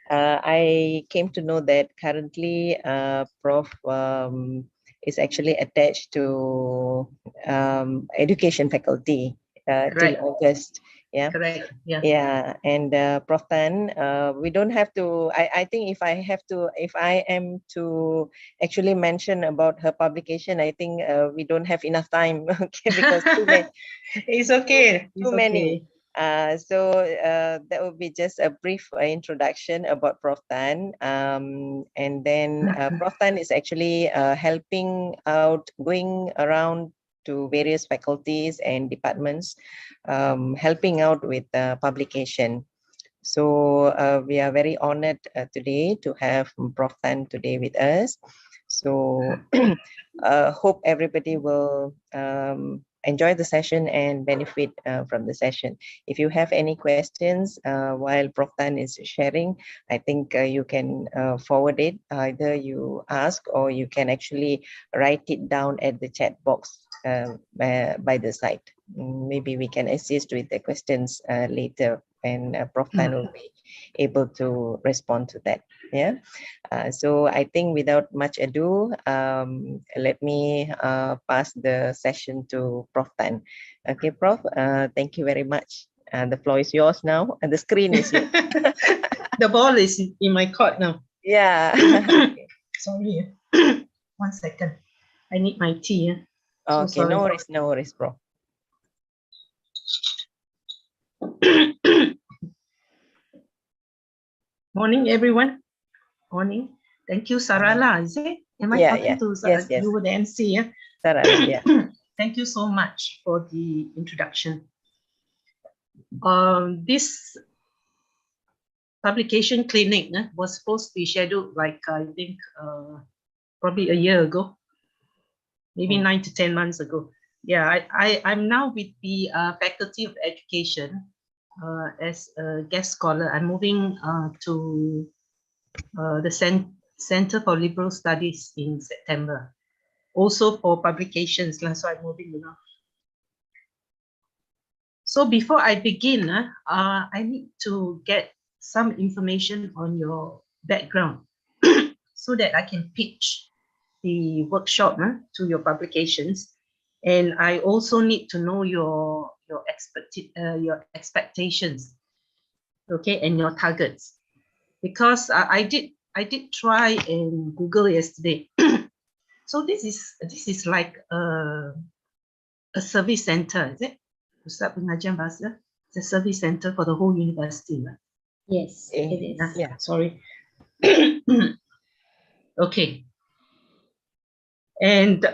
I came to know that currently Prof is actually attached to education faculty till August. Yeah. Correct. Yeah. Yeah. And Prof Tan, we don't have to, I think if I am to actually mention about her publication, I think we don't have enough time. Okay, because too many. It's okay. Too many. So that would be just a brief introduction about Prof Tan. And then Prof Tan is actually helping out, going around to various faculties and departments, helping out with publication. So we are very honored today to have Prof Tan today with us. So hope everybody will enjoy the session and benefit from the session. If you have any questions while Prof Tan is sharing, I think you can forward it. Either you ask or you can actually write it down at the chat box by the side. Maybe we can assist with the questions later, and Prof Tan will be able to respond to that. Yeah. So I think without much ado, let me pass the session to Prof Tan. Okay, Prof, thank you very much. The floor is yours now, and the screen is yours. The ball is in my court now. Yeah. Sorry. 1 second. I need my tea. Okay, no worries, Prof. Morning, everyone. Morning. Thank you, Sarala. Is it? Am I talking to Sarala? Yes. You were the MC, yeah? Sarala, yeah. Thank you so much for the introduction. This publication clinic was supposed to be scheduled like, I think, probably a year ago, maybe 9 to 10 months ago. Yeah, I'm now with the Faculty of Education as a guest scholar. I'm moving to the Center for Liberal Studies in September. Also for publications, so I'm moving now. So before I begin, I need to get some information on your background so that I can pitch the workshop to your publications. And I also need to know your expectations, okay, and your targets, because I did try and Google yesterday. So this is like a service center, is it? Pusat Pengajian Bahasa. It's a service center for the whole university. Right? Yes, it is. Yeah, sorry. Okay. And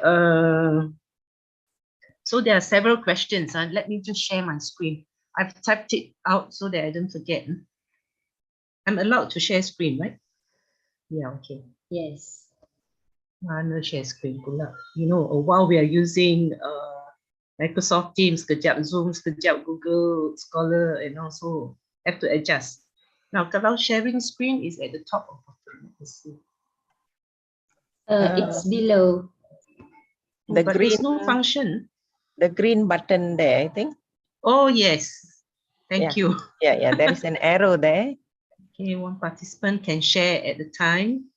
so there are several questions. Let me just share my screen. I've typed it out so that I don't forget. I'm allowed to share screen, right? Yeah, okay. Yes. No share screen pula. You know, while we are using Microsoft Teams, kejap Zoom, kejap Google Scholar, and also have to adjust. Now, kalau sharing screen is at the top of bottom. Let's see. It's below. The but green, there's no function. The green button there, I think. Oh, yes. Thank you. Yeah, there is an arrow there. Okay, one participant can share at the time.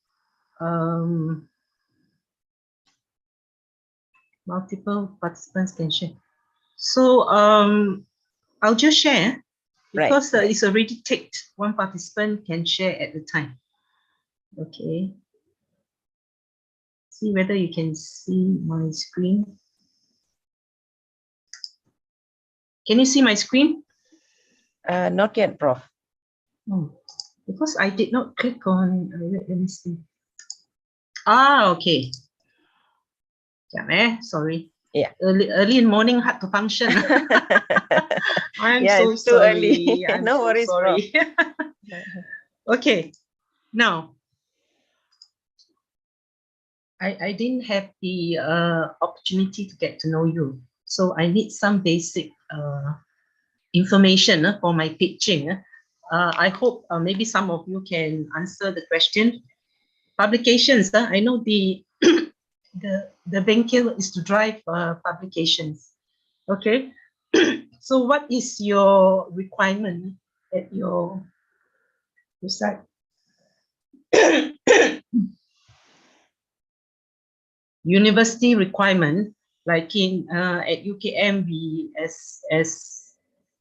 Multiple participants can share. So I'll just share because it's already ticked. One participant can share at the time. Okay. See whether you can see my screen. Can you see my screen? Not yet, Prof. Oh, because I did not click on. Let me see. Ah, okay. Yeah, sorry. Yeah. Early in morning hard to function. I'm so it's too sorry. early. No worries, sorry. Okay. Now, I didn't have the opportunity to get to know you, so I need some basic information for my pitching. I hope maybe some of you can answer the question. Publications. I know the Bengkel is to drive publications. Okay. So what is your requirement at your site? university requirement, like in at UKM, as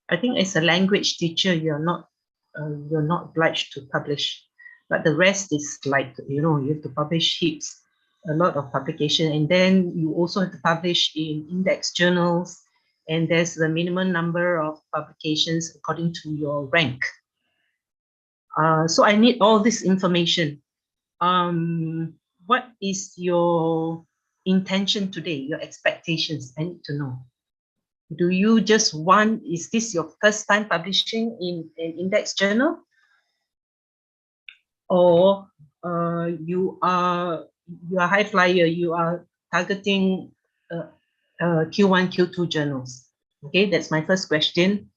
I think as a language teacher, you're not obliged to publish, but the rest is like, you know, you have to publish heaps, a lot of publication, and then you also have to publish in index journals, and there's the minimum number of publications according to your rank. So I need all this information. What is your intention today, your expectations? I need to know. Do you just want, is this your first time publishing in an index journal? Or you are high flyer, you are targeting Q1, Q2 journals? Okay, that's my first question.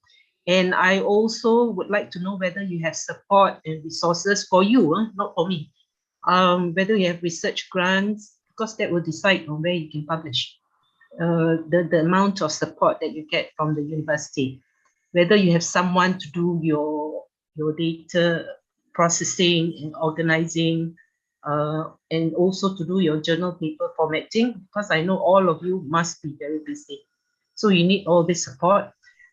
And I also would like to know whether you have support and resources for you, not for me. Whether you have research grants, because that will decide on where you can publish. The amount of support that you get from the university, whether you have someone to do your data processing and organizing, and also to do your journal paper formatting, because I know all of you must be very busy. So you need all this support,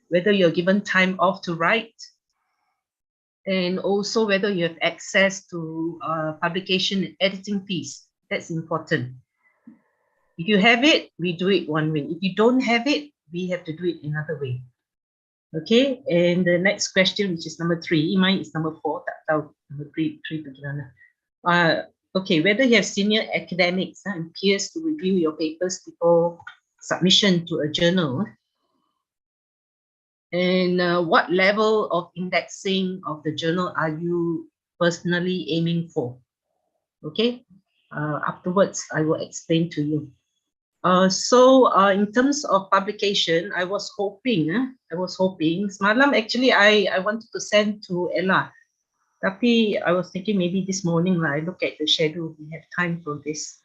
whether you're given time off to write, and also whether you have access to publication and editing fees. That's important. If you have it, we do it one way. If you don't have it, we have to do it another way. Okay, and the next question, which is number 3, mine is number 4. Tak tahu number 3 bagaimana. Okay, whether you have senior academics and peers to review your papers before submission to a journal, and what level of indexing of the journal are you personally aiming for? Okay, afterwards I will explain to you. So in terms of publication, I was hoping semalam actually I wanted to send to Ella, tapi I was thinking maybe this morning I look at the schedule, we have time for this.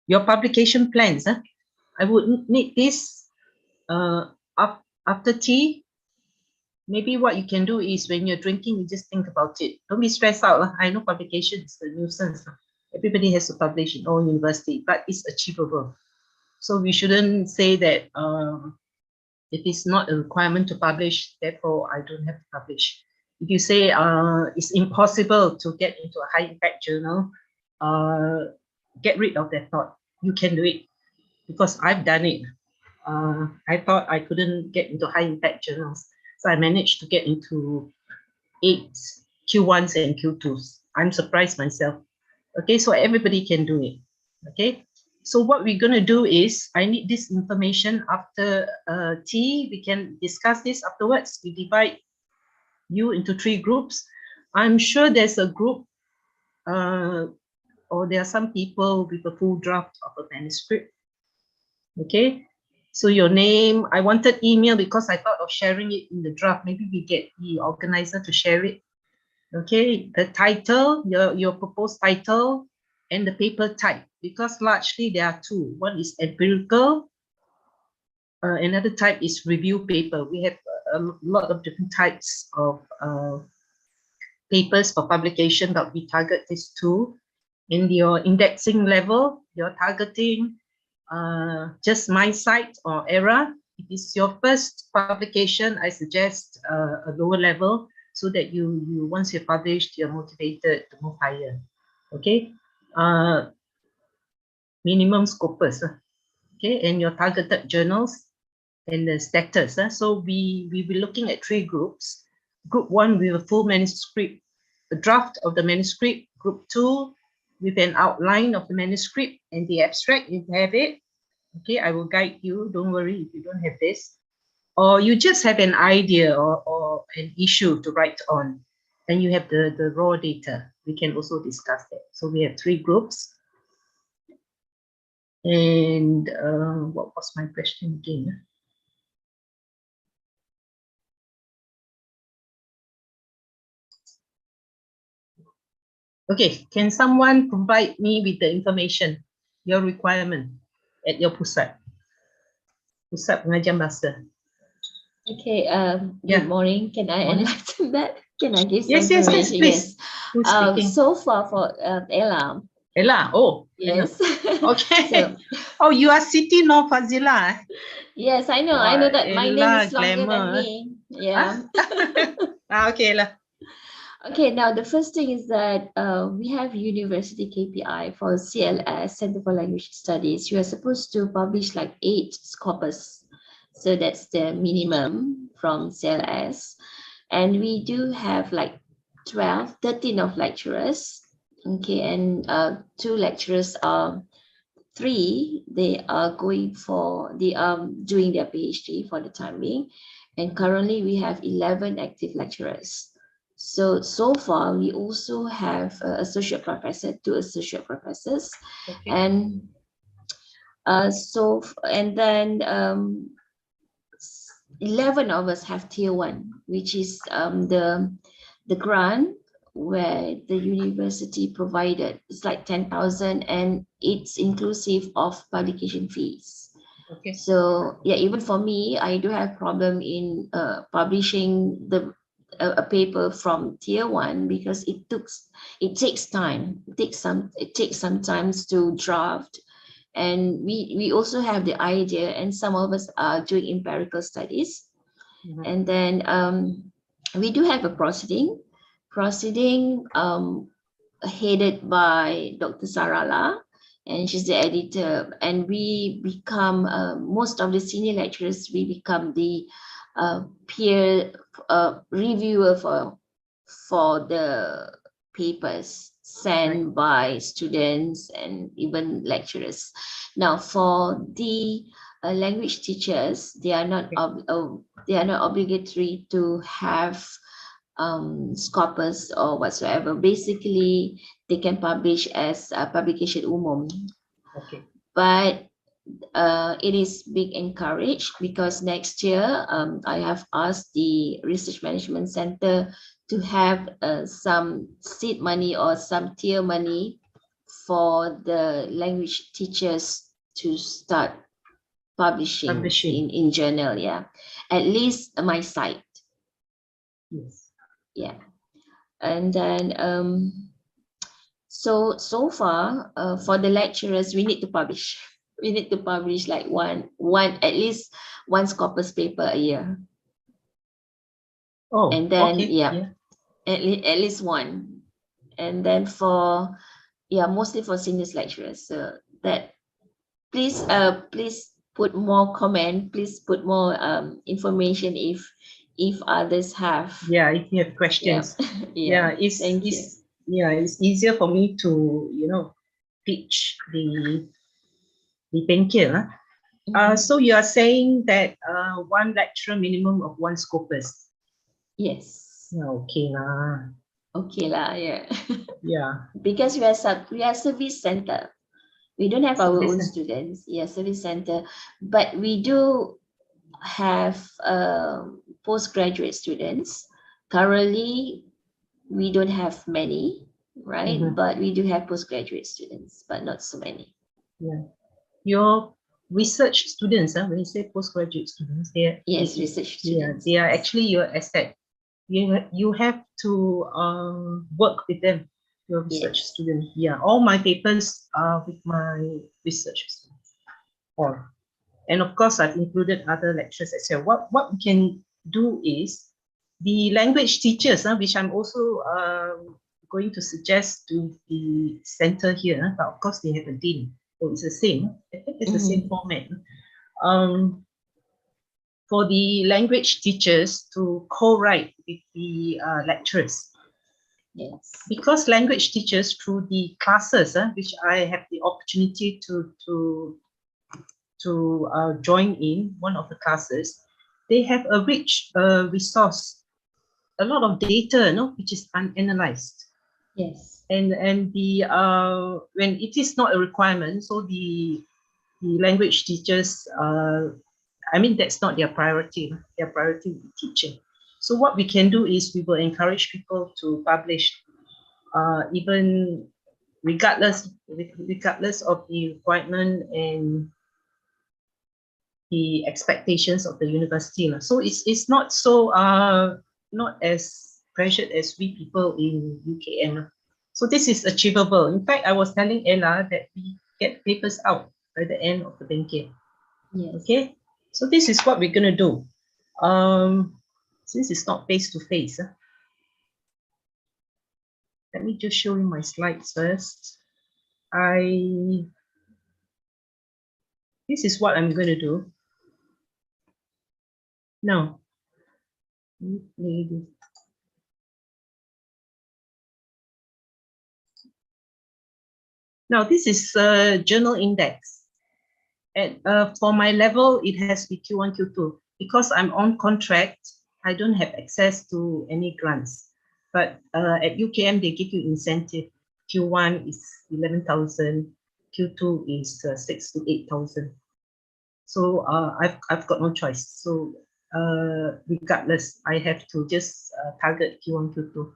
Your publication plans, I would need this after tea. Maybe what you can do is when you're drinking, you just think about it. Don't be stressed out. I know publication is a nuisance. Everybody has to publish in all university, but it's achievable. So we shouldn't say that it is not a requirement to publish, therefore I don't have to publish. If you say it's impossible to get into a high impact journal, get rid of that thought. You can do it, because I've done it. I thought I couldn't get into high impact journals, so I managed to get into 8 Q1s and Q2s. I'm surprised myself. Okay, so everybody can do it. Okay, so what we're going to do is, I need this information after tea. We can discuss this afterwards. We divide you into 3 groups. I'm sure there's a group or there are some people with a full draft of a manuscript. Okay, so your name, I wanted email because I thought of sharing it in the draft. Maybe we get the organizer to share it. Okay, the title, your proposed title, and the paper type, because largely there are 2. One is empirical, another type is review paper. We have a lot of different types of papers for publication, but we target these 2. In your indexing level, you're targeting just my site or ERA. If it's your first publication, I suggest a lower level, so that you once you're published, you're motivated to move higher. Okay, minimum scopus. Okay, and your targeted journals and the status. So we'll be looking at 3 groups. Group 1 with a full manuscript, a draft of the manuscript. Group 2 with an outline of the manuscript and the abstract, if you have it. Okay, I will guide you. Don't worry if you don't have this. Or you just have an idea or an issue to write on, and you have the raw data. We can also discuss that. So we have 3 groups. And what was my question again? Okay, can someone provide me with the information, your requirement at your pusat pengajian bahasa? Okay, good morning. Can I enlighten that? Can I give some Yes, information? please. Yes. So far for Ella, Ella, oh. Yes. Okay. So, Oh, you are Siti Nur Fazila. yes, I know. I Wow, know that my name Ella, is longer than glamour. me. Yeah. Okay, Ella. Okay, now the first thing is that we have university KPI for CLS, Center for Language Studies. You are supposed to publish like 8 scopus. So that's the minimum from CLS. And we do have like 13 of lecturers. Okay, and 2 lecturers are 3, they are doing their PhD for the time being. And currently we have 11 active lecturers. So far, we also have associate professor, 2 associate professors, Okay. and then 11 of us have tier 1, which is the grant where the university provided. It's like 10,000, and it's inclusive of publication fees. Okay. So yeah, even for me, I do have problem in publishing a paper from tier 1 because it takes time. It takes some time to draft, and we also have the idea, and some of us are doing empirical studies. And then we do have a proceeding headed by Dr. Sarala, and she's the editor, and we become most of the senior lecturers, we become the peer reviewer for the papers sent by students and even lecturers. Now, for the language teachers, they are not obligatory to have scopus or whatsoever. Basically, they can publish as a publication umum. Okay. But it is being encouraged because next year I have asked the Research Management Center to have some seed money or some tier money for the language teachers to start publishing. In journal, yeah, at least my site. Yes. Yeah. And then so far for the lecturers, we need to publish like at least one scopus paper a year. Oh, and then okay. yeah. At least one. And then mostly for seniors lecturers, so that please put more comment, please put more information if others have. Yeah, if you have questions. Yeah. Thank you. Yeah, it's easier for me to pitch the Bengkel. So you are saying that one lecturer minimum of 1 scopus. Yes. Yeah, okay lah. Okay lah, yeah. Yeah. Because we are service center. We don't have our own students. Yeah, service center. But we do have postgraduate students. Currently, we don't have many, right? But we do have postgraduate students, but not so many. Yeah. Your research students, when you say postgraduate students, research students. They are actually your asset. You have to work with them, your research students. Yeah, all my papers are with my research students. And of course, I've included other lecturers as well. What we can do is the language teachers, which I'm also going to suggest to the center here, but of course they have a dean. So it's the same. I think it's the same format. For the language teachers to co-write with the lecturers. Yes. Because language teachers through the classes, which I have the opportunity to join in one of the classes, they have a rich resource, a lot of data, which is unanalyzed. Yes. And the when it is not a requirement, so the language teachers, that's not their priority. Their priority is teaching. So what we can do is we will encourage people to publish, even regardless of the requirement and the expectations of the university. So it's not so not as pressured as we people in UKM. So this is achievable. In fact, I was telling Ella that we get papers out by the end of the Bengkel. Yes. Okay, so this is what we're going to do. Since it's not face-to-face, let me just show you my slides first. This is what I'm going to do. Now, let me play this. Now, this is a journal index. And for my level, it has to be Q1, Q2. Because I'm on contract, I don't have access to any grants. But at UKM, they give you incentive. Q1 is 11,000, Q2 is 6 to 8,000. So I've got no choice. So regardless, I have to just target Q1, Q2.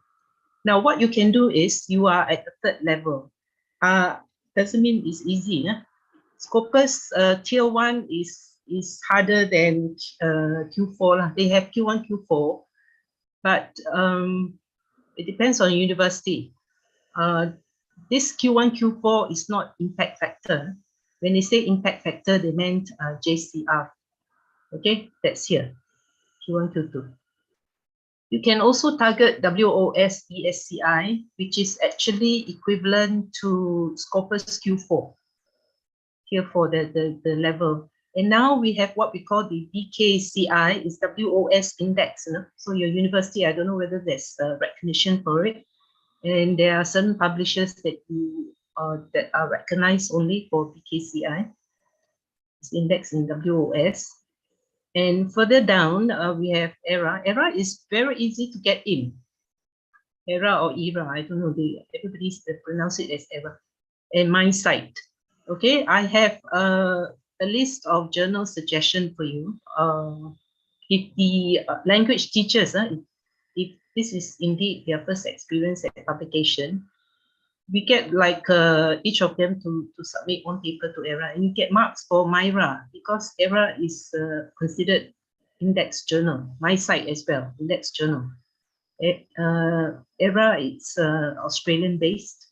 Now, what you can do is you are at the third level. Doesn't mean it's easy. Scopus tier 1 is harder than Q4. They have Q1, Q4, but it depends on university. This Q1, Q4 is not impact factor. When they say impact factor, they meant JCR. Okay, that's here, Q1, Q2. You can also target WOS ESCI, which is actually equivalent to Scopus Q4. Here for the level. And now we have what we call the BKCI, is WOS index. So your university, I don't know whether there's recognition for it. And there are certain publishers that that are recognized only for BKCI. It's indexed in WOS. And further down, we have ERA. ERA is very easy to get in. ERA or ERA, I don't know. Everybody pronounce it as ERA. And MindSight. Okay, I have a list of journal suggestions for you. If the language teachers, if this is indeed their first experience at publication, we get like each of them to submit one paper to ERA, and you get marks for MyRA because ERA is considered index journal. MySight as well, index journal. ERA, it's Australian based.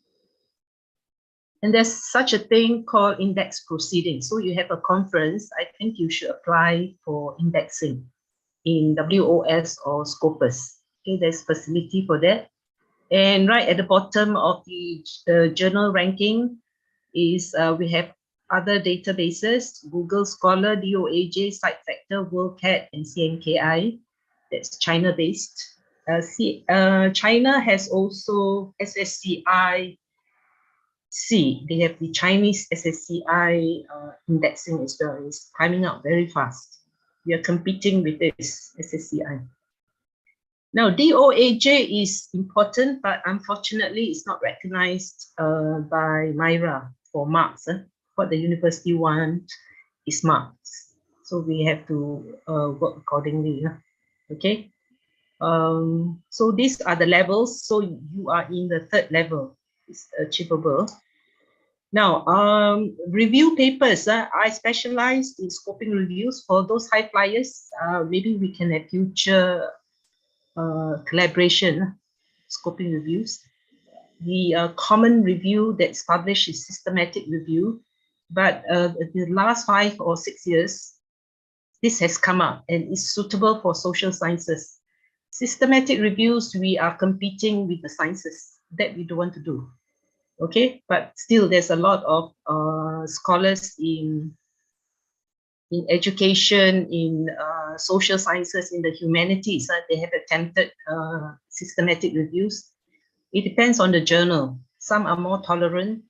And there's such a thing called index proceeding. So you have a conference, I think you should apply for indexing in WOS or Scopus. Okay, there's facility for that. And right at the bottom of the journal ranking is we have other databases, Google Scholar, DOAJ, SiteFactor, WorldCat, and CNKI. That's China-based. China has also SSCI. They have the Chinese SSCI indexing as well. It's climbing up very fast. We are competing with this SSCI. Now, DOAJ is important, but unfortunately, it's not recognized by MyRA for marks. What the university wants is marks. So we have to work accordingly. Okay. So these are the levels. So you are in the third level. It's achievable. Now, review papers. I specialize in scoping reviews. For those high flyers, maybe we can have future collaboration, scoping reviews. The common review that's published is systematic review, but the last 5 or 6 years, this has come up and is suitable for social sciences. Systematic reviews, we are competing with the sciences that we don't want to do. Okay, but still there's a lot of scholars in education, in social sciences, in the humanities. They have attempted systematic reviews. It depends on the journal. Some are more tolerant,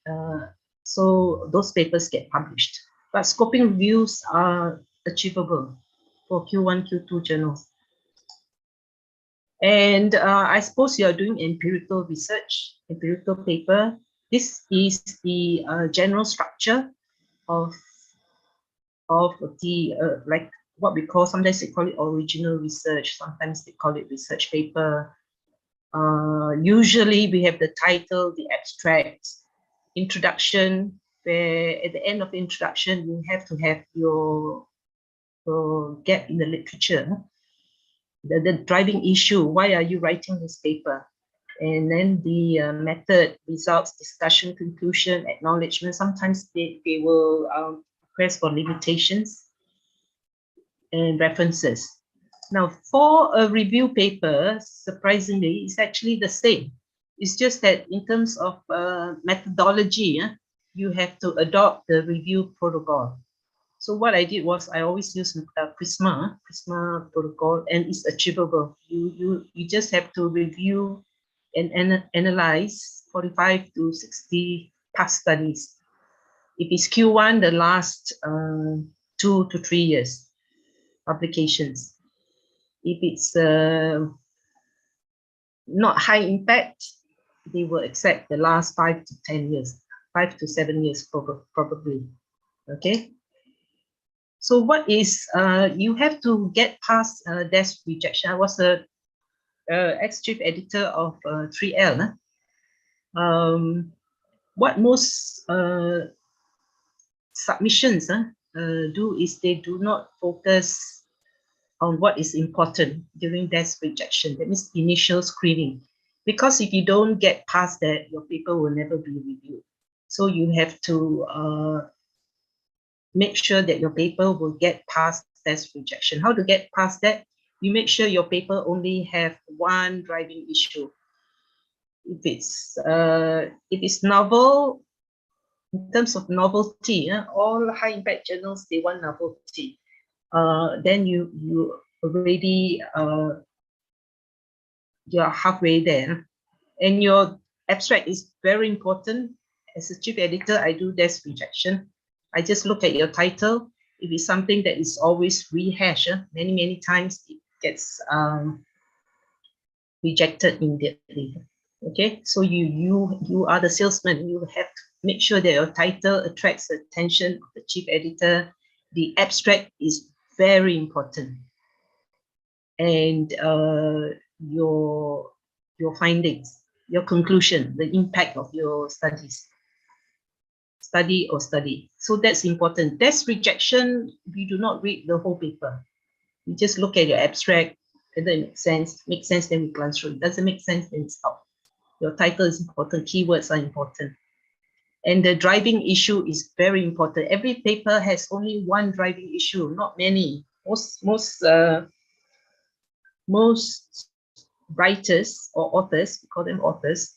so those papers get published. But scoping reviews are achievable for Q1, Q2 journals. And I suppose you are doing empirical research, empirical paper. This is the general structure of the like what we call, sometimes they call it original research, sometimes they call it research paper. Usually we have the title, the abstract, introduction, where at the end of the introduction you have to have your gap in the literature, the driving issue. Why are you writing this paper? And then the method, results, discussion, conclusion, acknowledgement. Sometimes they will request for limitations and references. Now, for a review paper, surprisingly, it's actually the same. It's just that in terms of methodology, you have to adopt the review protocol. So what I did was I always use Prisma protocol, and it's achievable. You just have to review and analyze 45 to 60 past studies. If it's Q1, the last 2 to 3 years publications. If it's not high impact, they will accept the last 5 to 10 years, 5 to 7 years probably. Okay. So what is, you have to get past desk rejection. I was a ex-chief editor of 3L. What most submissions do is they do not focus on what is important during desk rejection. That means initial screening. Because if you don't get past that, your paper will never be reviewed. So you have to make sure that your paper will get past desk rejection. How to get past that? You make sure your paper only have one driving issue. If it's novel, in terms of novelty, all high impact journals, they want novelty. Then you already you're halfway there, and your abstract is very important. As a chief editor, I do desk rejection. I just look at your title. If it's something that is always rehashed many times, it gets rejected immediately. Okay, so you are the salesman. You have to make sure that your title attracts the attention of the chief editor. The abstract is very important, and your findings, your conclusion, the impact of your study. So that's important. Desk rejection, we do not read the whole paper. We just look at your abstract, whether it makes sense, then we glance through. It doesn't make sense, then stop. Your title is important, keywords are important. And the driving issue is very important. Every paper has only one driving issue, not many. Most writers or authors, we call them authors,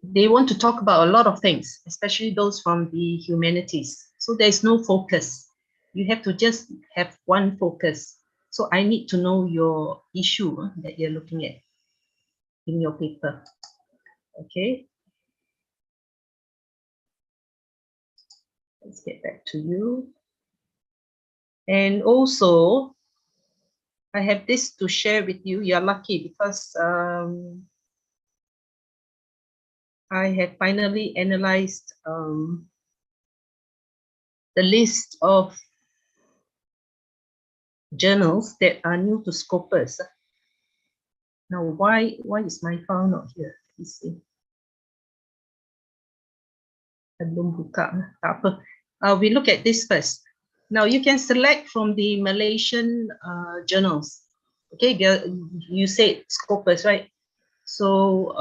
they want to talk about a lot of things, especially those from the humanities. So there's no focus. You have to just have one focus. So I need to know your issue that you're looking at in your paper. Okay. Let's get back to you. And also, I have this to share with you. You're lucky because I have finally analyzed the list of journals that are new to Scopus. Now, why is my file not here? Let's see. Belum buka. Tak apa. We look at this first. Now, you can select from the Malaysian journals. Okay, you said Scopus, right? So,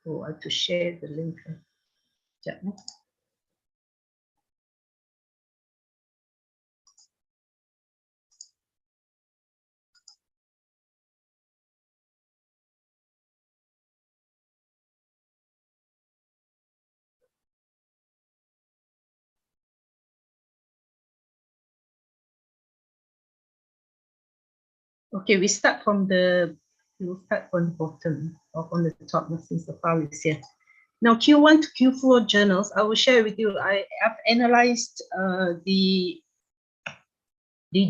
I have to share the link. Sekejap. Okay, we'll start from the bottom or on the top since the file is here. Now, Q1 to Q4 journals, I will share with you. I have analyzed the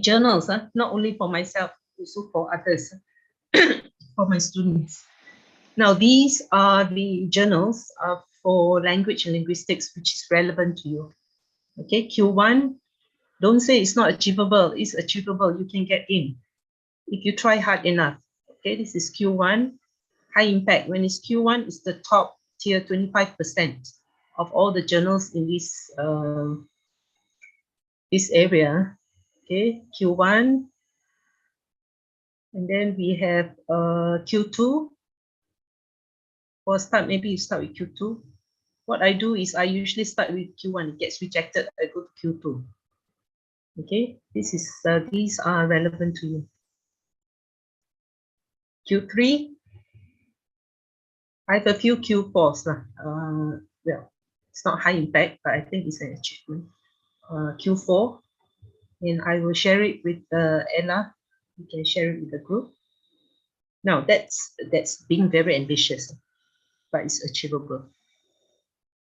journals, not only for myself, also for others, for my students. Now, these are the journals for language and linguistics, which is relevant to you. Okay, Q1, don't say it's not achievable. It's achievable. You can get in if you try hard enough. Okay, this is Q1, high impact. When it's Q1, it's the top tier, 25% of all the journals in this area. Okay, Q1, and then we have Q2, or start, maybe you start with Q2. What I do is I usually start with Q1. It gets rejected, I go to Q2. Okay, these are relevant to you. Q3, I have a few Q4s. Well, it's not high impact, but I think it's an achievement. Q4, and I will share it with Ella. You can share it with the group. Now that's being very ambitious, but it's achievable.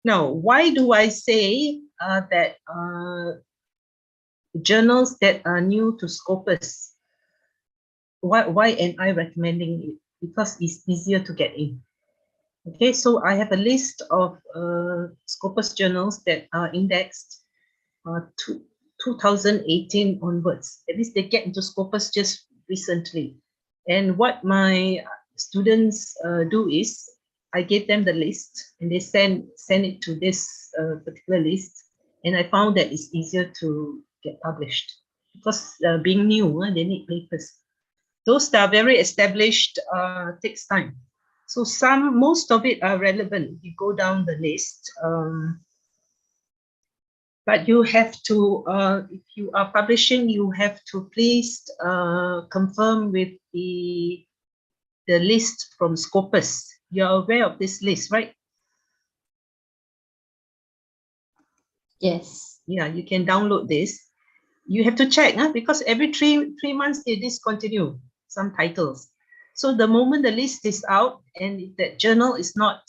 Now, why do I say that journals that are new to Scopus? Why am I recommending it? Because it's easier to get in. Okay, so I have a list of Scopus journals that are indexed to 2018 onwards. At least they get into Scopus just recently. And what my students do is, I give them the list and they send it to this particular list. And I found that it's easier to get published because being new, they need papers. Those that are very established takes time. So most of it are relevant. You go down the list. But you have to, if you are publishing, you have to please confirm with the list from Scopus. You're aware of this list, right? Yes. Yeah, you can download this. You have to check, because every three months they discontinue some titles. So the moment the list is out and if that journal is not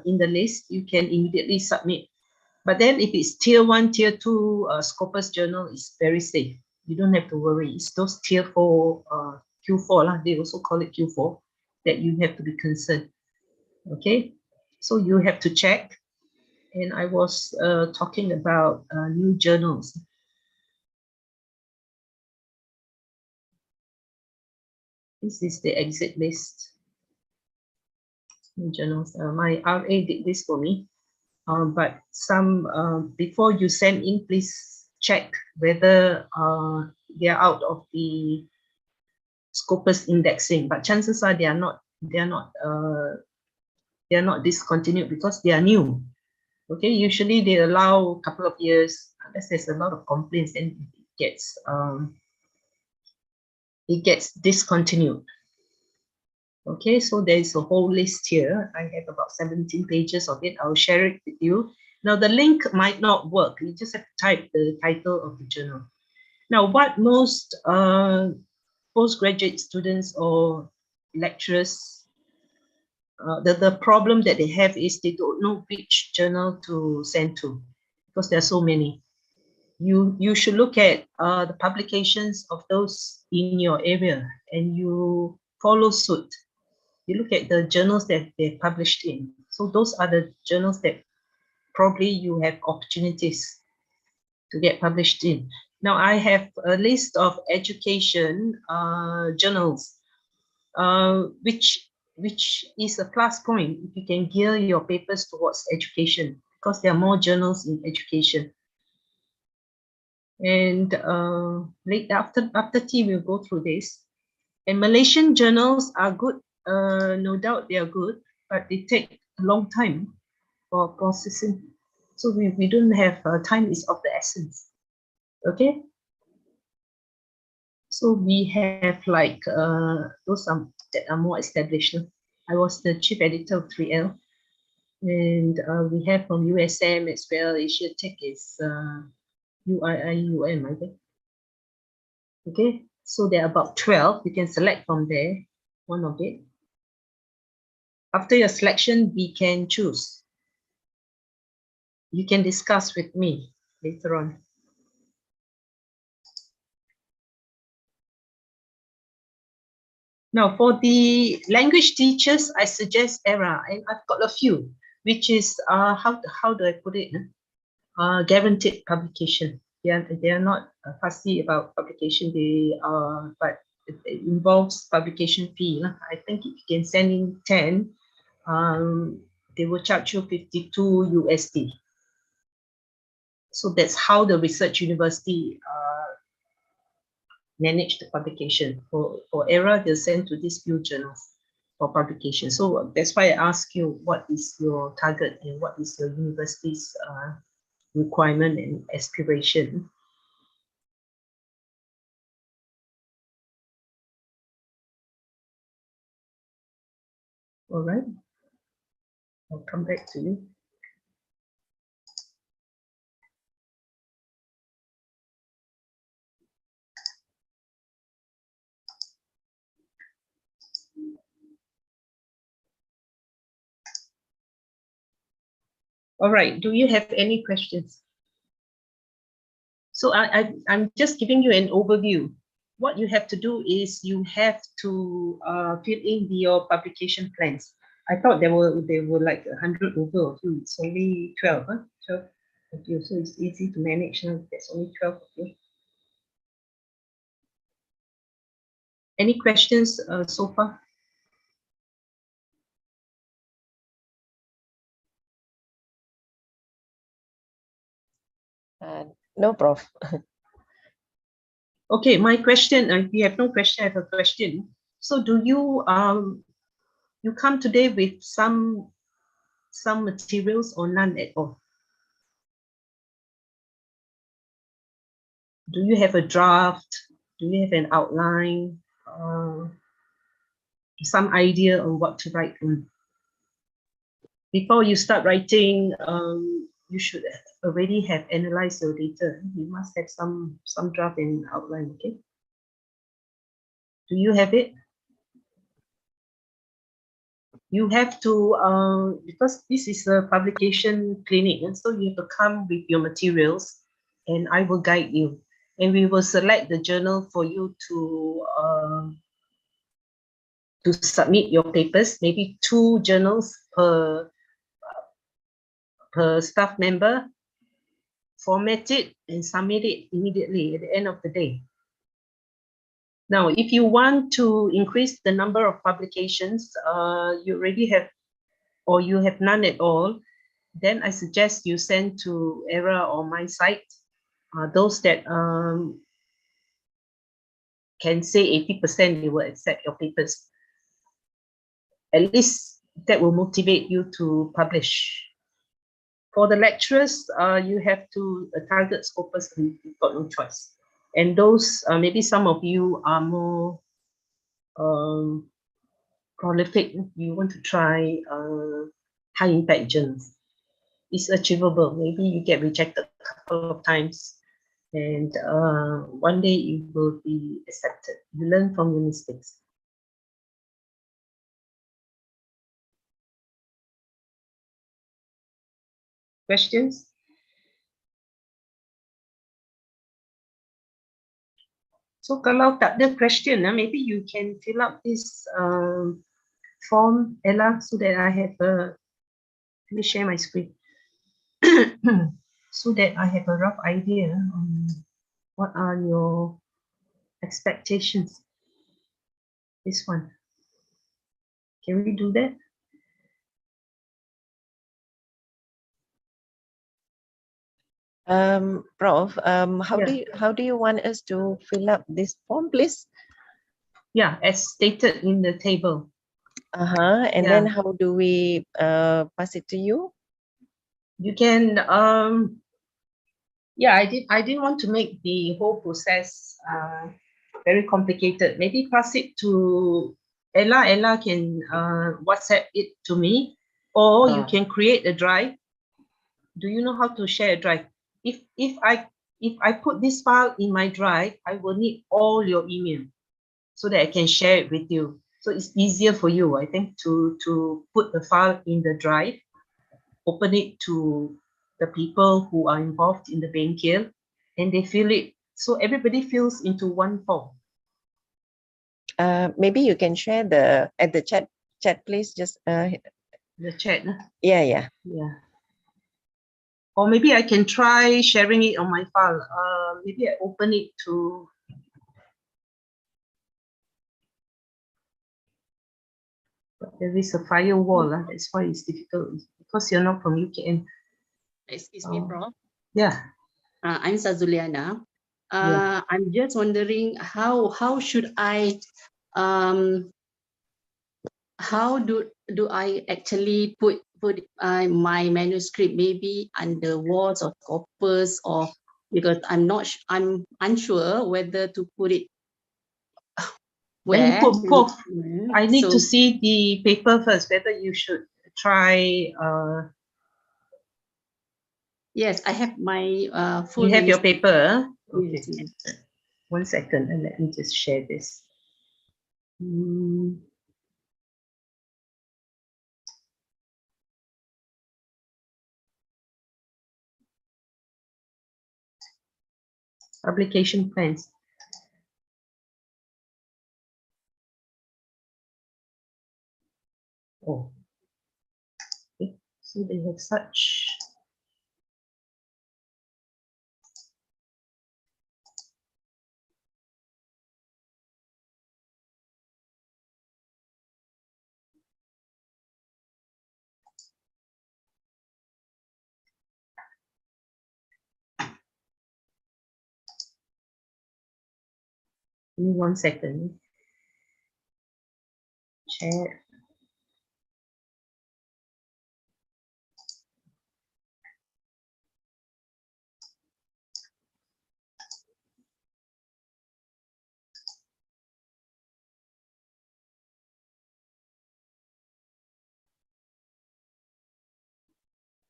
in the list, you can immediately submit. But then if it's tier 1, tier 2 Scopus journal, is very safe. You don't have to worry. It's those tier 4, Q4, they also call it Q4, that you have to be concerned. Okay, so you have to check. And I was talking about new journals. This is the exit list. New journals. My RA did this for me. But some, before you send in, please check whether they are out of the Scopus indexing. But chances are they are not discontinued because they are new. Okay, usually they allow a couple of years unless there's a lot of complaints and it gets discontinued. Okay, so there is a whole list here. I have about 17 pages of it. I'll share it with you. Now, the link might not work. You just have to type the title of the journal. Now, what most postgraduate students or lecturers, the problem that they have is they don't know which journal to send to because there are so many. You should look at the publications of those in your area and you follow suit. You look at the journals that they're published in. So those are the journals that probably you have opportunities to get published in. Now I have a list of education journals, which is a plus point if you can gear your papers towards education because there are more journals in education. And after tea, we'll go through this. And Malaysian journals are good. No doubt they are good, but they take a long time for processing. So we don't have time is of the essence. Okay. So we have like those that are more established. I was the chief editor of 3L, and we have from USM as well. Asia Tech is UIIUM, I think. Okay, so there are about 12. You can select from there, one of it. After your selection, we can choose. You can discuss with me later on. Now, for the language teachers, I suggest ERA, and I've got a few, which is how do I put it? Guaranteed publication. They are not fussy about publication. But it involves publication fee. I think if you can send in 10, they will charge you 52 USD. So that's how the research university manage the publication. For ERA, they'll send to these few journals. for publication. So that's why I ask you, what is your target and what is your university's requirement and aspiration? All right, I'll come back to you. All right, do you have any questions? So I'm just giving you an overview. What you have to do is you have to fill in your publication plans. I thought there were like 100 over of you. It's only 12, huh? 12 of you, so it's easy to manage. Huh? There's only 12 of you. Any questions so far? No, Prof. Okay, my question, if you have no question, I have a question. So do you you come today with some materials or none at all? Do you have a draft? Do you have an outline? Some idea on what to write on? Before you start writing, you should already have analyzed your data. You must have some draft and outline, okay? Do you have it? You have to, because this is a publication clinic, and so you have to come with your materials, and I will guide you. And we will select the journal for you to submit your papers, maybe 2 journals per staff member. Format it and submit it immediately at the end of the day. Now, if you want to increase the number of publications, you already have, or you have none at all, then I suggest you send to ERA or my site, those that can say 80% they will accept your papers. At least that will motivate you to publish. For the lecturers, you have to target scopus, and you've got no choice. And those, maybe some of you are more prolific, you want to try high impact journals. It's achievable. Maybe you get rejected a couple of times, and one day it will be accepted. You learn from your mistakes. Questions? So kalau tak ada question, maybe you can fill up this form, Ella, so that I have a, let me share my screen, so that I have a rough idea on what are your expectations. This one. Can we do that? Prof, how do you want us to fill up this form, please? Yeah, as stated in the table. And then how do we pass it to you? You can yeah, I didn't want to make the whole process very complicated. Maybe pass it to Ella. Ella can WhatsApp it to me, or you can create a drive. Do you know how to share a drive? If I put this file in my drive, I will need all your email so that I can share it with you. So it's easier for you, I think, to put the file in the drive, open it to the people who are involved in the Bengkel, and they fill it. So everybody fills into one form. Maybe you can share at the chat, please. Just the chat. Yeah. Or maybe I can try sharing it on my file. Maybe I open it to. But there is a firewall. That's why it's difficult, because you're not from UKN. Excuse me, Prof. Yeah. I'm Sazuliana. I'm just wondering how should I how do I actually put my manuscript maybe under walls or coppers, or because I'm unsure whether to put it When you where. put both, I need to So see the paper first, whether you should try, yes, I have my full you have your manuscript. paper. Okay, Yes, yes. 1 second, and let me just share this. Publication plans. Oh, okay. So they have such. Give me 1 second. Share.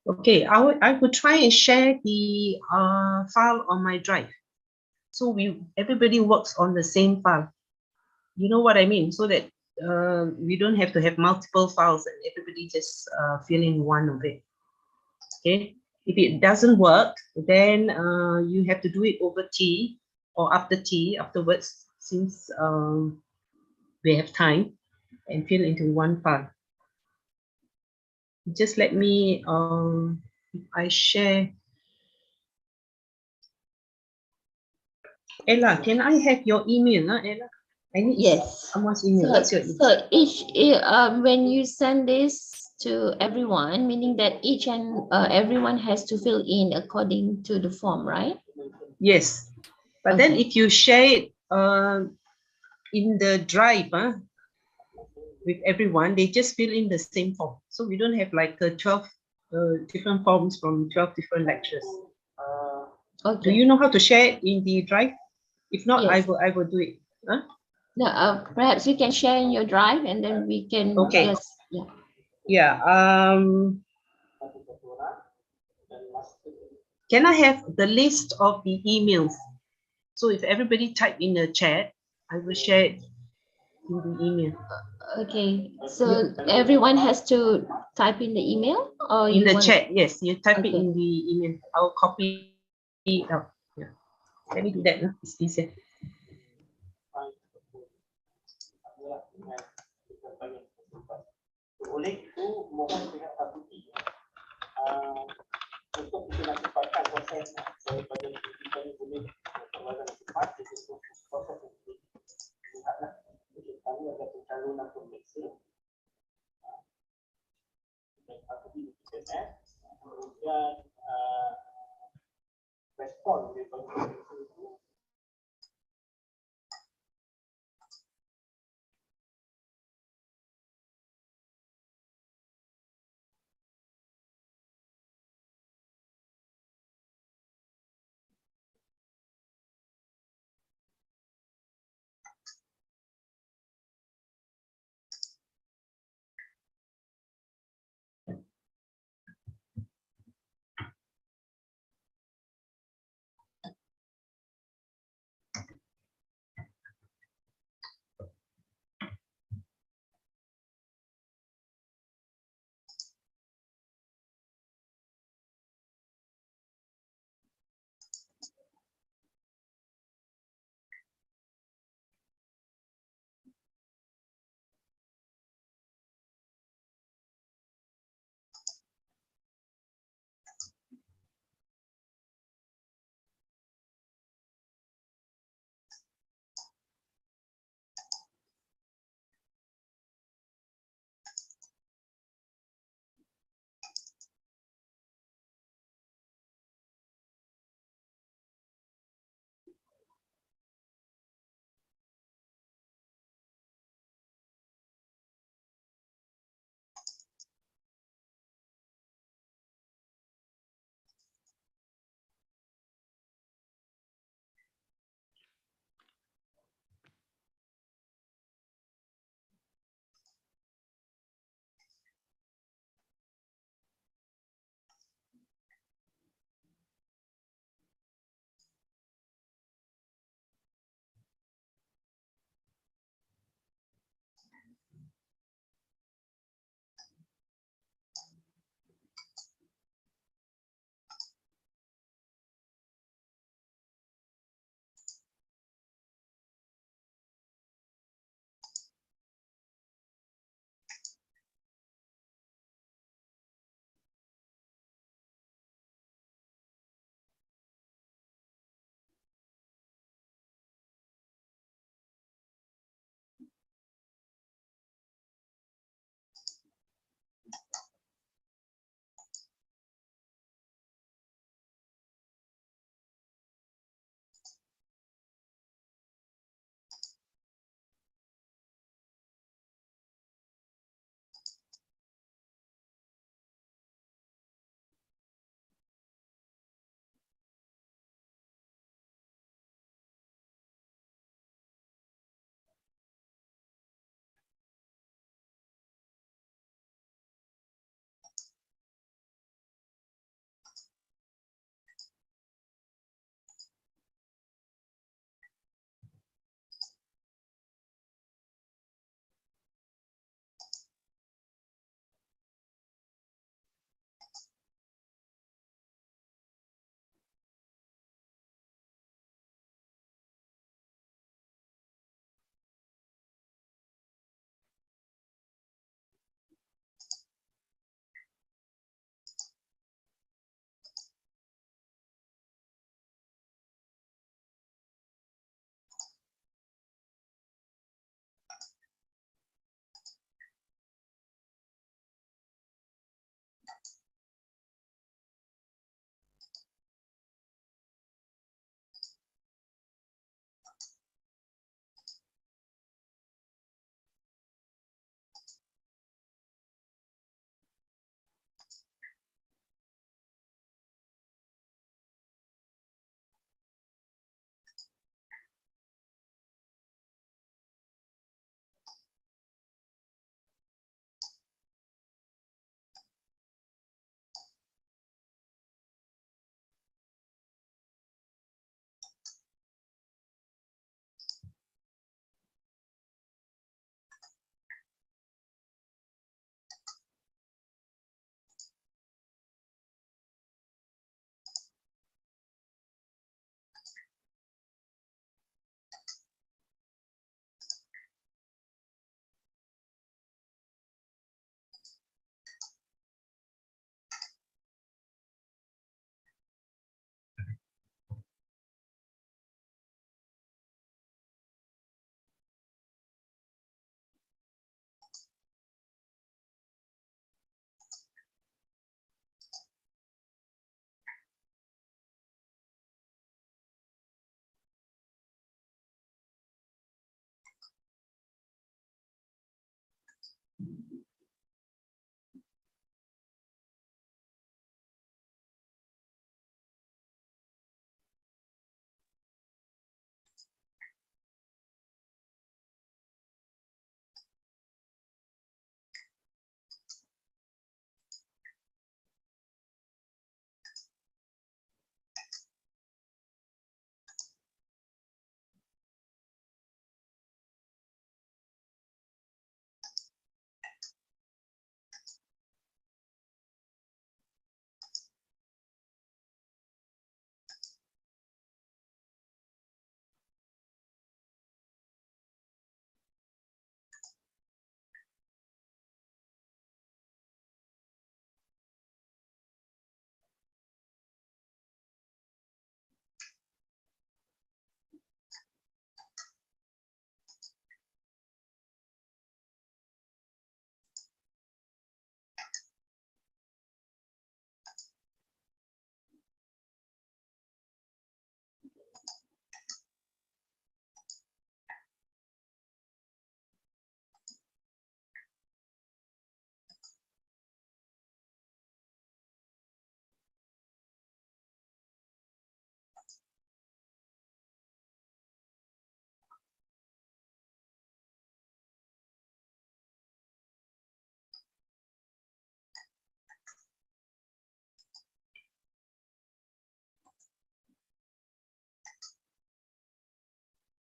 Okay, I would try and share the file on my drive. So everybody works on the same file. You know what I mean? So that we don't have to have multiple files and everybody just fill in one of it. Okay. If it doesn't work, then you have to do it over tea or after tea afterwards, since we have time, and fill into one file. Just let me if I share. Ella, can I have your email, Ella? I need Yes. someone's email. What's your email? So when you send this to everyone, meaning that each and everyone has to fill in according to the form, right? Yes, but then Okay. if you share it in the drive with everyone, they just fill in the same form. So we don't have like 12 different forms from 12 different lectures. Okay. Do you know how to share it in the drive? If not, Yes. I will do it. Huh? No, perhaps you can share in your drive and then we can Okay. just, yeah. Yeah. Can I have the list of the emails? So if everybody type in the chat, I will share it in the email. Okay. So everyone has to type in the email, or In you the want? chat, yes, you type it Okay. in the email. I'll copy it out. Yeah. Let me do that. It's easier.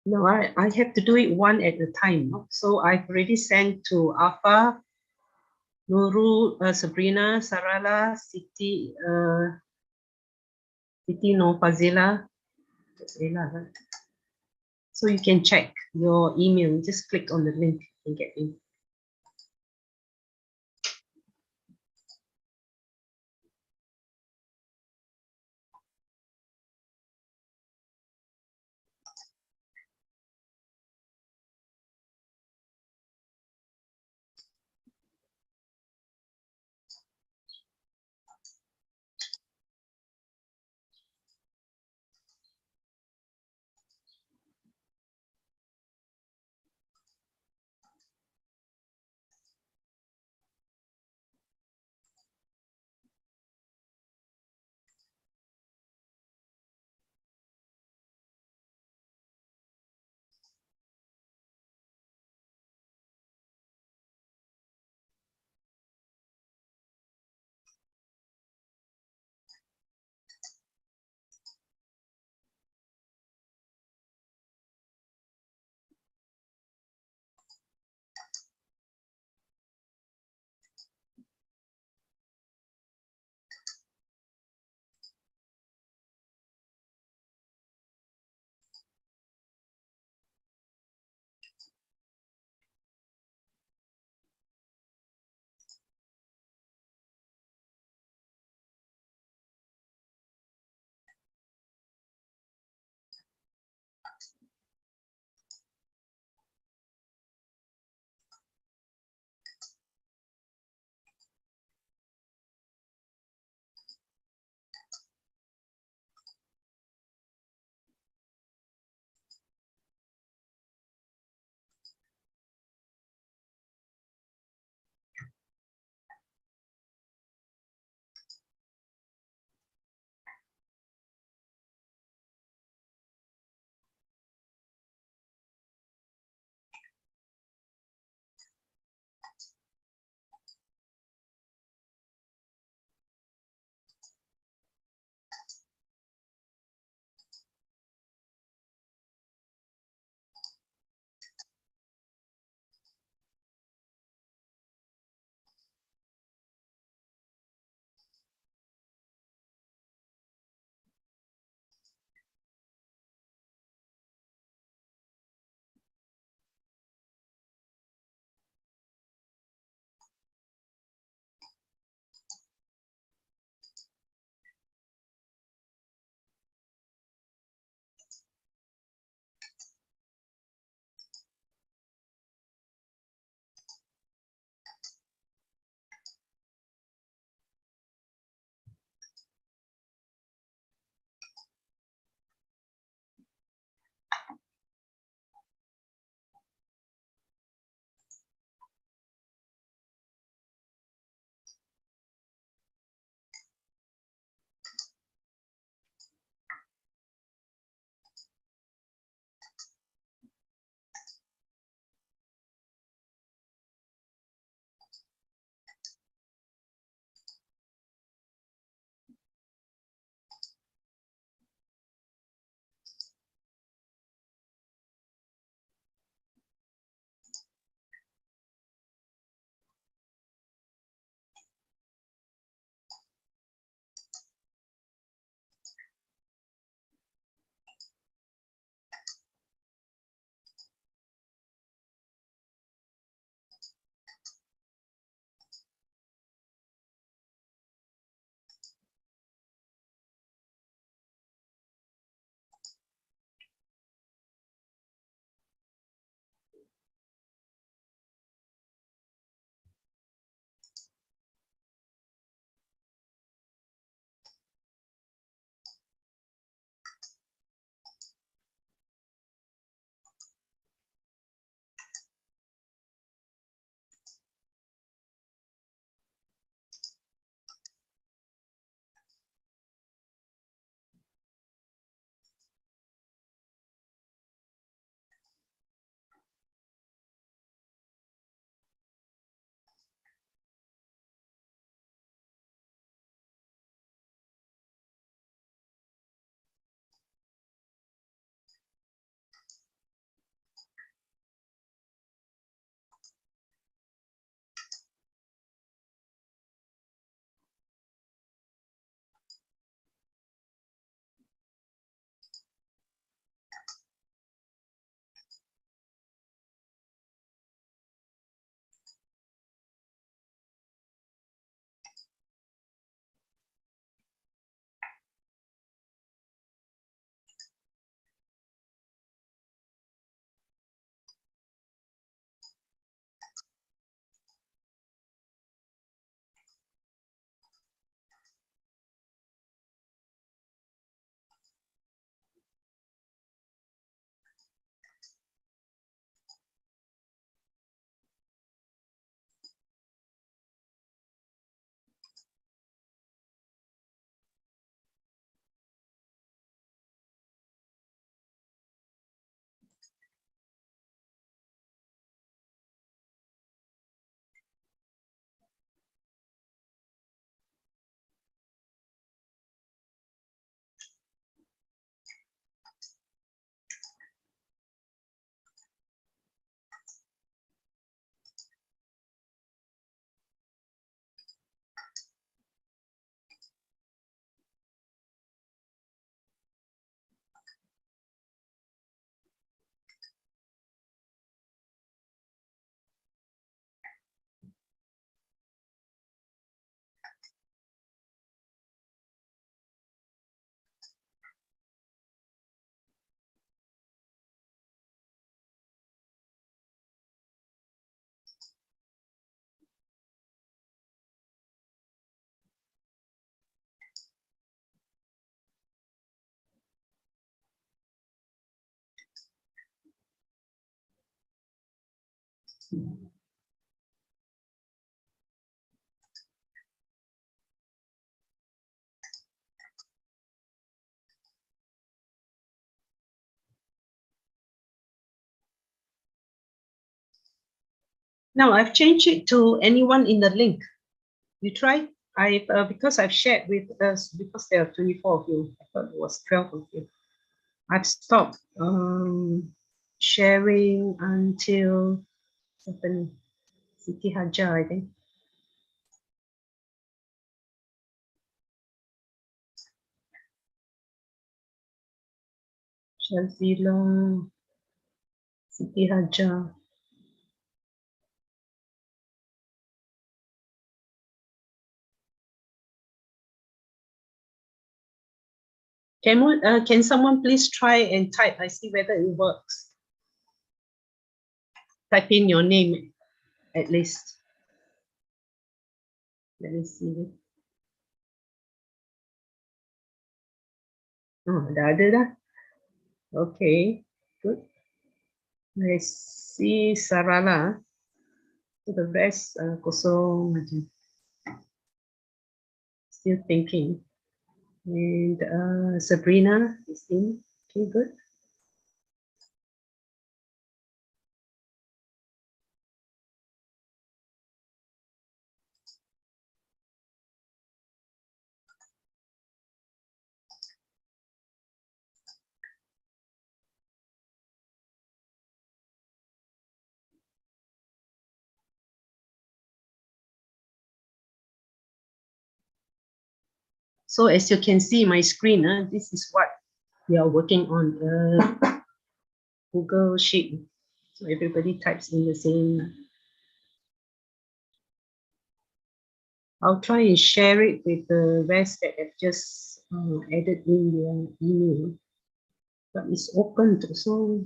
No, I have to do it one at a time. No? So I've already sent to Afa, Nurul, Sabrina, Sarala, Siti, Siti No Fazila. Right? So you can check your email. Just click on the link and get in. Now I've changed it to anyone in the link. You try. Because I've shared with us, because there are 24 of you. I thought it was 12 of you. I've stopped sharing until Siti Hajar, I think. Shazila, Siti Hajar. Can someone please try and type? I see whether it works. Type in your name at least. Let me see. Oh, ada dah. Okay, good. I see Sarala. So the rest kosong aja. Still thinking. And Sabrina is in. Okay, good. So as you can see my screen, this is what we are working on, Google Sheet. So everybody types in the same. I'll try and share it with the rest that have just added in their email. But it's open to, so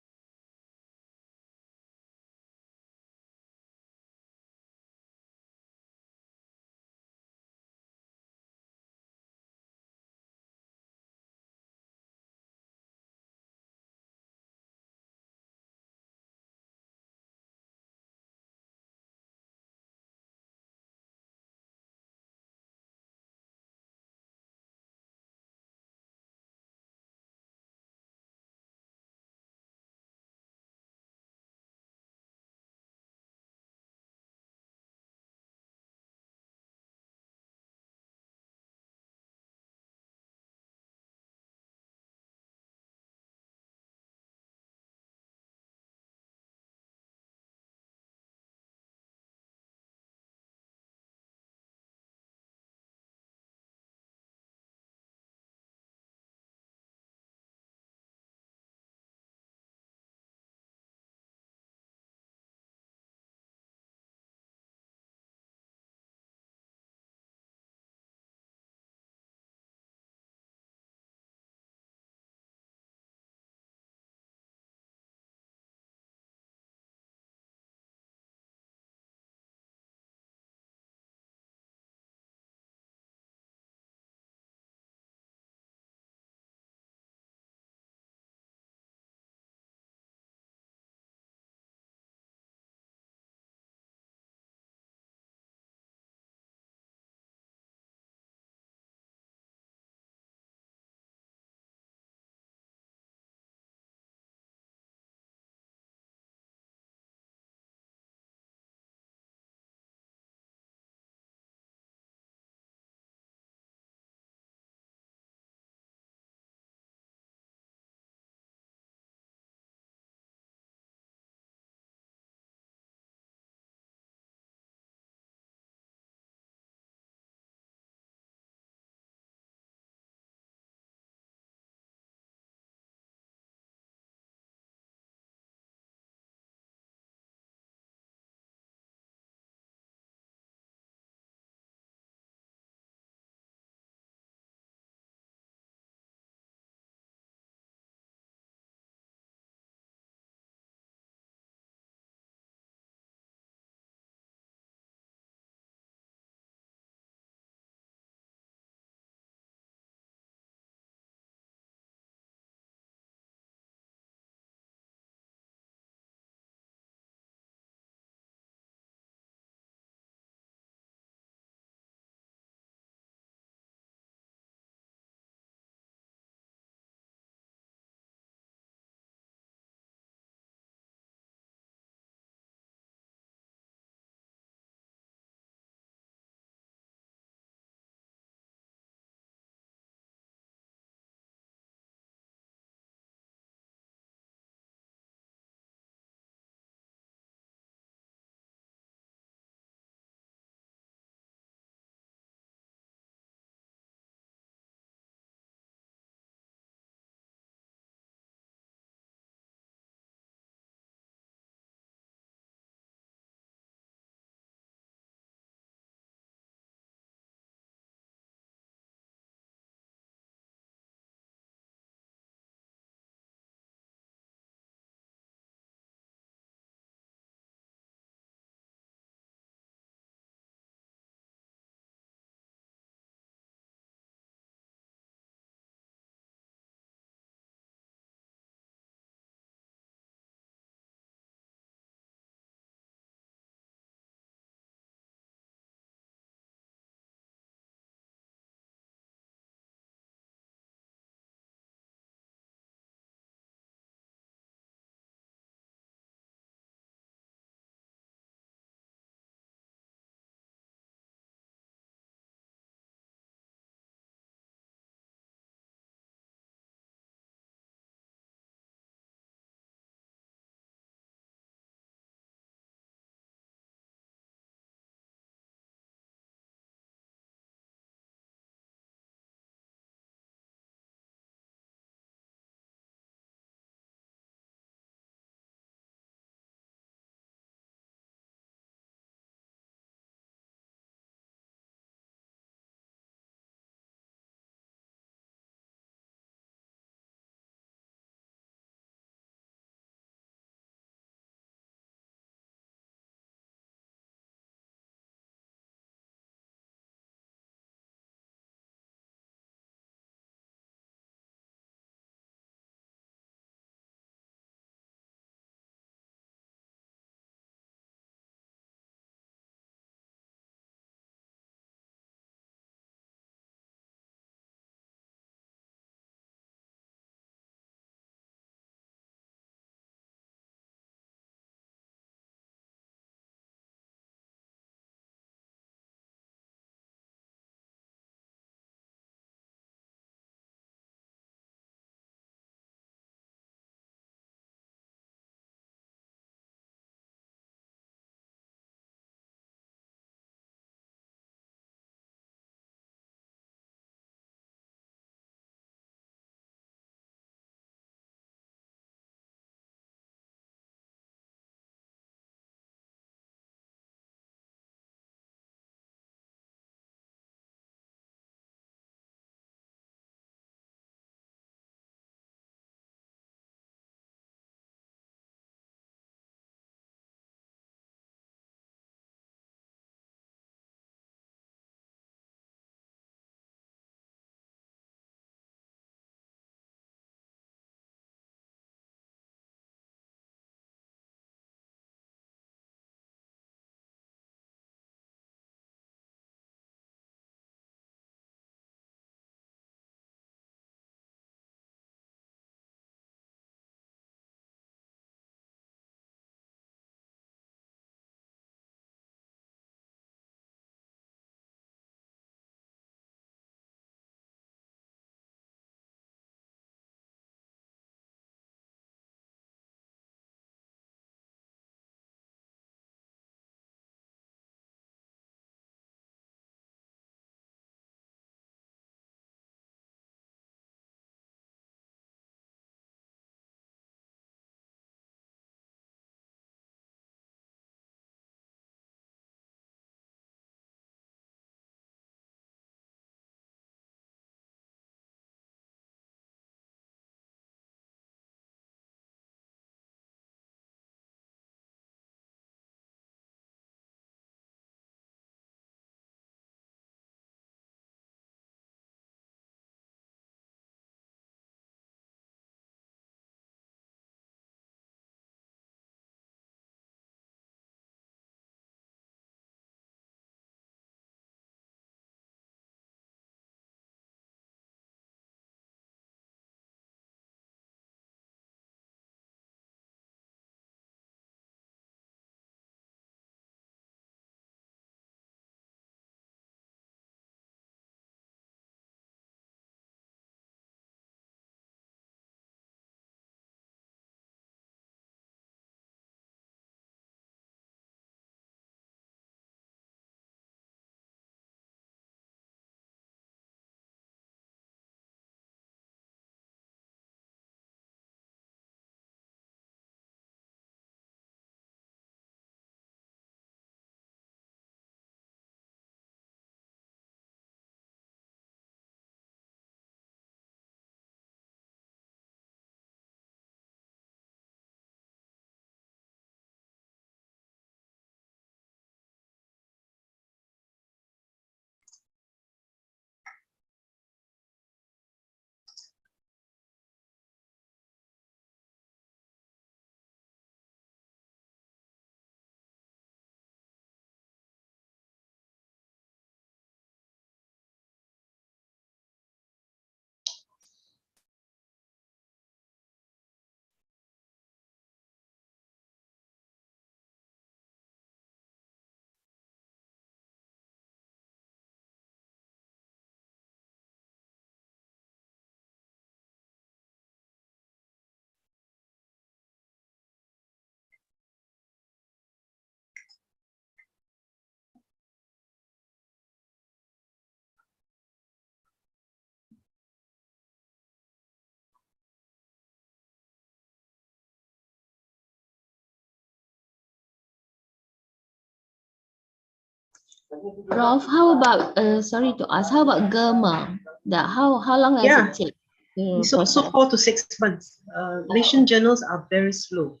Prof, how about sorry to ask, how about GERMA? How long does Yeah, it take to it's also process? 4 to 6 months. Malaysian journals are very slow.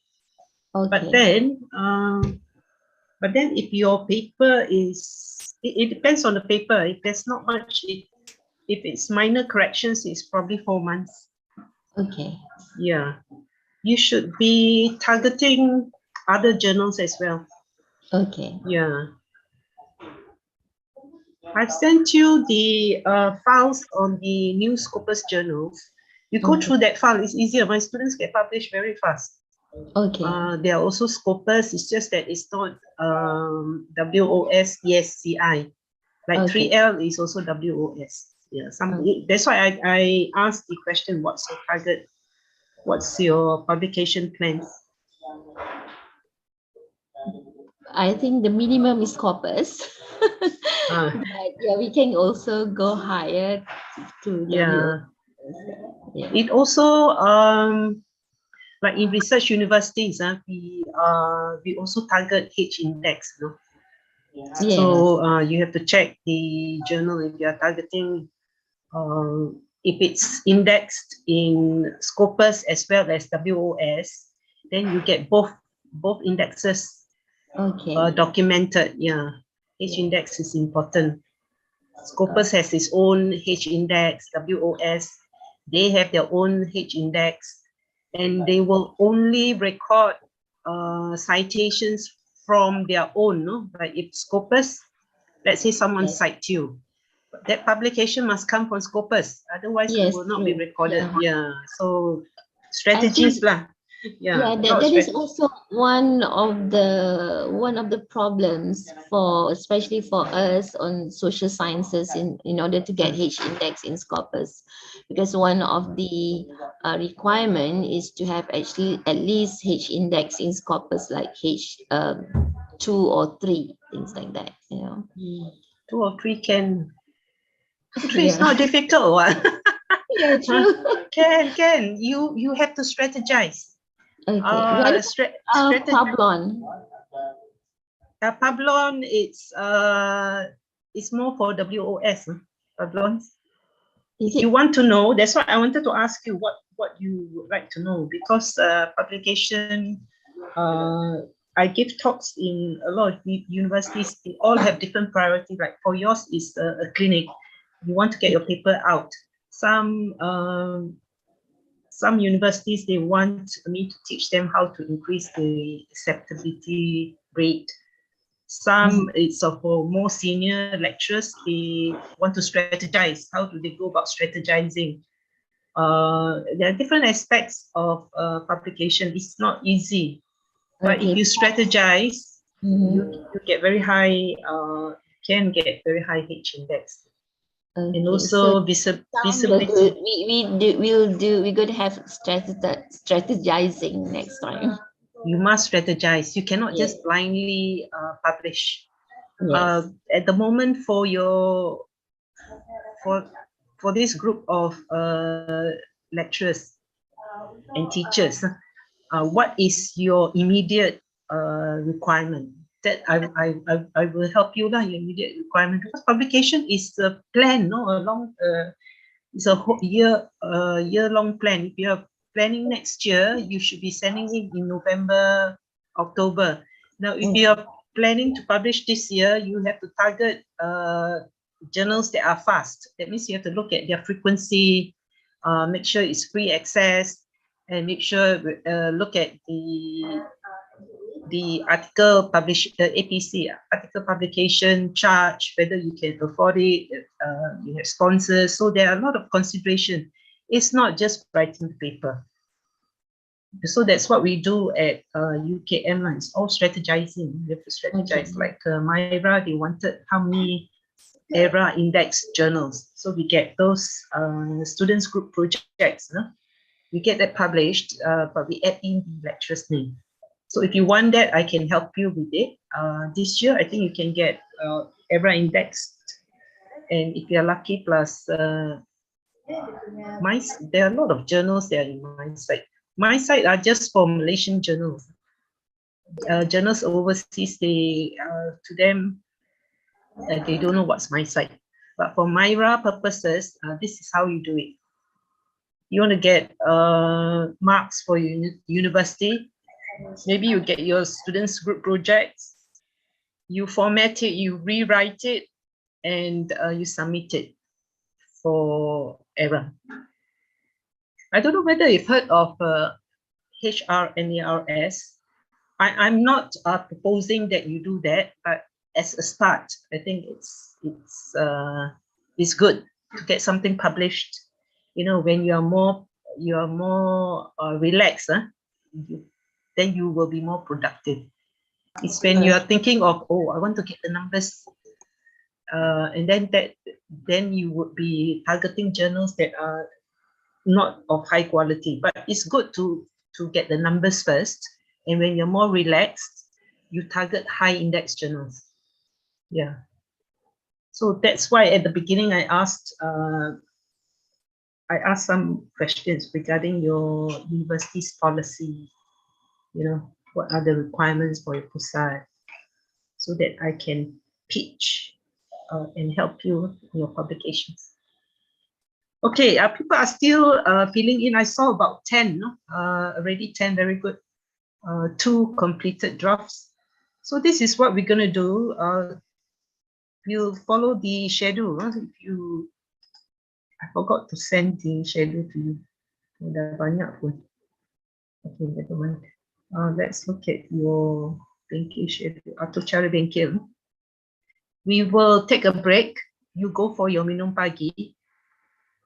But Okay. then if your paper is, it depends on the paper. If there's not much, if it's minor corrections, it's probably 4 months. Okay. Yeah. You should be targeting other journals as well. Okay. Yeah. I've sent you the files on the new Scopus journals. You go Okay. through that file, it's easier. My students get published very fast. Okay. There are also Scopus, it's just that it's not WOS ESCI. Like Okay. 3L is also WOS. Yeah, that's why I asked the question, what's your target? What's your publication plans? I think the minimum is corpus. Uh, But yeah, we can also go higher to yeah. Yeah. It also like in research universities, we also target H index. You know? Yes. So you have to check the journal if you are targeting, if it's indexed in Scopus as well as WOS, then you get both indexes Okay. documented. Yeah, H index is important. Scopus has its own H index, WOS, they have their own H index, and they will only record citations from their own. No? Like if Scopus, let's say someone cites you, that publication must come from Scopus, otherwise it Yes, will not be true. recorded. Yeah. So I think strategies lah. yeah, that is also one of the problems for, especially for us on social sciences, in order to get H index in Scopus, because one of the requirement is to have actually at least H index in Scopus, like H 2 or 3, things like that, you know. 2 or 3 can. 3 is Yeah. not difficult. What? Yeah, true. Can. You have to strategize. Okay. What about Pablon? Pablon, it's more for WOS. Pablon. If you want to know, that's why I wanted to ask you what you would like to know, because publication, I give talks in a lot of universities. They all have different priorities. Like for yours is a clinic, you want to get your paper out. Some universities, they want me to teach them how to increase the acceptability rate. Some it's for more senior lecturers, they want to strategize. How do they go about strategizing? There are different aspects of publication. It's not easy, but if you strategize, you get very high. Can get very high H index, and also visibility. We're going to have strategizing next time. You must strategize. You cannot just blindly publish. Yes. At the moment, for this group of lecturers and teachers, what is your immediate requirement? That I will help you lah. Your immediate requirement, because publication is a plan, no, it's a whole year-long plan. If you're planning next year, you should be sending it in November, October. Now, if you're planning to publish this year, you have to target journals that are fast. That means you have to look at their frequency, make sure it's free access, and make sure look at the article APC, article publication charge, whether you can afford it, you have sponsors. So there are a lot of consideration. It's not just writing the paper. So that's what we do at UKM. It's all strategizing. You have to strategize. Like Myra, they wanted how many ERA index journals. So we get those students group projects. No? We get that published, but we add in the lecturer's name. So if you want that, I can help you with it. This year, I think you can get ERA indexed. And if you're lucky, plus there are a lot of journals there in my site. My site are just for Malaysian journals. Journals overseas, to them, They don't know what's my side. But for Myra purposes, this is how you do it. You want to get marks for university. Maybe you get your students group projects. You format it, you rewrite it, and you submit it for error. I don't know whether you've heard of HRNERS. I'm not proposing that you do that, but as a start, I think it's good to get something published. You know, when you are more relaxed, then you will be more productive. It's when you are thinking of, oh, I want to get the numbers, and then you would be targeting journals that are not of high quality. But it's good to get the numbers first, and when you're more relaxed, you target high index journals. Yeah. So that's why at the beginning I asked some questions regarding your university's policy. You know, what are the requirements for your pusat, so that I can pitch and help you in your publications. Okay, people are still filling in. I saw about 10, already 10, very good. 2 completed drafts. So this is what we're going to do. We'll follow the schedule. I forgot to send the schedule to you. Dah banyak pun. Okay, never mind. Let's look at your bengkel schedule. Atau cara bengkel. We will take a break. You go for your minum pagi,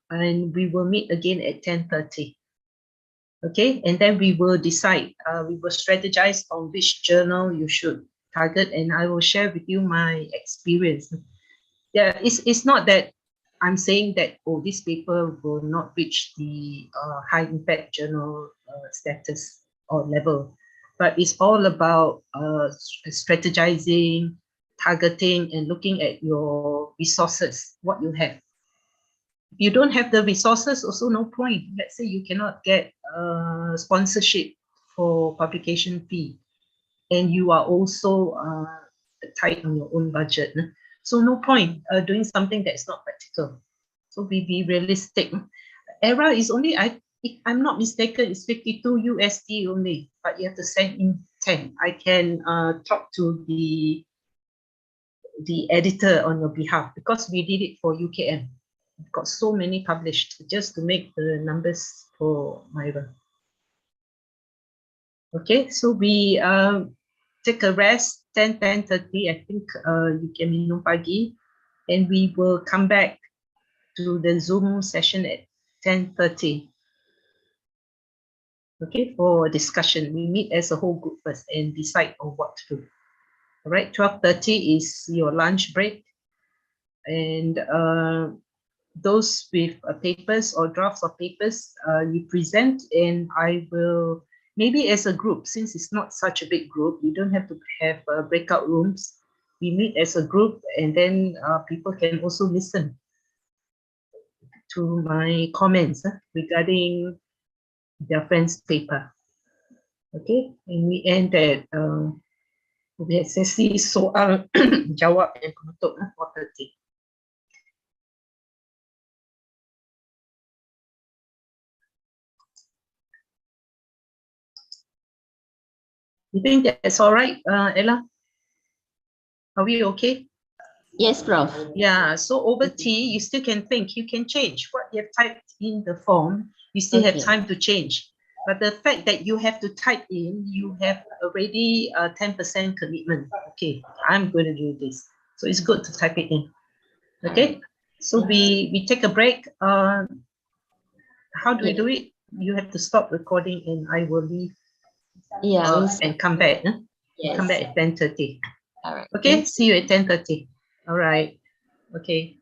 and we will meet again at 10:30. Okay, and then we will decide. We will strategize on which journal you should target, and I will share with you my experience. Yeah, it's not that I'm saying that, oh, this paper will not reach the high impact journal status or level, but it's all about strategizing, targeting, and looking at your resources, what you have. If you don't have the resources, also no point. Let's say you cannot get sponsorship for publication fee, and you are also tight on your own budget. So no point doing something that's not practical. So be realistic. Error is only, if I'm not mistaken, it's 52 USD only, but you have to send in 10. I can talk to the editor on your behalf, because we did it for UKM. We've got so many published just to make the numbers for Myra. Okay, so we take a rest, 10:30. I think you can minum pagi, and we will come back to the Zoom session at 10:30. Okay, for discussion. We meet as a whole group first and decide on what to do. All right, 12:30 is your lunch break, and those with papers or drafts of papers, you present, and I will, maybe as a group, since it's not such a big group, you don't have to have breakout rooms. We meet as a group, and then people can also listen to my comments regarding their friend's paper. Okay, and we end at we have sesi soal jawab and penutup 4:30. You think that's all right, Ella? Are we okay? Yes, Prof. Yeah, so over tea, you still can think, you can change what you have typed in the form, you still have time to change. But the fact that you have to type in, you have already 10% commitment. Okay, I'm going to do this. So it's good to type it in. Okay, so we take a break. How do we do it? You have to stop recording and I will leave and come back. Come back at 10:30. All right. Okay, see you at 10:30. All right. Okay.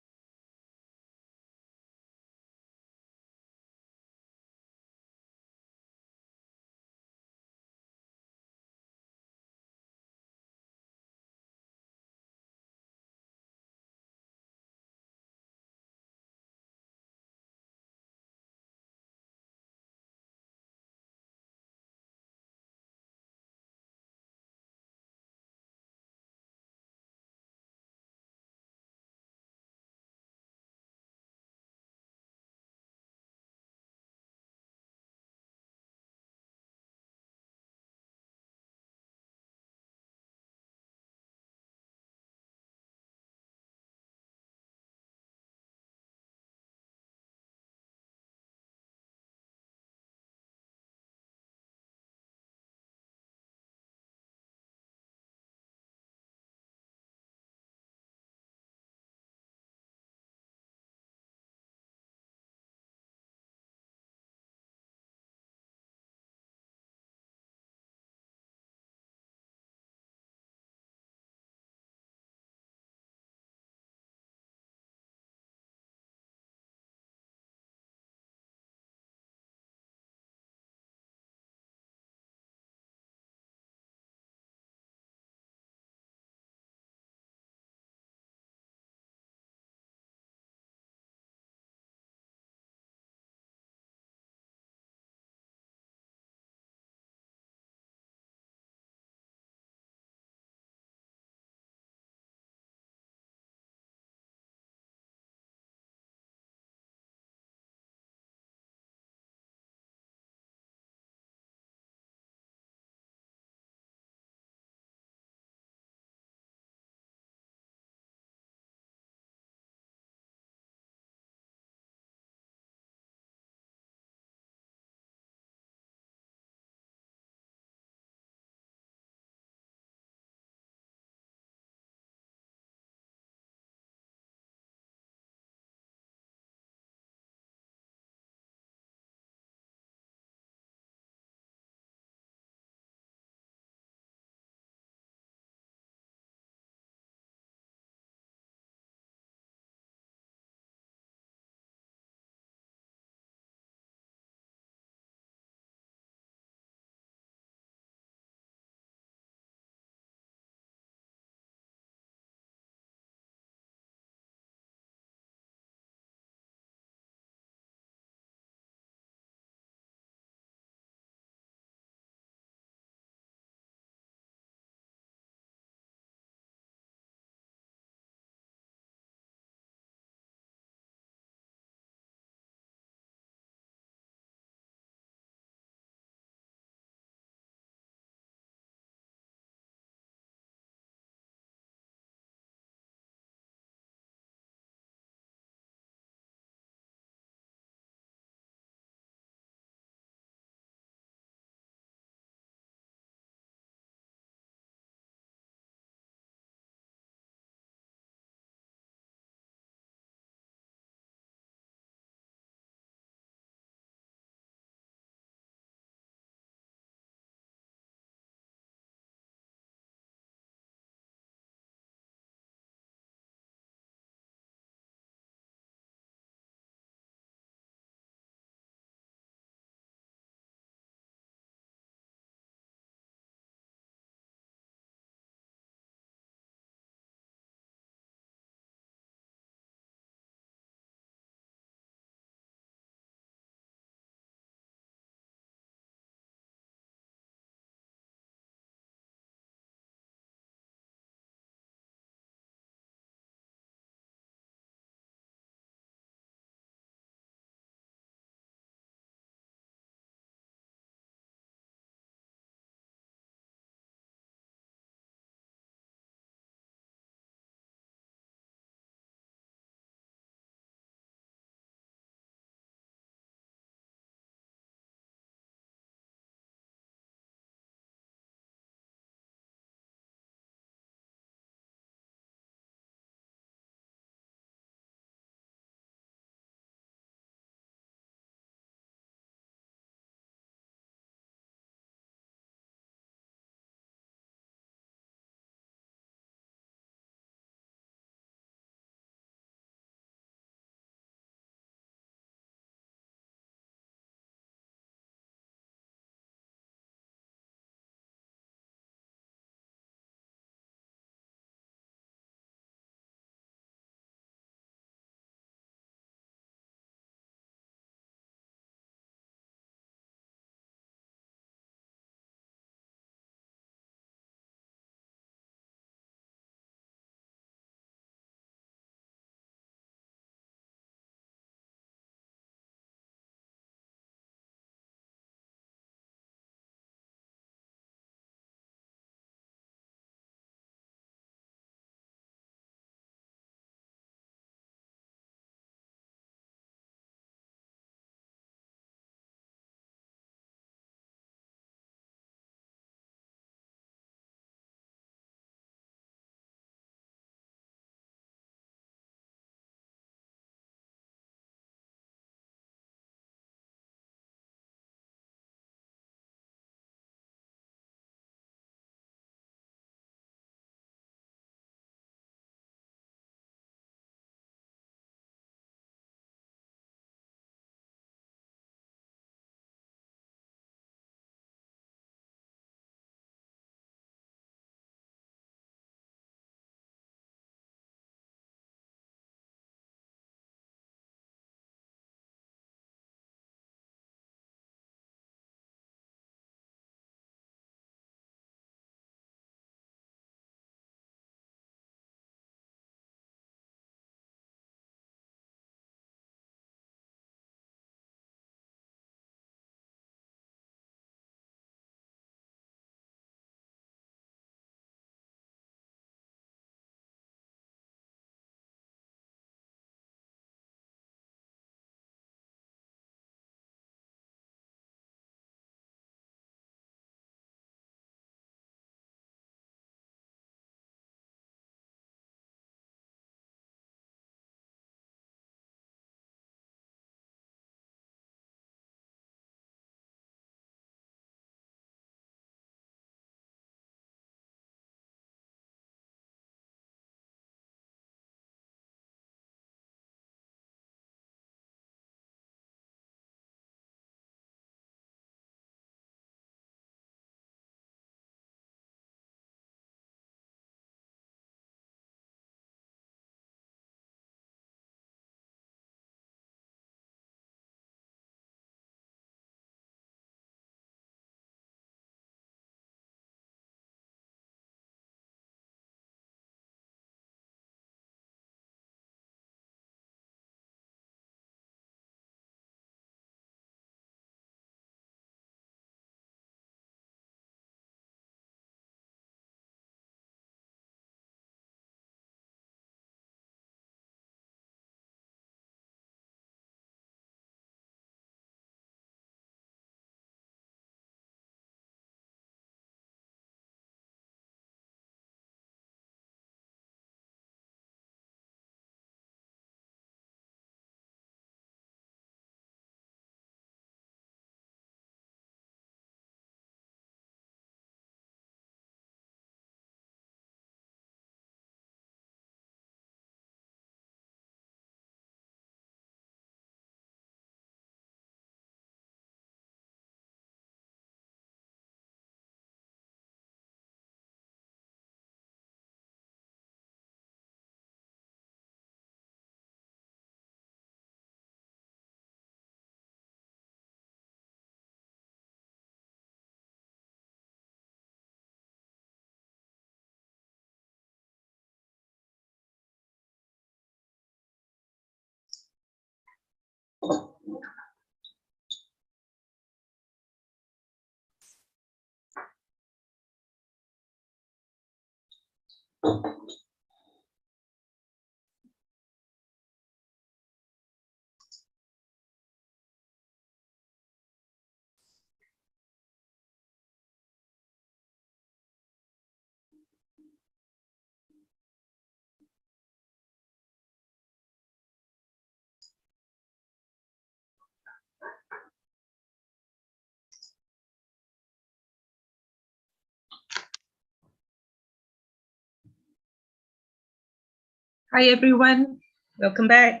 Hi everyone, welcome back.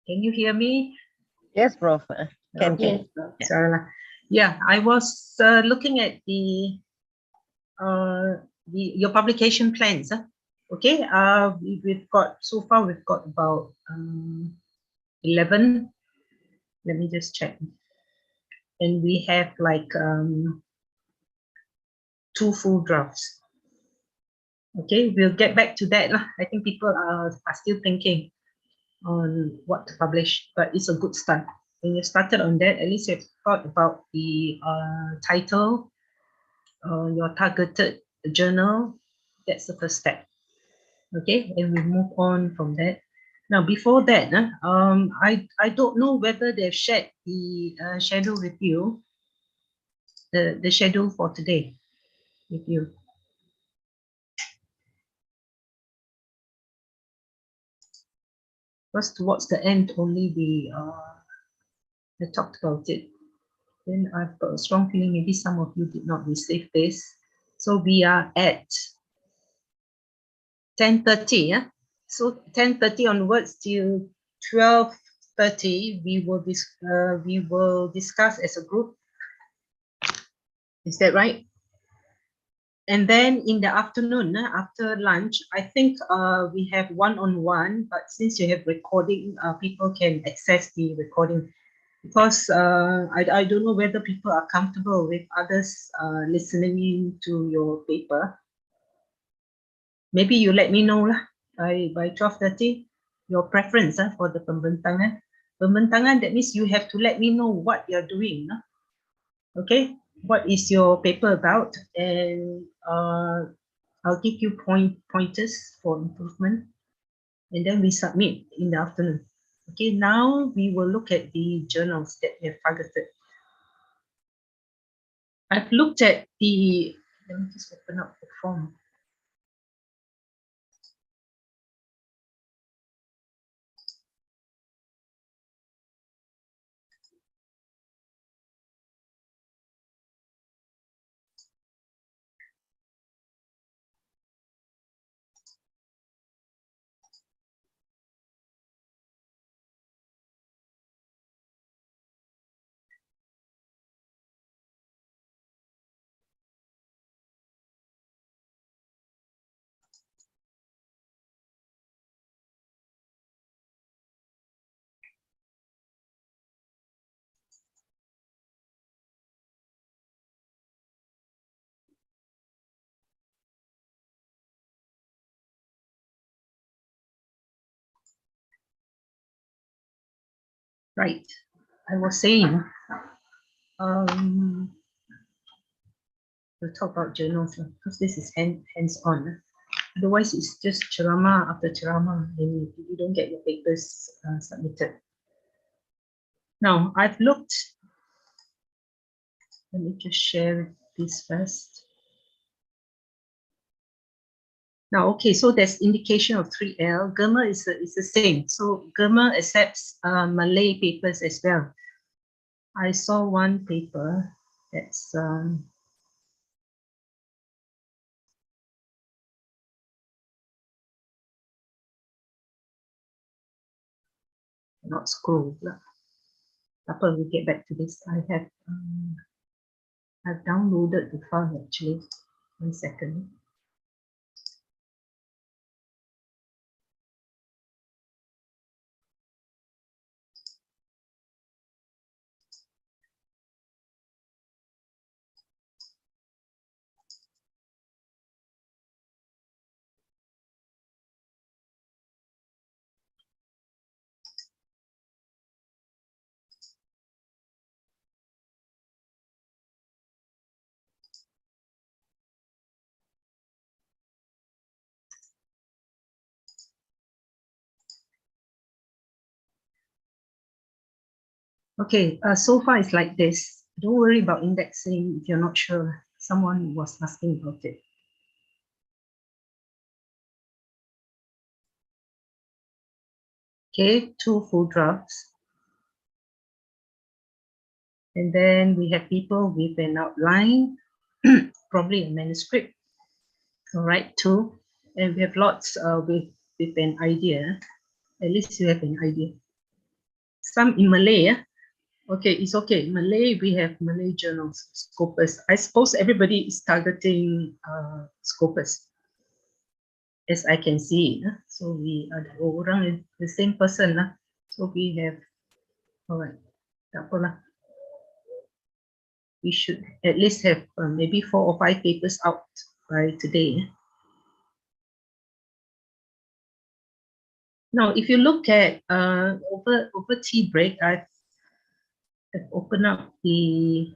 Can you hear me? Yes, Prof. Can. Yes. Sorry. Yeah, I was looking at your publication plans. Okay, we've got so far we've got about 11. Let me just check. And we have like 2 full drafts. Okay, we'll get back to that. I think people are still thinking on what to publish, but it's a good start. When you started on that, at least you've thought about the title, your targeted journal. That's the first step. Okay, and we move on from that. Now, before that, I don't know whether they've shared the schedule with you, the schedule for today with you. Because towards the end, only they talked about it. Then I've got a strong feeling maybe some of you did not receive this. So we are at 10:30, yeah? So 10:30 onwards till 12:30, we will discuss as a group. Is that right? And then in the afternoon, after lunch, I think we have one-on-one, but since you have recording, people can access the recording. Because I don't know whether people are comfortable with others listening to your paper. Maybe you let me know lah by 12:30 your preference for the pembentangan. Pembentangan, that means you have to let me know what you're doing. Okay, what is your paper about, and I'll give you pointers for improvement, and then we submit in the afternoon. Okay, now we will look at the journals that we have targeted. I've looked at the, let me just open up the form. Right, I was saying, we'll talk about journals because this is hands-on. Otherwise, it's just ceramah after ceramah, and you don't get your papers submitted. Now, I've looked. Let me just share this first. Now, okay, so there's indication of 3L. GERMA is the same. So GERMA accepts Malay papers as well. I saw one paper that's not scroll. Apa, we'll get back to this. I've downloaded the file actually. 1 second. Okay, so far it's like this. Don't worry about indexing if you're not sure. Someone was asking about it. Okay, 2 full drafts. And then we have people with an outline, probably a manuscript. All right, 2. And we have lots with an idea. At least you have an idea. Some in Malay. Okay, it's okay. Malay, we have Malay journals, Scopus. I suppose everybody is targeting Scopus, as I can see. So we are the same person. So we have, all right, tak apalah. We should at least have maybe 4 or 5 papers out by today. Now, if you look at over tea break, I've opened up the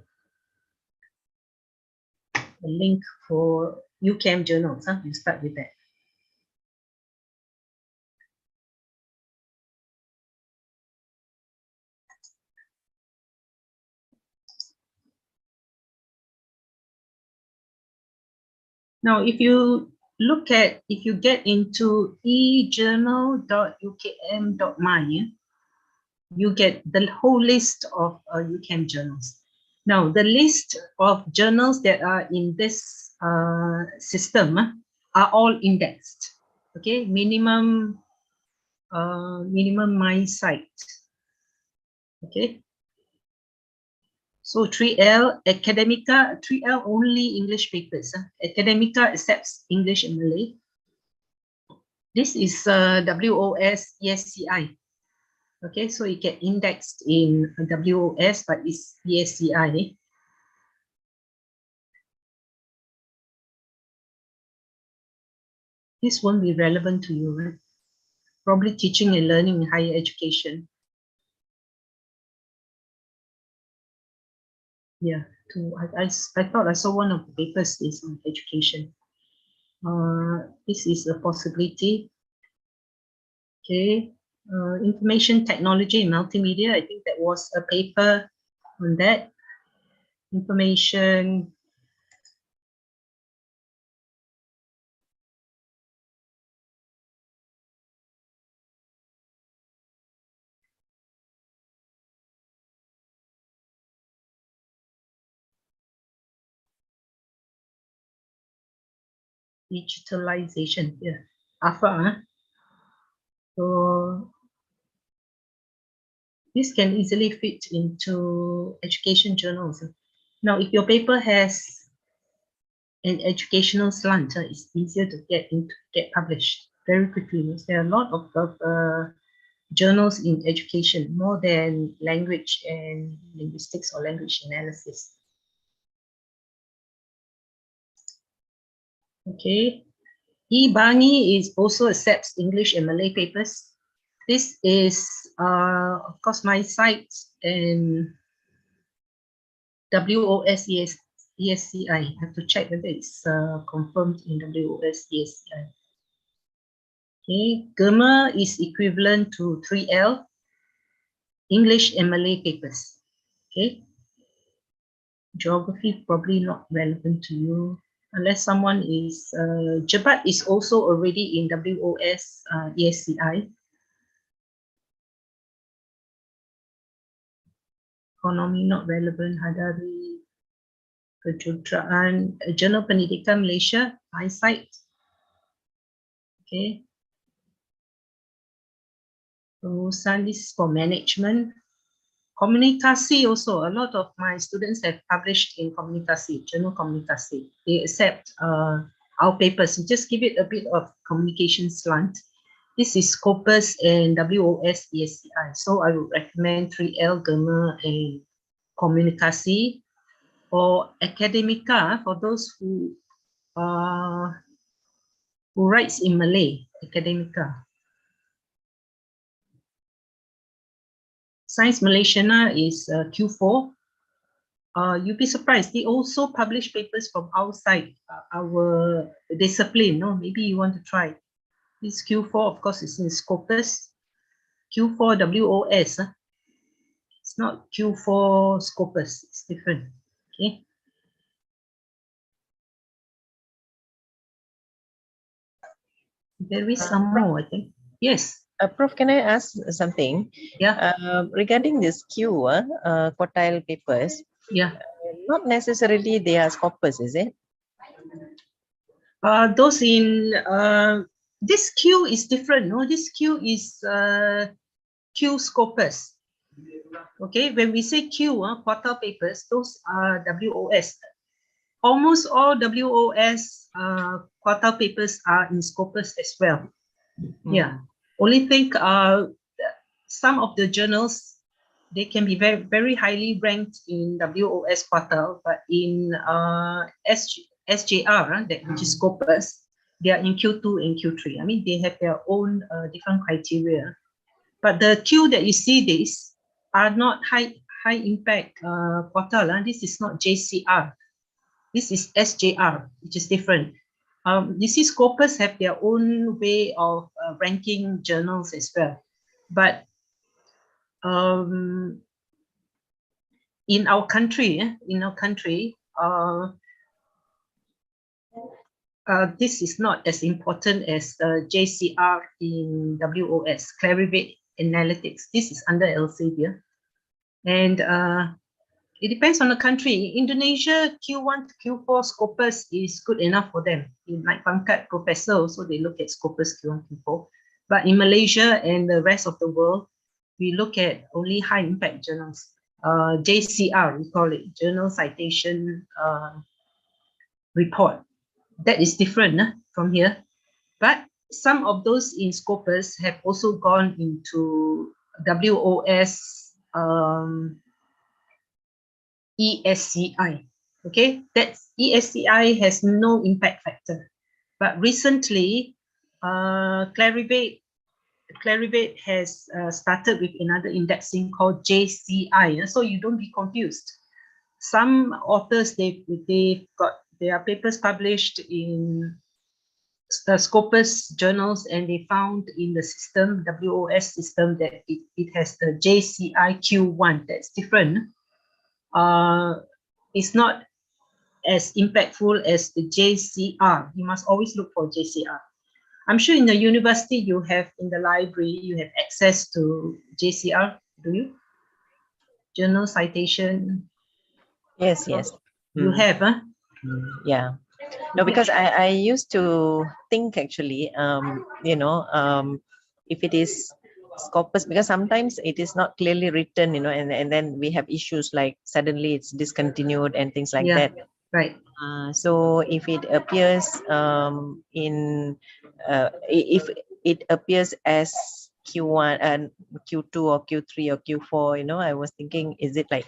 link for UCAM journals. You start with that. Now, if you get into ejournal.ukm.my, you get the whole list of UCAM journals. Now, the list of journals that are in this system are all indexed. Okay, minimum my site. Okay. So 3L, Academica, 3L only English papers. Academica accepts English and Malay. This is WOS ESCI. Okay, so it get indexed in WOS, but it's ESCI. This won't be relevant to you, right? Probably teaching and learning in higher education. Yeah, I thought I saw one of the papers is on education. This is a possibility. Okay, information technology and multimedia. I think that was a paper on that. Information. Digitalization, yeah. AFA. So this can easily fit into education journals. Now, if your paper has an educational slant, it's easier to get published very quickly. There are a lot of journals in education, more than language and linguistics or language analysis. Okay. eBangi is also accepts English and Malay papers. This is, of course, my site and WOS ESCI. I have to check whether it's confirmed in WOS ESCI. Okay, GEMA is equivalent to 3L, English and Malay papers. Okay, geography probably not relevant to you unless someone is, Jebat is also already in WOS ESCI. Economy not relevant, Hadari, Kejuruteraan, Jurnal Pendidikan Malaysia, eyesight. Okay. Perusahaan, this is for management. Komunikasi also, a lot of my students have published in Komunikasi, Journal Komunikasi. They accept our papers. Just give it a bit of communication slant. This is Scopus and WOS ESCI. So I would recommend 3L, GEMA, and Komunikasi. Or Academica, for those who writes in Malay, Academica. Science Malaysia is Q4. You'd be surprised. They also publish papers from outside our discipline. No, maybe you want to try. This Q4, of course, is in Scopus. Q4 WOS. It's not Q4 Scopus. It's different. Okay. There is some more, I think. Yes. Prof, can I ask something? Yeah. Regarding this Q, quartile papers, Yeah. not necessarily they are Scopus, is it? Those in this Q is different. No, this Q is Q Scopus. Okay, when we say Q, quartile papers, those are WOS. Almost all WOS quartile papers are in Scopus as well. Yeah, only thing some of the journals, they can be very, very highly ranked in WOS quartile, but in SJR, which is Scopus, they are in Q2 and Q3. I mean, they have their own different criteria. But the Q that you see, these are not high impact quartile. This is not JCR. This is SJR, which is different. You see, Scopus have their own way of ranking journals as well. But in our country, this is not as important as JCR in WOS, Clarivate Analytics. This is under Elsevier. And it depends on the country. Indonesia, Q1 to Q4 Scopus is good enough for them. In like Pangkat Professor, also they look at Scopus Q1, Q4. But in Malaysia and the rest of the world, we look at only high impact journals. JCR, we call it, Journal Citation Report. That is different from here. But some of those in Scopus have also gone into WOS ESCI. Okay, that's ESCI has no impact factor. But recently, Clarivate has started with another indexing called JCI. So you don't be confused. Some authors, they've got their papers published in Scopus journals, and they found in the system, WOS system, that it has the JCI Q1. That's different. It's not as impactful as the JCR. You must always look for JCR. I'm sure in the university you have, in the library, you have access to JCR, do you? Journal citation. Yes, yes. You have, huh? Yeah. No, because I used to think actually, if it is Scopus, because sometimes it is not clearly written, and then we have issues like suddenly it's discontinued and things like that. Right. So if it appears if it appears as Q1 and Q2 or Q3 or Q4, I was thinking, is it like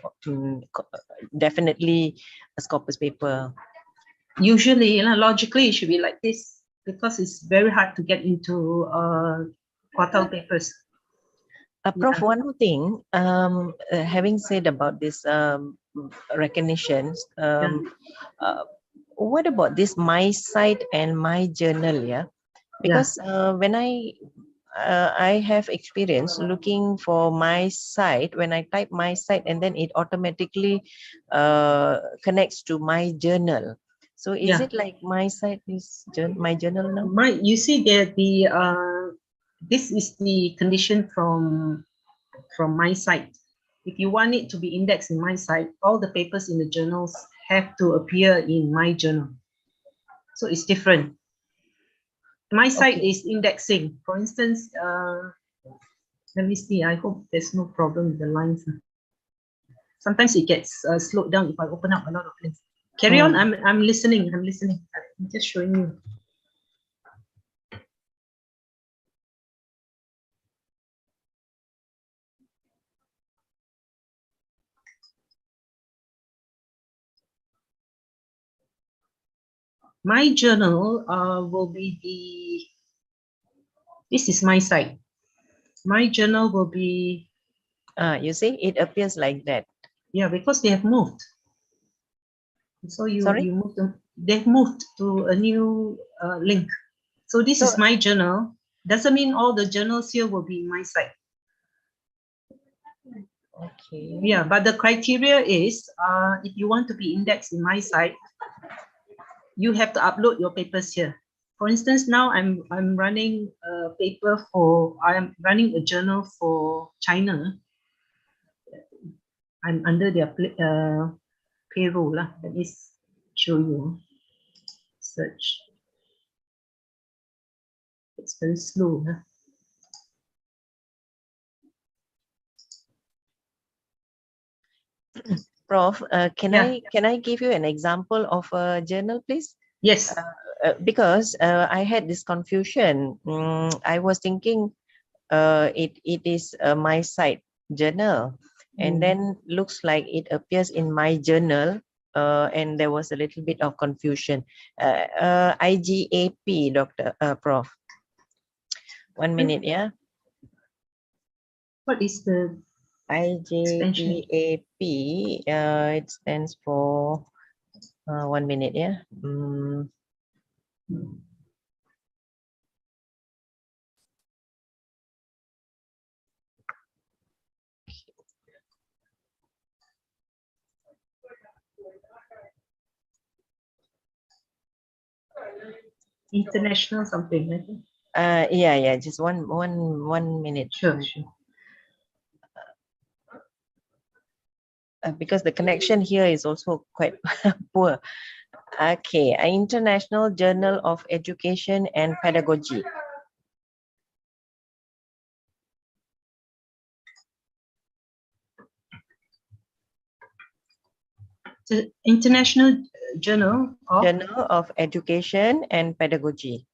definitely a Scopus paper? Usually, logically, it should be like this, because it's very hard to get into quartile papers. Prof, one more thing, having said about this recognitions, what about this my site and my journal? Yeah, because when I have experience looking for my site, when I type my site, and then it automatically connects to my journal. So is it like my site is my journal now? You see that this is the condition from my site. If you want it to be indexed in my site, all the papers in the journals have to appear in my journal. So it's different. My site is indexing. For instance, let me see. I hope there's no problem with the lines. Sometimes it gets slowed down if I open up a lot of links. Carry on. I'm listening. I'm just showing you. My journal will be this is my site. My journal will be. You see, it appears like that. Yeah, because they have moved. So you move them. They've moved to a new link. So this is my journal. Doesn't mean all the journals here will be in my site. Okay. Yeah, but the criteria is if you want to be indexed in my site, you have to upload your papers here. For instance, now I'm running a paper I'm running a journal for China. I'm under their payroll. Let me show you. Search. It's very slow. Prof, can Yeah. I give you an example of a journal, please? Yes. Because I had this confusion. I was thinking it is my site journal, and then looks like it appears in my journal, and there was a little bit of confusion. IGAP, Doctor Prof. 1 minute, yeah. What is the extension? IGAP? It stands for 1 minute, yeah. International something, I think. Yeah, just one minute. Sure. Because the connection here is also quite poor. Okay, International Journal of Education and Pedagogy. The International Journal of Journal of Education and Pedagogy.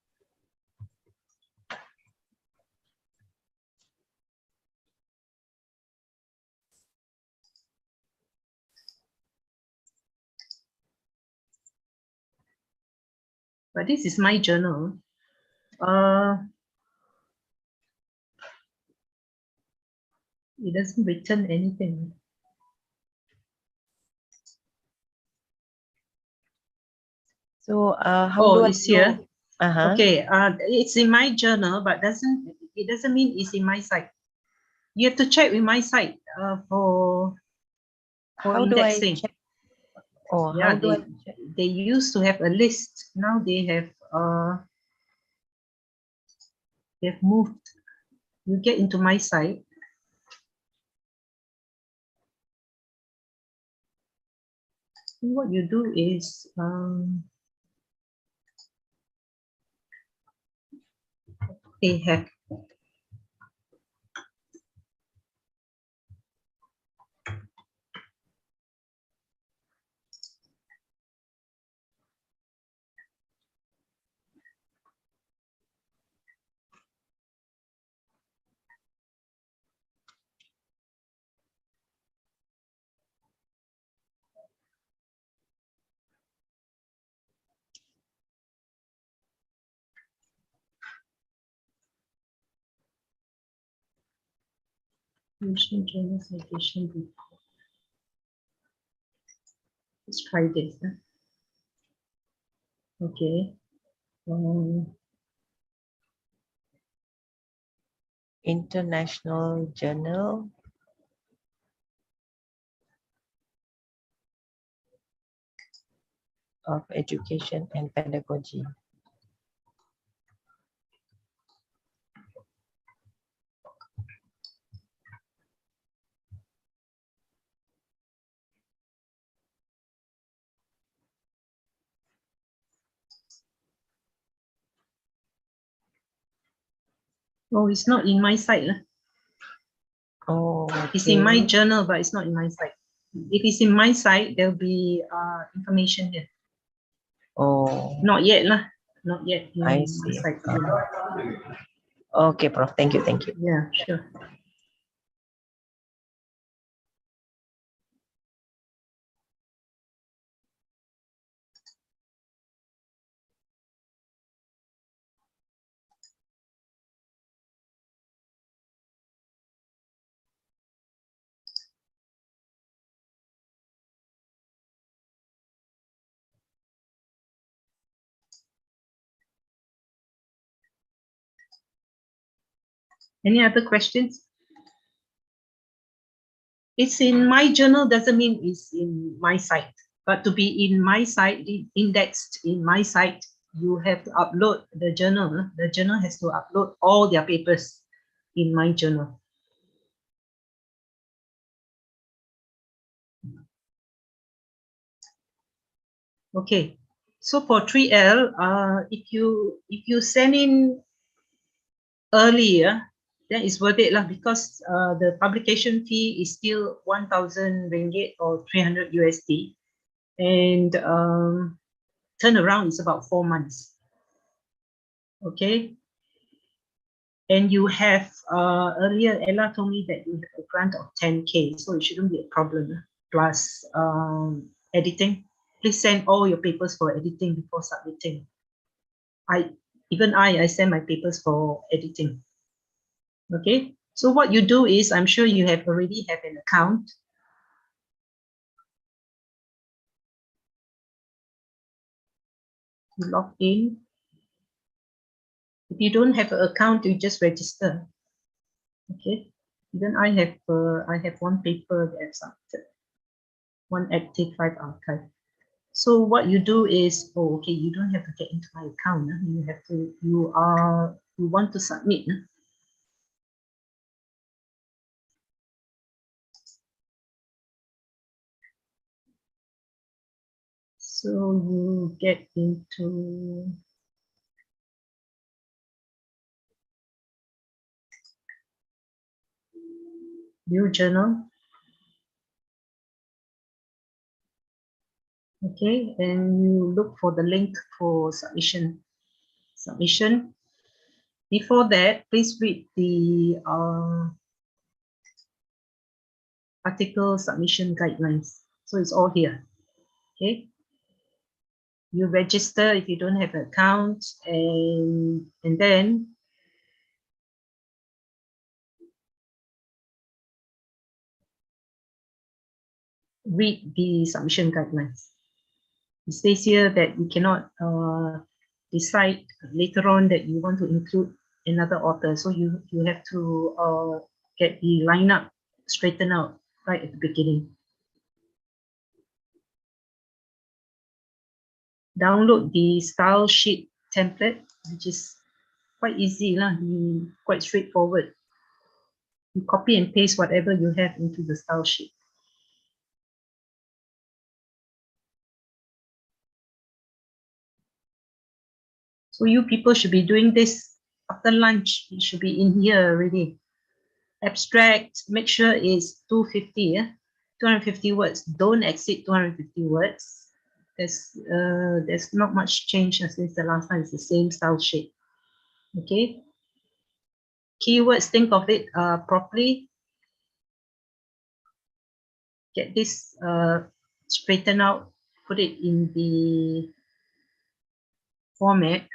But this is my journal. It doesn't return anything. So how do I it's here. know? Okay, it's in my journal, but it doesn't mean it's in my site. You have to check with my site for How do I indexing. check? Oh, Yeah, how do I check? they used to have a list. Now they've moved. You get into my site. What you do is they have Mission Journal Citation Report. Let's try this. Okay. International Journal of Education and Pedagogy. Oh, it's not in my site. Oh, okay. It's in my journal, but it's not in my site. If it's in my site, there'll be information here. Oh, not yet. Not yet. I see. Site. Okay, Prof. Thank you. Yeah, sure. Any other questions? It's in my journal doesn't mean it's in my site, but to be in my site, indexed in my site, you have to upload the journal. The journal has to upload all their papers in my journal. Okay, so for 3L, if you send in earlier, then it's worth it lah, because the publication fee is still 1,000 ringgit or 300 USD, and turnaround is about 4 months. Okay, and you have earlier Ella told me that you have a grant of 10K, so it shouldn't be a problem. Plus editing, please send all your papers for editing before submitting. I send my papers for editing. Okay, so what you do is, I'm sure you have already have an account. You log in. If you don't have an account, you just register. Okay, then I have one paper that I've submitted, one active 5 archive. So what you do is, oh, okay, you don't have to get into my account. You have to, you want to submit. So you get into view journal. Okay, and you look for the link for submission. Before that, please read the article submission guidelines. So it's all here. Okay, you register if you don't have an account, and then read the submission guidelines. It says here that you cannot decide later on that you want to include another author. So you have to get the lineup straightened out right at the beginning. Download the style sheet template, which is quite easy, quite straightforward. You copy and paste whatever you have into the style sheet. So you people should be doing this after lunch. It should be in here already. Abstract, make sure it's 250, 250 words. Don't exceed 250 words. There's not much change since the last time. It's the same style sheet. Okay. Keywords, think of it properly. Get this straightened out, put it in the format,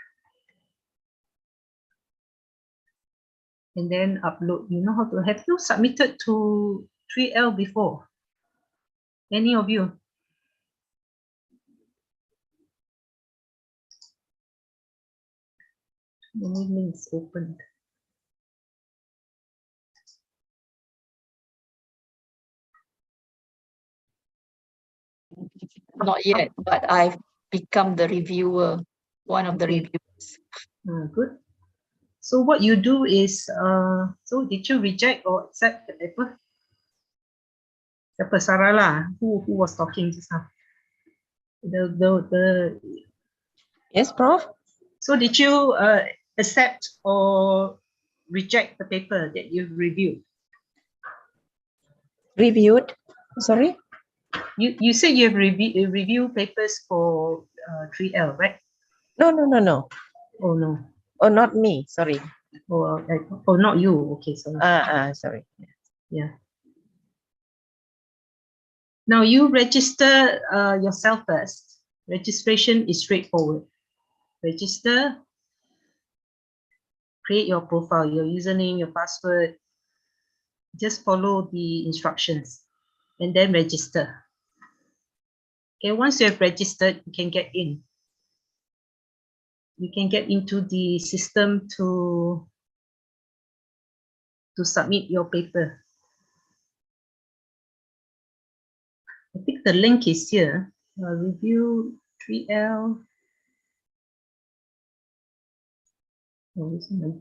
and then upload. You know how to, have you submitted to 3L before? Any of you? Many links opened. Not yet, but I've become the reviewer, one of the reviewers. Good. So what you do is, so did you reject or accept the paper? Siapa Sarah lah, who was talking just now? Yes, Prof. So did you accept or reject the paper that you reviewed? Reviewed. Sorry. You said you have reviewed papers for 3L, right? No. Oh no. Oh, not me. Sorry. Oh, not you. Okay, sorry. Sorry. Yeah. Now you register yourself first. Registration is straightforward. Register, create your profile, your username, your password. Just follow the instructions and then register. Okay, once you have registered, you can get in. You can get into the system to submit your paper. I think the link is here. Review 3L. Oh, isn't it?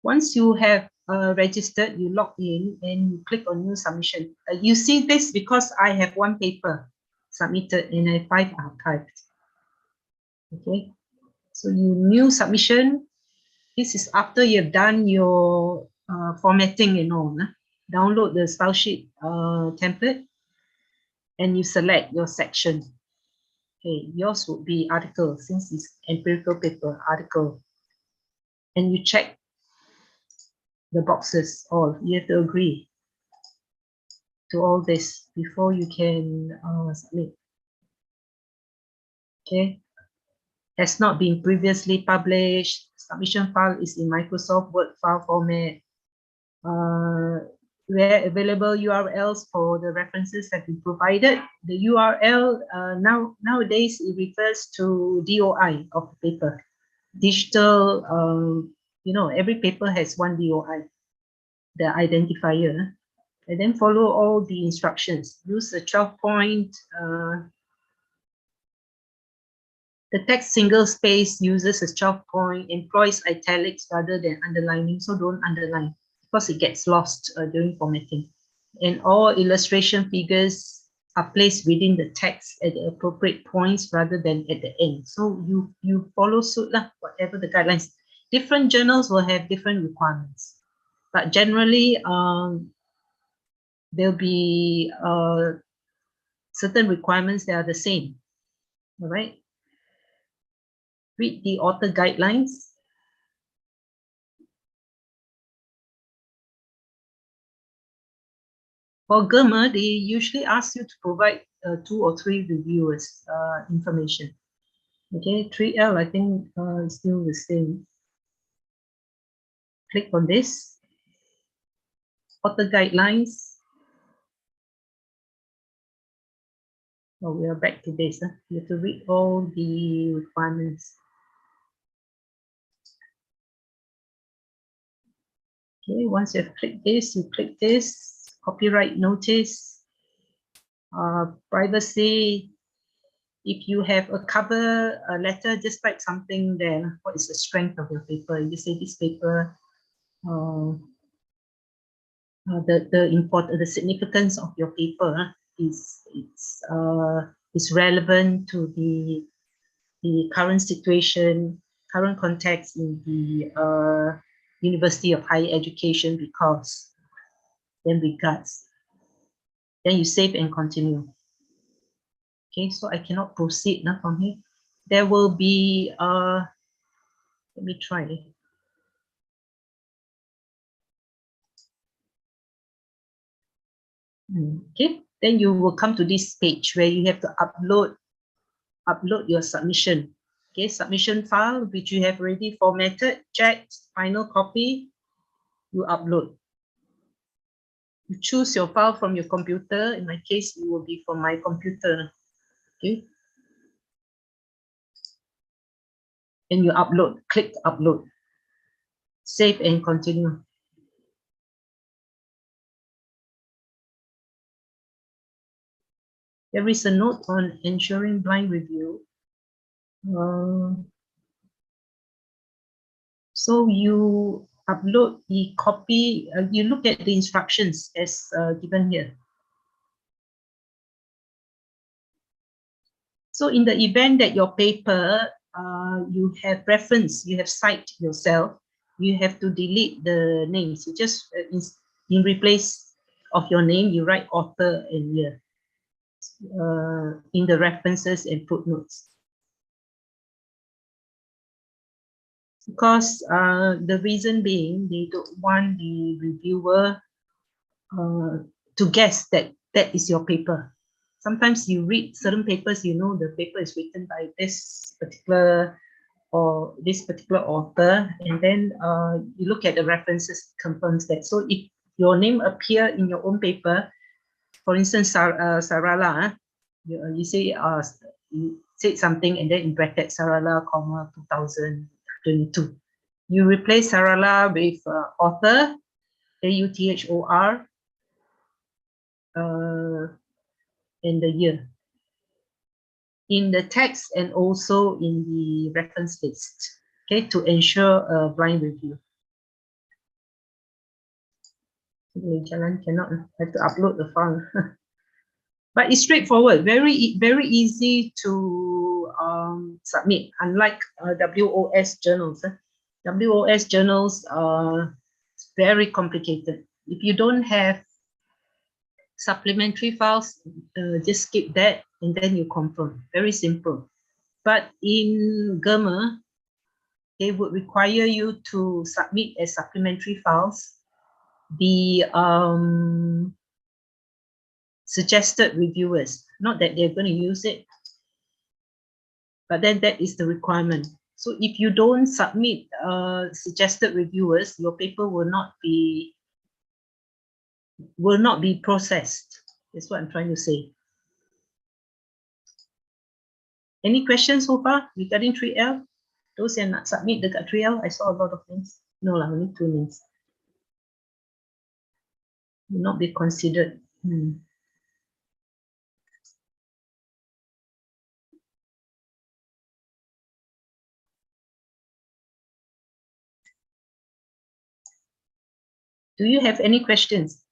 Once you have registered, you log in and you click on new submission. You see this because I have one paper submitted and I have 5 archived. Okay, so you new submission. This is after you've done your formatting and all. Download the style sheet template and you select your section. Okay, yours would be article since it's empirical paper article. And you check the boxes all. You have to agree to all this before you can submit. Okay, has not been previously published. Submission file is in Microsoft Word file format. Where available URLs for the references have been provided. The URL nowadays it refers to DOI of the paper. Digital, every paper has one DOI, the identifier. And then follow all the instructions. Use the 12-point. The text single space uses a 12-point, employs italics rather than underlining, so don't underline because it gets lost during formatting. And all illustration figures are placed within the text at the appropriate points rather than at the end. So you follow suit lah, whatever the guidelines. Different journals will have different requirements, but generally there'll be certain requirements that are the same. All right. Read the author guidelines. For GERMA, they usually ask you to provide 2 or 3 reviewers information. Okay, 3L, I think is still the same. Click on this. Author guidelines. Oh, we are back to this. You have to read all the requirements. Okay, once you have clicked this, you click this. Copyright notice. Privacy. If you have a cover letter, just write something there. What is the strength of your paper? You say this paper, the significance of your paper is relevant to the current situation, current context in the University of Higher Education because then regards. Then you save and continue. Okay, so I cannot proceed now from here. There will be, let me try. Okay, then you will come to this page where you have to upload your submission. Okay, submission file, which you have already formatted, checked, final copy, you upload. You choose your file from your computer. In my case, it will be from my computer. Okay. And you upload, click upload. Save and continue. There is a note on ensuring blind review. So you upload the copy, you look at the instructions as given here. So in the event that your paper, you have reference, you have cite yourself, you have to delete the names. You just, in replace of your name, you write author and year in the references and footnotes. Because the reason being, they don't want the reviewer to guess that that is your paper. Sometimes you read certain papers, you know the paper is written by this particular author, and then you look at the references, confirms that. So if your name appear in your own paper. For instance, Sarala, you say you said something and then in bracket Sarala, 2022. You replace Sarala with author, AUTHOR, and the year in the text and also in the reference list, okay, to ensure a blind review. Jalan cannot have to upload the file. But it's straightforward, very easy to submit, unlike WOS journals. WOS journals are very complicated. If you don't have supplementary files, just skip that and then you confirm. Very simple. But in GERMA, they would require you to submit as supplementary files the suggested reviewers. Not that they're going to use it, but then that is the requirement. So if you don't submit suggested reviewers, your paper will not be processed. That's what I'm trying to say. Any questions so far regarding 3L? Those yang nak submit dekat 3L, I saw a lot of names. No lah, only 2 names. Will not be considered. Do you have any questions?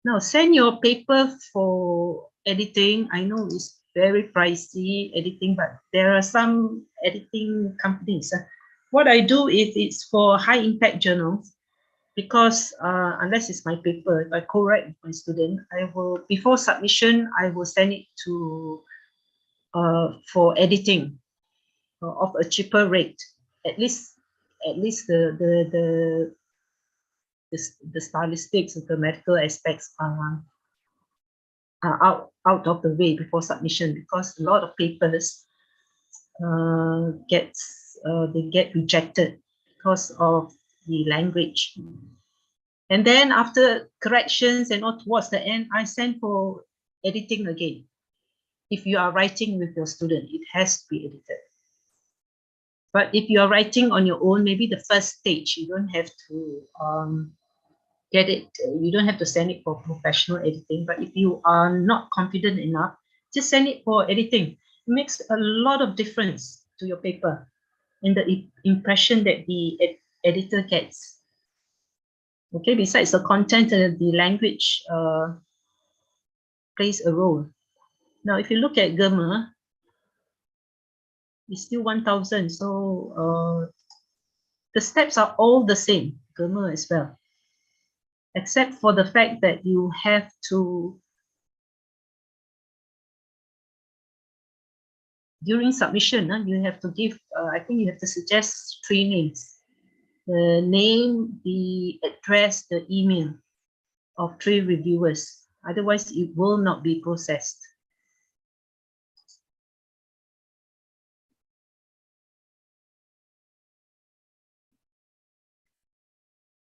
Now, send your paper for editing. I know it's very pricey editing, but there are some editing companies. What I do is it's for high impact journals, because unless it's my paper, if I co-write with my student, I will, before submission, I will send it to for editing of a cheaper rate. At least the stylistics, the grammatical aspects are out of the way before submission, because a lot of papers get rejected because of the language. And then after corrections and all towards the end, I send for editing again. If you are writing with your student, it has to be edited. But if you are writing on your own, maybe the first stage, you don't have to get it, you don't have to send it for professional editing. But if you are not confident enough, just send it for editing. It makes a lot of difference to your paper and the impression that the editor gets. Okay, besides the content, the language plays a role. Now, if you look at GERMA, it's still 1,000. So the steps are all the same, GERMA as well, except for the fact that you have to, during submission, you have to give, I think you have to suggest 3 names. The name, the address, the email of 3 reviewers. Otherwise, it will not be processed.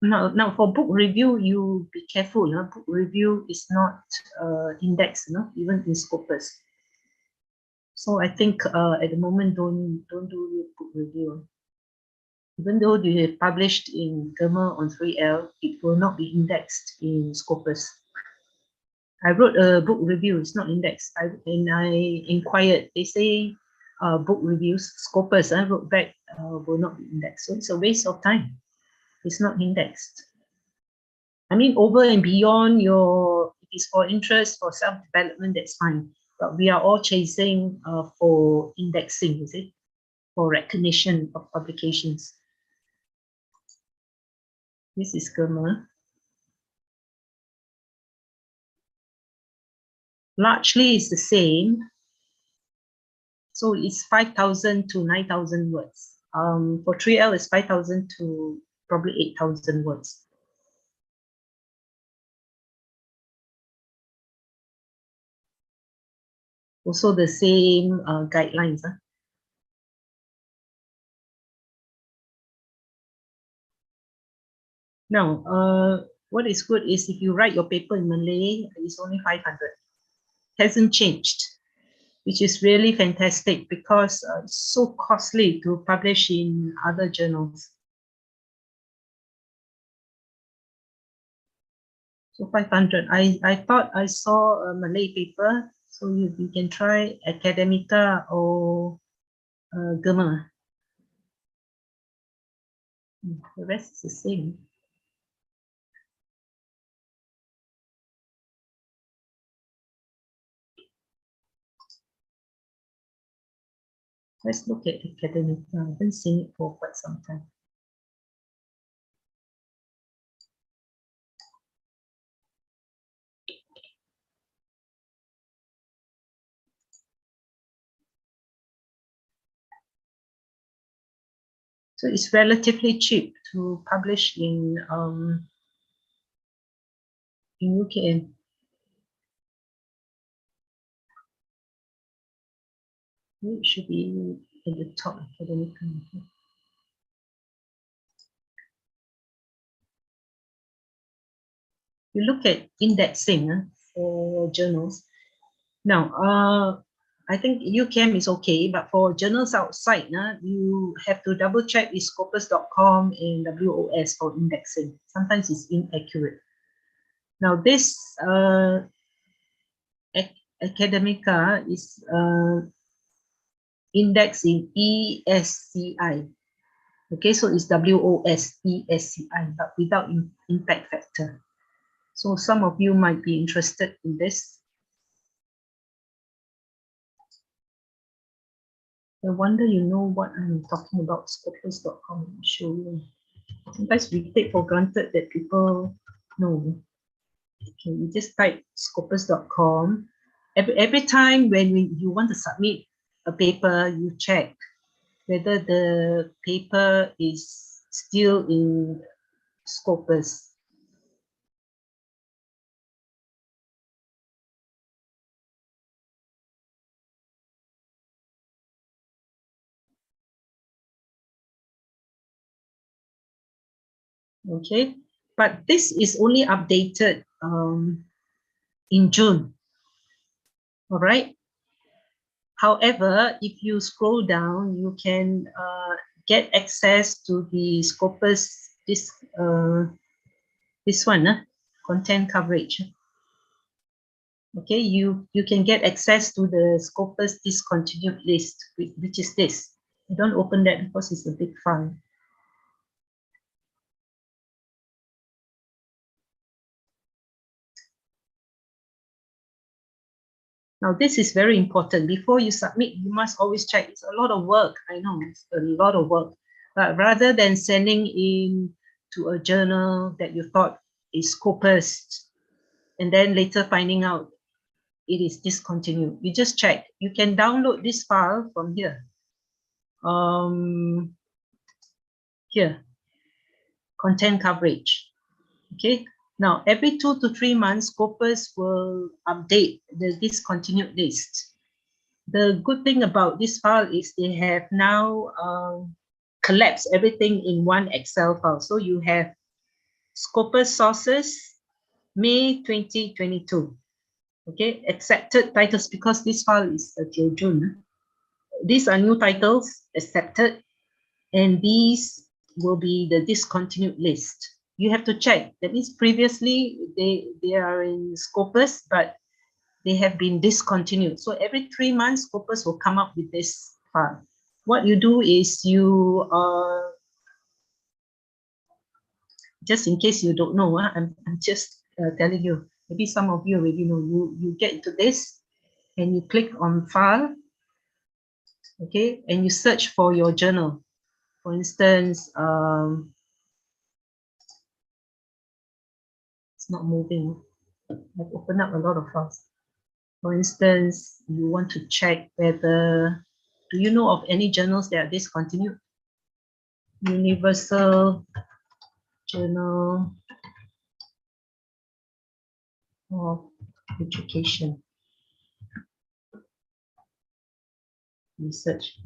Now for book review, you be careful. Book review is not indexed, even in Scopus. So I think at the moment, don't do book review. Even though you have published in GERMA on 3L, it will not be indexed in Scopus. I wrote a book review, it's not indexed. And I inquired, they say book reviews, Scopus, I wrote back, will not be indexed. So it's a waste of time. It's not indexed. I mean, over and beyond your, if it's for interest, for self-development, that's fine. But we are all chasing for indexing, is it? For recognition of publications. This is GERMA. Largely it's the same. So it's 5,000 to 9,000 words. For 3L, it's 5,000 to probably 8,000 words. Also the same guidelines. Now, what is good is if you write your paper in Malay, it's only 500. Hasn't changed, which is really fantastic because it's so costly to publish in other journals. So 500. I thought I saw a Malay paper, so you can try Academica or Gemma. The rest is the same. Let's look at Academica. I haven't seen it for quite some time. So it's relatively cheap to publish in UKM. It should be at the top academic. You look at indexing for journals. Now, I think UCAM is okay, but for journals outside, you have to double check with scopus.com and WOS for indexing. Sometimes it's inaccurate. Now, this Academica is indexed in ESCI. Okay, so it's WOS, ESCI, but without impact factor. So some of you might be interested in this. I wonder you know what I'm talking about, scopus.com. I'll show you. Sometimes we take for granted that people know. Okay, you just type scopus.com. Every time when you want to submit a paper, you check whether the paper is still in Scopus. Okay, but this is only updated in June. All right. However, if you scroll down, you can get access to the Scopus, this one, content coverage. Okay, you can get access to the Scopus discontinued list, which is this. You don't open that because it's a big file. Now, this is very important. Before you submit, you must always check. It's a lot of work. I know it's a lot of work. But rather than sending in to a journal that you thought is Scopus, and then later finding out it is discontinued, you just check. You can download this file from here. Here, content coverage. Okay. Now, every 2 to 3 months, Scopus will update the discontinued list. The good thing about this file is they have now collapsed everything in one Excel file. So you have Scopus sources, May 2022. Okay, accepted titles because this file is till June. These are new titles accepted, and these will be the discontinued list. You have to check. That means previously they are in Scopus, but they have been discontinued. So every 3 months, Scopus will come up with this file. What you do is you, just in case you don't know, I'm just telling you, maybe some of you already know, you get into this and you click on file, okay, and you search for your journal. For instance, it's not moving. I've opened up a lot of files. For instance, you want to check whether, do you know of any journals that are discontinued? Universal Journal of Education. Research.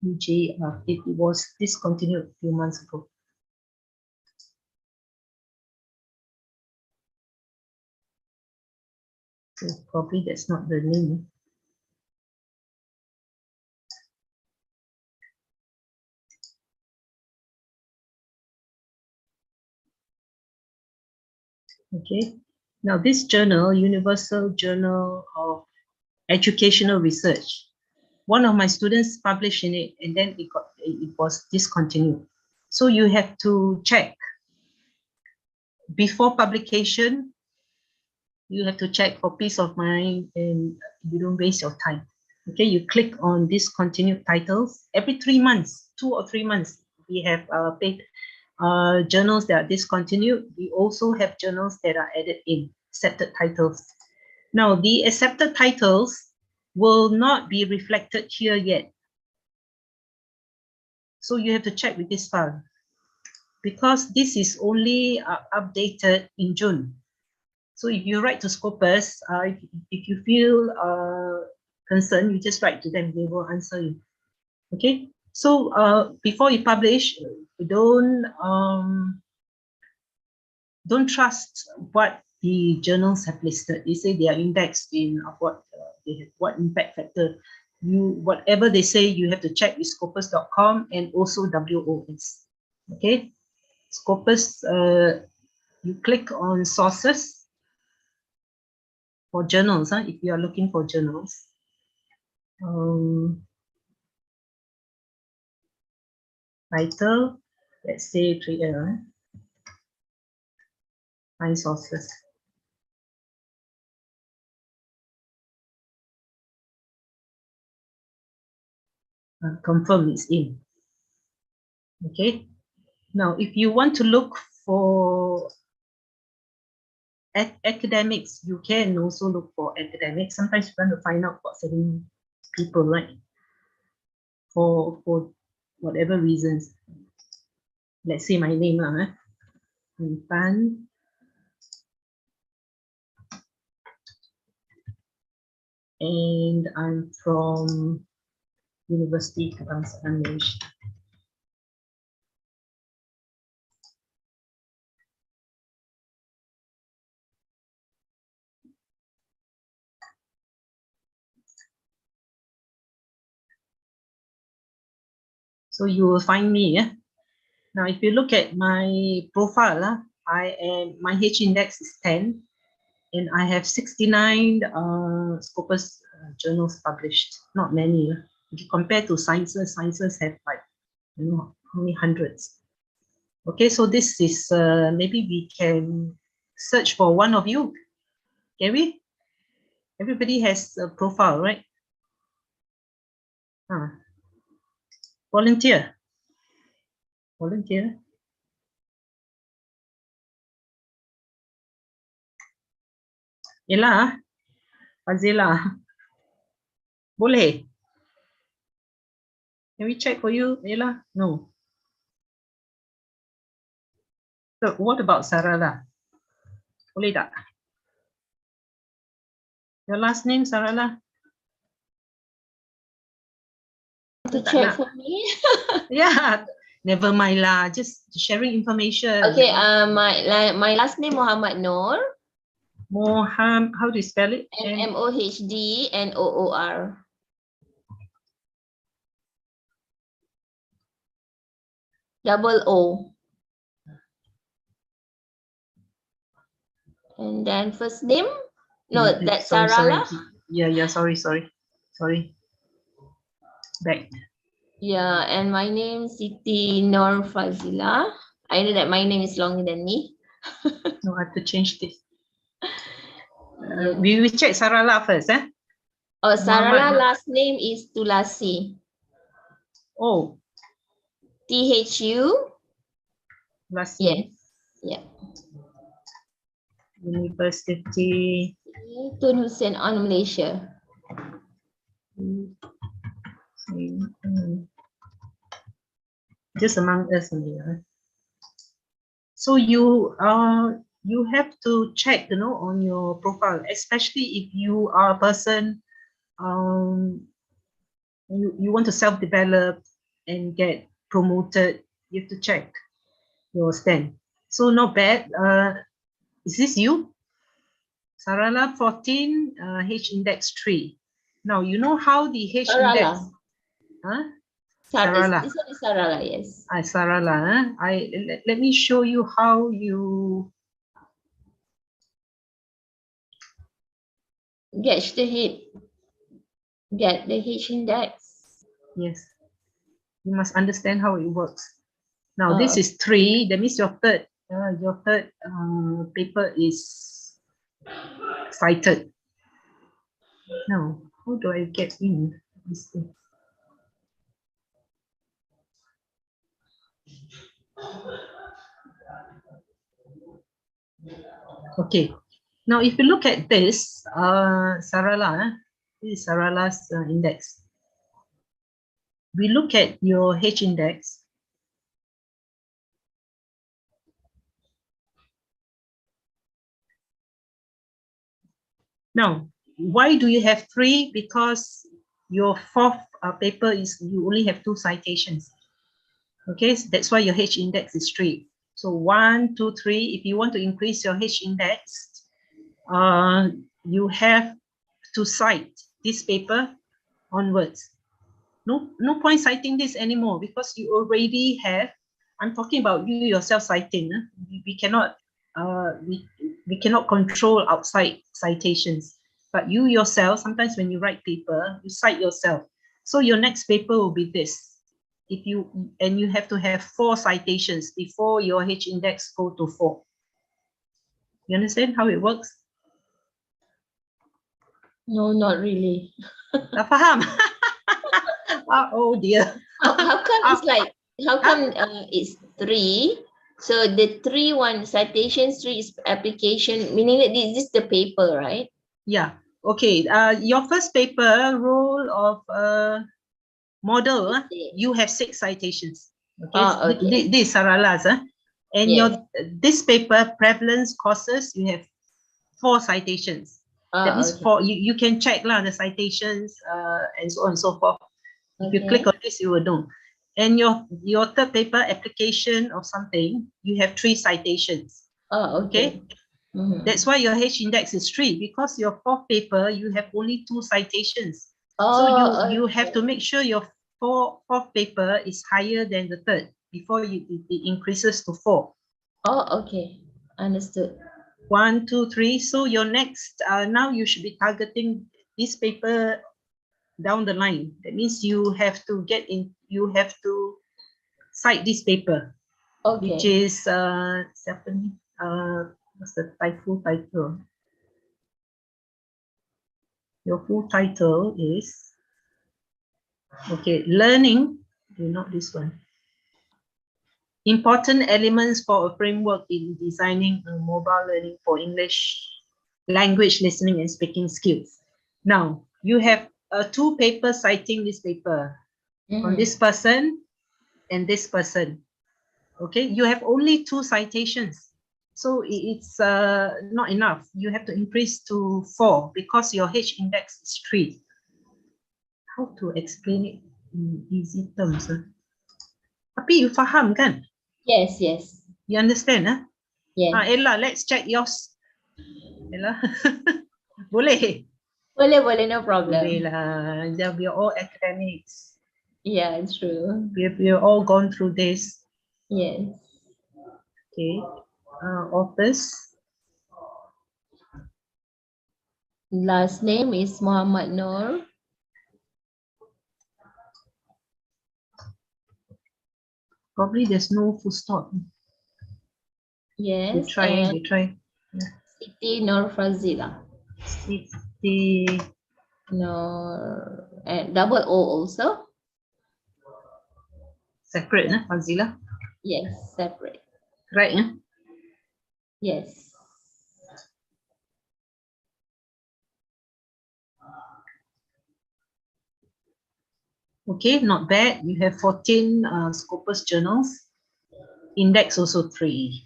UJR. It was discontinued a few months ago. So probably that's not the name. Okay. Now this journal, Universal Journal of Educational Research, one of my students published in it, and then it was discontinued. So you have to check before publication. You have to check for peace of mind, and you don't waste your time. Okay, you click on discontinued titles. Every 3 months, 2 or 3 months, we have paid journals that are discontinued. We also have journals that are added in, accepted titles. Now, the accepted titles will not be reflected here yet. So you have to check with this file, because this is only updated in June. So if you write to Scopus, if you feel concerned, you just write to them, they will answer you. Okay, so before you publish, don't trust what the journals have listed. They say they are indexed in what they have, what impact factor. Whatever they say, you have to check with scopus.com and also WOS. Okay, Scopus, you click on sources for journals, if you are looking for journals. Title, let's say 3L, find sources. Confirm it's in. Okay, now if you want to look for academics, you can also look for academics. Sometimes you want to find out about certain people, right? For whatever reasons. Let's say my name, I'm Pan. And I'm from University Kebangsaan Malaysia. So you will find me. Now, if you look at my profile, my H index is 10, and I have 69 Scopus journals published. Not many. If you compare to sciences have like, how many hundreds. Okay, so this is maybe we can search for one of you. Can we? Everybody has a profile, right? Volunteer. Volunteer. Ella, Fazila. Boleh? Can we check for you, Ella? No. So what about Sarala? Boleh tak? Your last name, Sarala? To check for me. Yeah, never mind lah. Just sharing information. Okay, my last name Muhammad Noor. Moham, how do you spell it? MOHDNOOR. Double O. And then first name? No, that's Sarala. Yeah, sorry. Back. Yeah, and my name is Siti Nur Fazila. I know that my name is longer than me. No, I have to change this. We will check Sarala first, Oh, Sarala last name is Tulasi. Oh. THU. Last name. Yes. Yeah. University. Tun Hussein on Malaysia. Just among us only. So you have to check, on your profile, especially if you are a person you want to self-develop and get promoted. You have to check your stand. So not bad. Is this you? Sarala 14, H index 3. Now, you know how the H Sarala. index, huh? Sarala. This one is Sarala, yes. Sarala. Let me show you how you Get the H index. yes. You must understand how it works. Now this Oh. is 3. That means your third paper is cited. Now, how do I get in this thing? Okay. Now, if you look at this, Sarala, this is Sarala's index. We look at your H index. Now, why do you have 3? Because your fourth paper is you only have 2 citations. Okay, so that's why your H index is 3. So 1, 2, 3. If you want to increase your H index, you have to cite this paper onwards. No point citing this anymore because you already have. I'm talking about you yourself citing. We cannot we cannot control outside citations. But you yourself, sometimes when you write paper, you cite yourself. So your next paper will be this. You have to have 4 citations before your H index go to 4. You understand how it works? No, not really. Tak faham? Oh dear. How come it's like, how come it's 3? So the 3 citations, 3 is application, meaning that this is the paper, right? Yeah. Okay. Your first paper, role of model, you have 6 citations. Okay. Okay. This Sarala's. And Yes. this paper, prevalence causes, you have 4 citations. That means Okay. you can check the citations and so on and so forth. If you Okay. click on this, you will know. And your third paper, application of something, you have 3 citations. Okay. Mm-hmm. That's why your H index is 3, because your fourth paper, you have only 2 citations. So you have to make sure your fourth paper is higher than the third before it increases to 4. Okay. Understood. 1, 2, 3. So your next, now you should be targeting this paper down the line. That means you have to cite this paper, which Okay. is what's the full title? Your full title is learning. Not this one. Important elements for a framework in designing a mobile learning for English language listening and speaking skills. Now you have 2 papers citing this paper on this person and this person. Okay, you have only 2 citations, so it's not enough. You have to increase to 4 because your H index is 3. How to explain it in easy terms? Tapi you faham kan? Yes, yes. You understand? Yes. Ella, let's check yours. Ella, boleh? Boleh, no problem. Boleh lah. We are all academics. Yeah, true. We've all gone through this. Yes. Okay. Authors. Last name is Muhammad Noor. Probably there's no full stop. Yes. We try. Siti Nur Fazila. Siti Nur, and double O also. separate, Fazila. Yes, separate. Right, Yes. Okay, not bad. You have 14 Scopus journals. Index also 3.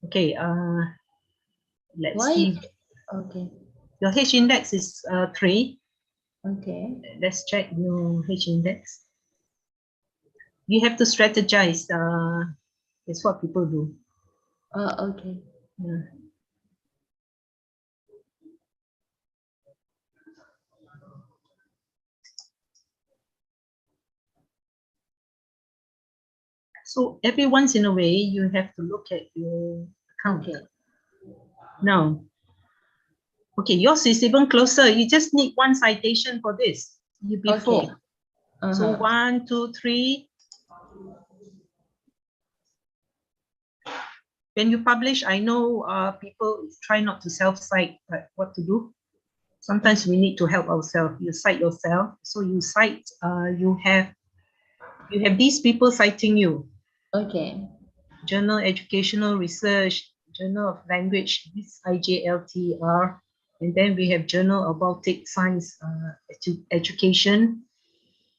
Okay, let's see. Okay. Your H index is 3. Okay. Let's check your H index. You have to strategize. That's what people do. Okay. Yeah. So every once in a way, you have to look at your account. Okay. Now, okay, yours is even closer. You just need one citation for this. Before. Okay. So Uh-huh. 1, 2, 3. When you publish, I know people try not to self-cite, but what to do? Sometimes we need to help ourselves. You cite yourself. So you cite, you have these people citing you. Okay. Journal Educational Research, Journal of Language, this IJLTR, and then we have Journal of Baltic Science Education,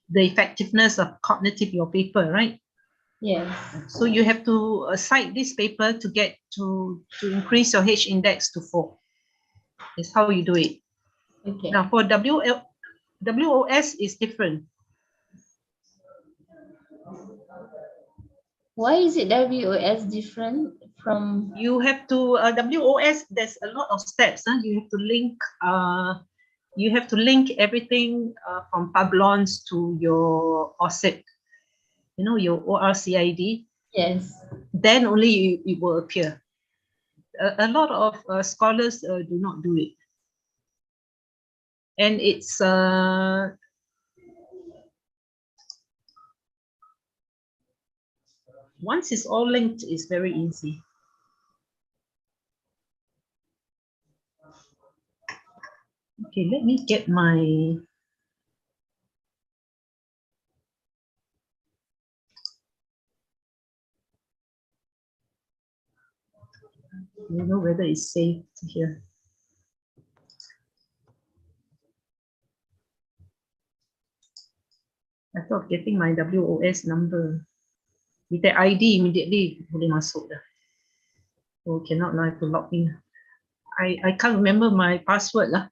the effectiveness of cognitive your paper, right? Yes. So you have to cite this paper to get to increase your H index to 4. Is how you do it. Okay. Now for WOS is different. Why is it WOS different from? You have to WOS. There's a lot of steps. You have to link. You have to link everything from Pablons to your OSIP. You know, your ORCID. Yes. Then only it will appear. A lot of scholars do not do it, and it's once it's all linked, it's very easy. Okay, let me get my. I don't know whether it's saved here. I thought getting my WOS number. With the ID immediately boleh masuk dah. Oh, cannot now, I have to log in. I can't remember my password lah.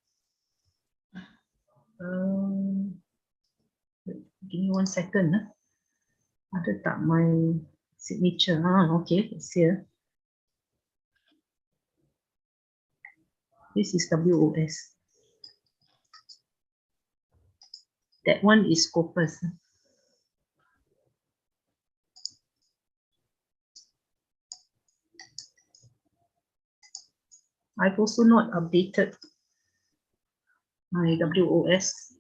Give me 1 second. Ada tak my signature? Okay, it's here. This is WOS. That one is Scopus. I've also not updated my WOS.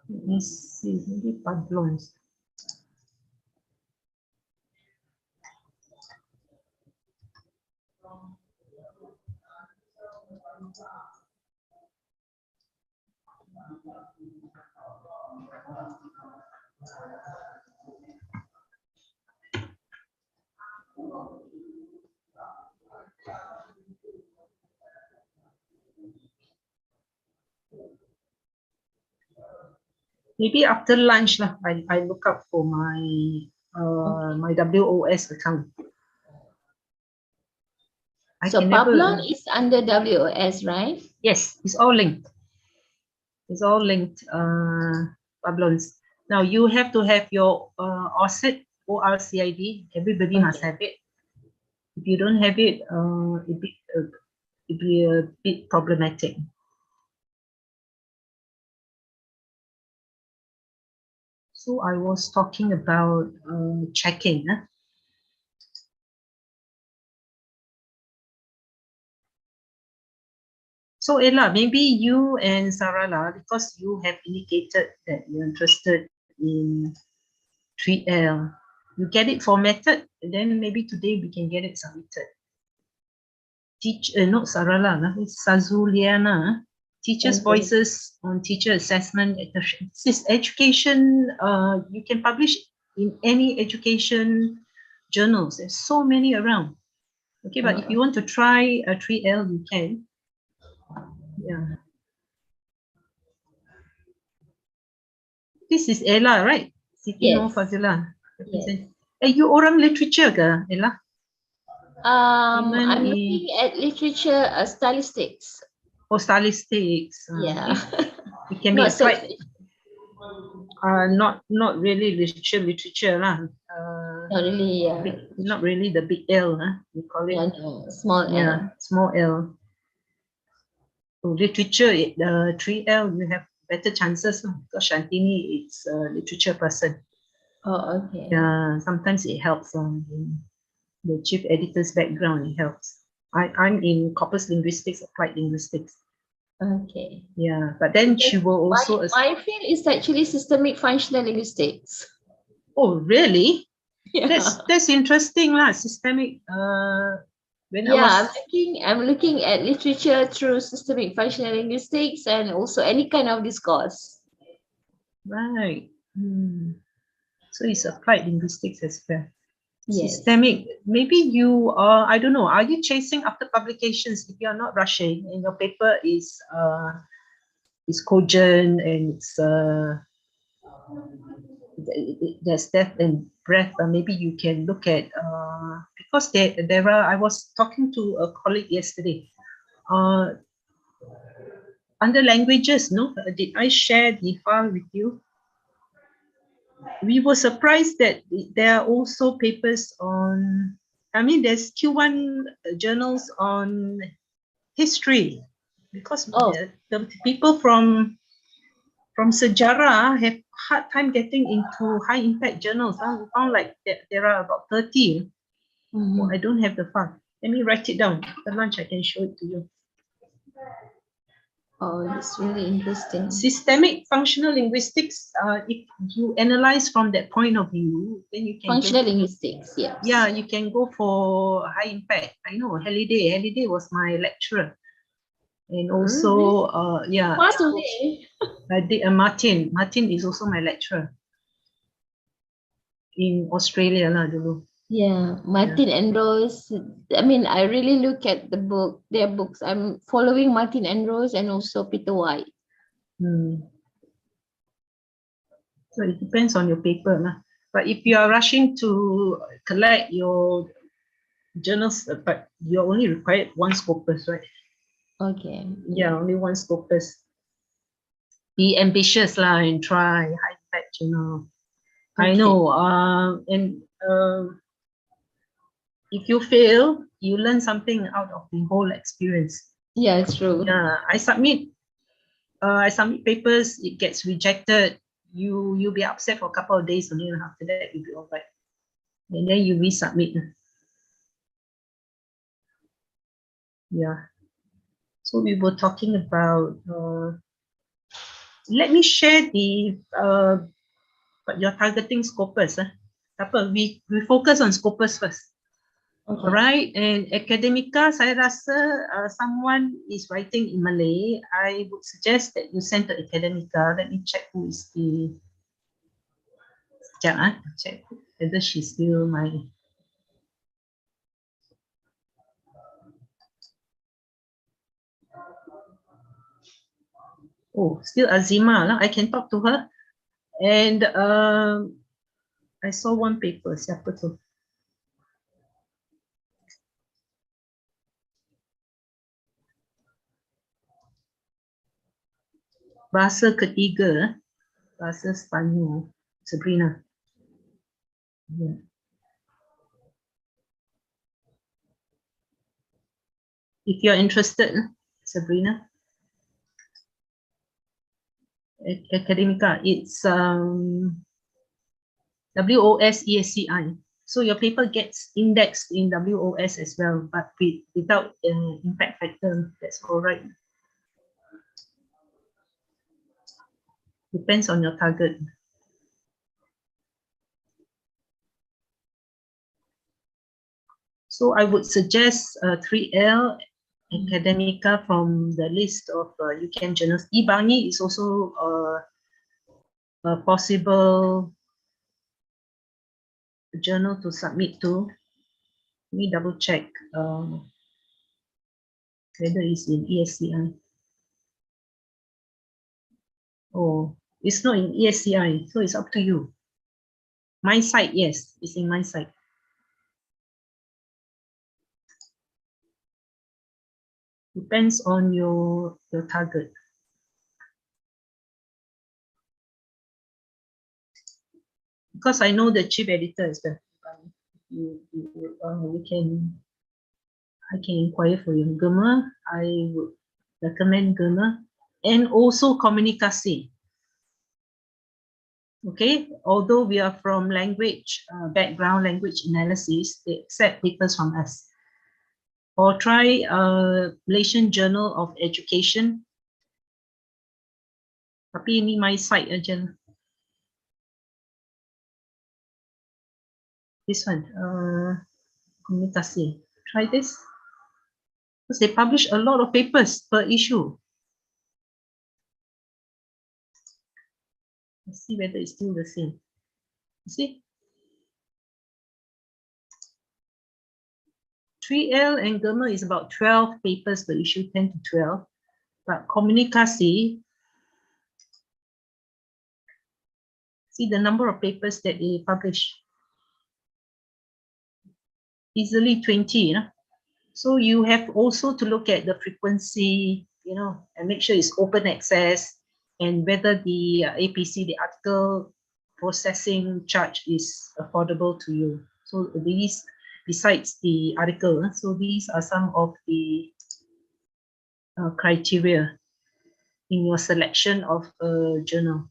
Let me see, maybe Pablons. Maybe after lunch lah, I look up for my my WOS account. So Pablon is under WOS, right? Yes, it's all linked. It's all linked, Pablons. Now you have to have your ORCID, ORCID. Everybody must have it. If you don't have it, it'd be a bit problematic. So I was talking about checking. So Ella, maybe you and Sarala, because you have indicated that you're interested in 3L, you get it formatted, then maybe today we can get it submitted. Not Sarala, it's Sazuliana. Teachers' Voices on Teacher Assessment. This is education. You can publish in any education journals. There's so many around. Okay, but if you want to try a 3L, you can. Yeah. This is Ella, right? Siti Nur Fazila. Yes. You orang literature ke, Ella? I'm looking at literature stylistics. Oh, stylistics. Yeah. It can be applied. Not really literature lah. Not really, yeah. Not really the big L, we call it. Yeah, no, small Yeah, L. small L. So literature, the 3L, you have better chances because Shantini is a literature person. Oh, okay. Yeah, sometimes it helps in the chief editor's background, it helps. I'm in corpus linguistics, applied linguistics. Okay. Yeah, but then she will also... My field is actually systemic functional linguistics. Oh, really? Yeah. That's interesting lah. Systemic. I'm looking at literature through systemic functional linguistics and also any kind of discourse. Right. So it's applied linguistics as well. Yes. Systemic. Maybe you are, I don't know, are you chasing after publications if you're not rushing and your paper is cogent and there's depth and breadth, maybe you can look at because there are, I was talking to a colleague yesterday, under languages, no, did I share the file with you? We were surprised that there are also papers on, I mean, there's Q1 journals on history because the people from Sejarah have hard time getting into high impact journals. We found like there are about 30. I don't have the file. Let me write it down. After lunch, I can show it to you. Oh, it's really interesting. Systemic functional linguistics, if you analyze from that point of view, then you can... Functional linguistics, yes. Yeah, you can go for high impact. I know, Halliday. Halliday was my lecturer. And also, yeah. Martin. Martin is also my lecturer. In Australia lah dulu. Yeah, Martin and Rose. I mean, I really look at their books. I'm following Martin and Rose and also Peter White. So it depends on your paper lah. But if you are rushing to collect your journals, but you're only required one scopus, right? Okay. Yeah, only one scopus. Be ambitious lah and try high impact journal. Okay. I know. And if you fail, you learn something out of the whole experience. Yeah, it's true. Yeah, I submit papers, it gets rejected. You'll be upset for a couple of days only, and after that you'll be all right. And then you resubmit. Yeah. So we were talking about. Let me share the your targeting scopus. We focus on scopus first. Okay. Right, and academica, saya rasa someone is writing in Malay. I would suggest that you send to academica. Let me check who is the. Check whether she's still my. Oh, still Azima lah. I can talk to her, and I saw one paper. Siapa tu? Bahasa ketiga, bahasa Sepanyol, Sabrina. Yeah. If you're interested, Sabrina, Academica, it's WOS-ESCI. So your paper gets indexed in WOS as well, but without impact factor. That's all right. Depends on your target. So I would suggest 3L Academica from the list of UCAN journals. Ibangi is also a possible journal to submit to. Let me double check whether it's in ESCI. Oh, it's not in ESCI, so it's up to you. My site, yes, it's in my site. Depends on your target. because I know the chief editor is the I can inquire for you. Gemma, I would recommend Gemma, and also Komunikasi. Okay, although we are from language background, language analysis, they accept papers from us. Or try Malaysian Journal of Education. Tapi ini my site aja. This one, Komunikasi. Try this. Because they publish a lot of papers per issue. Let's see whether it's still the same. You see? 3L and Gemma is about 12 papers per issue, 10 to 12. But Komunikasi, see the number of papers that they publish. Easily 20, you know. So you have also to look at the frequency, you know, and make sure it's open access, and whether the APC, the article processing charge, is affordable to you. So these, besides the article, so these are some of the criteria in your selection of a journal.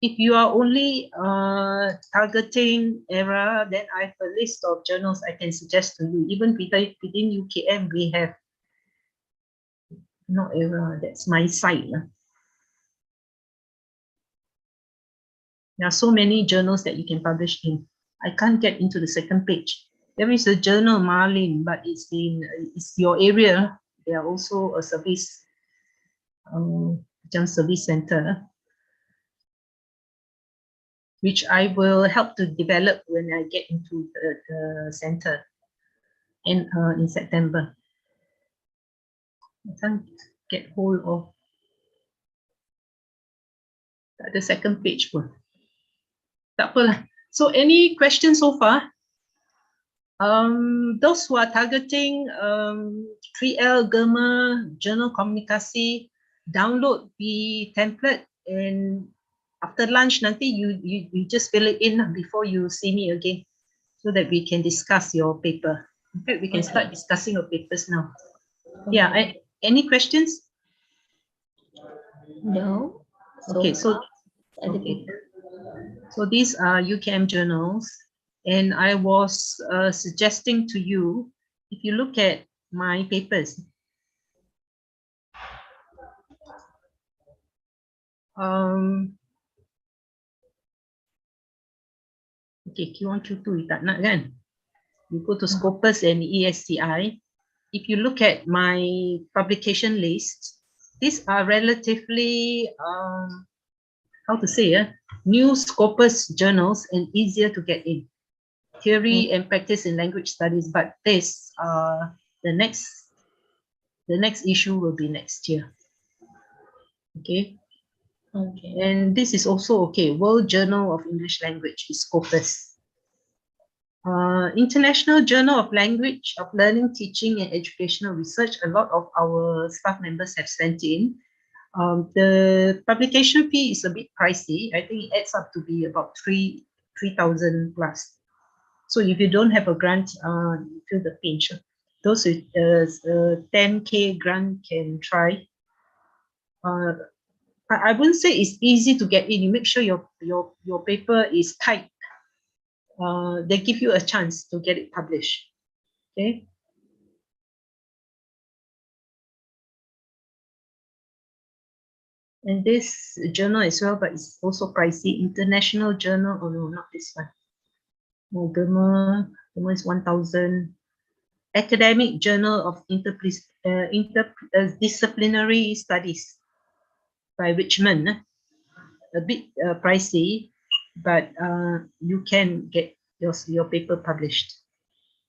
If you are only targeting ERA, then I have a list of journals I can suggest to you. Even within UKM, we have, not ERA, that's my site. There are so many journals that you can publish in. I can't get into the second page. There is a journal, Marlin, but it's your area. They are also a service, service center, which I will help to develop when I get into the center in September. I can't get hold of the second page pun. Tak apalah. So any questions so far? Those who are targeting 3L, Gemma, Journal Komunikasi, download the template, and after lunch nanti you just fill it in before you see me again, so that we can discuss your paper. In fact, we can start discussing your papers now. Yeah, any questions? No. Okay, so these are UKM journals, and I was suggesting to you, if you look at my papers, okay, Q1, Q2 tak nak kan? You go to Scopus and ESCI. If you look at my publication list, these are relatively, how to say, new Scopus journals and easier to get in. Theory and practice in language studies, but this, the next issue will be next year. Okay. Okay. And this is also okay. World Journal of English Language is Scopus. International Journal of Language of Learning, Teaching and Educational Research, a lot of our staff members have sent in. The publication fee is a bit pricey. I think it adds up to be about 3,000 plus. So if you don't have a grant, you feel the pinch. Those with 10K grant can try. I wouldn't say it's easy to get in. You make sure your paper is tight. They give you a chance to get it published. Okay. And this journal as well, but it's also pricey. International Journal, oh no, not this one. No, Gemma is 1,000. Academic Journal of Interdisciplinary Studies by Richmond. A bit pricey, but you can get your paper published.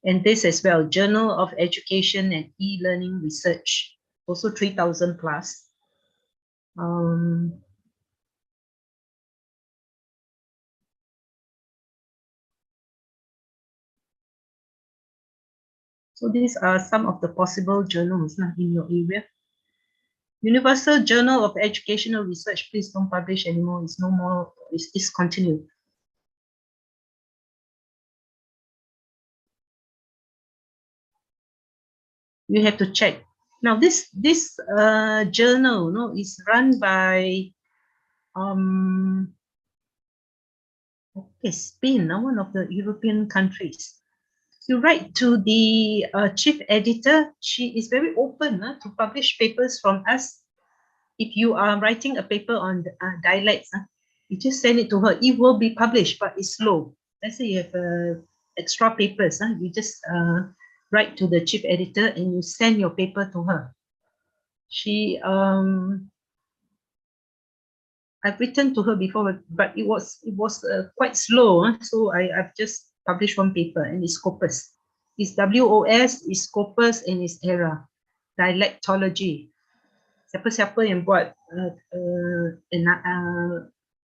And this as well, Journal of Education and E-Learning Research, also 3,000 plus. So these are some of the possible journals in your area. Universal Journal of Educational Research, please don't publish anymore. It's no more, it's discontinued. You have to check. Now this journal, no, is run by Spain, one of the European countries. You write to the chief editor. She is very open to publish papers from us. If you are writing a paper on dialects, you just send it to her. It will be published, but it's slow. Let's say you have extra papers, you just write to the chief editor and you send your paper to her. I've written to her before, but it was quite slow. So I've just published one paper, and it's Scopus. It's WOS, it's Scopus, and it's ERA, Dialectology. Siapa-siapa yang buat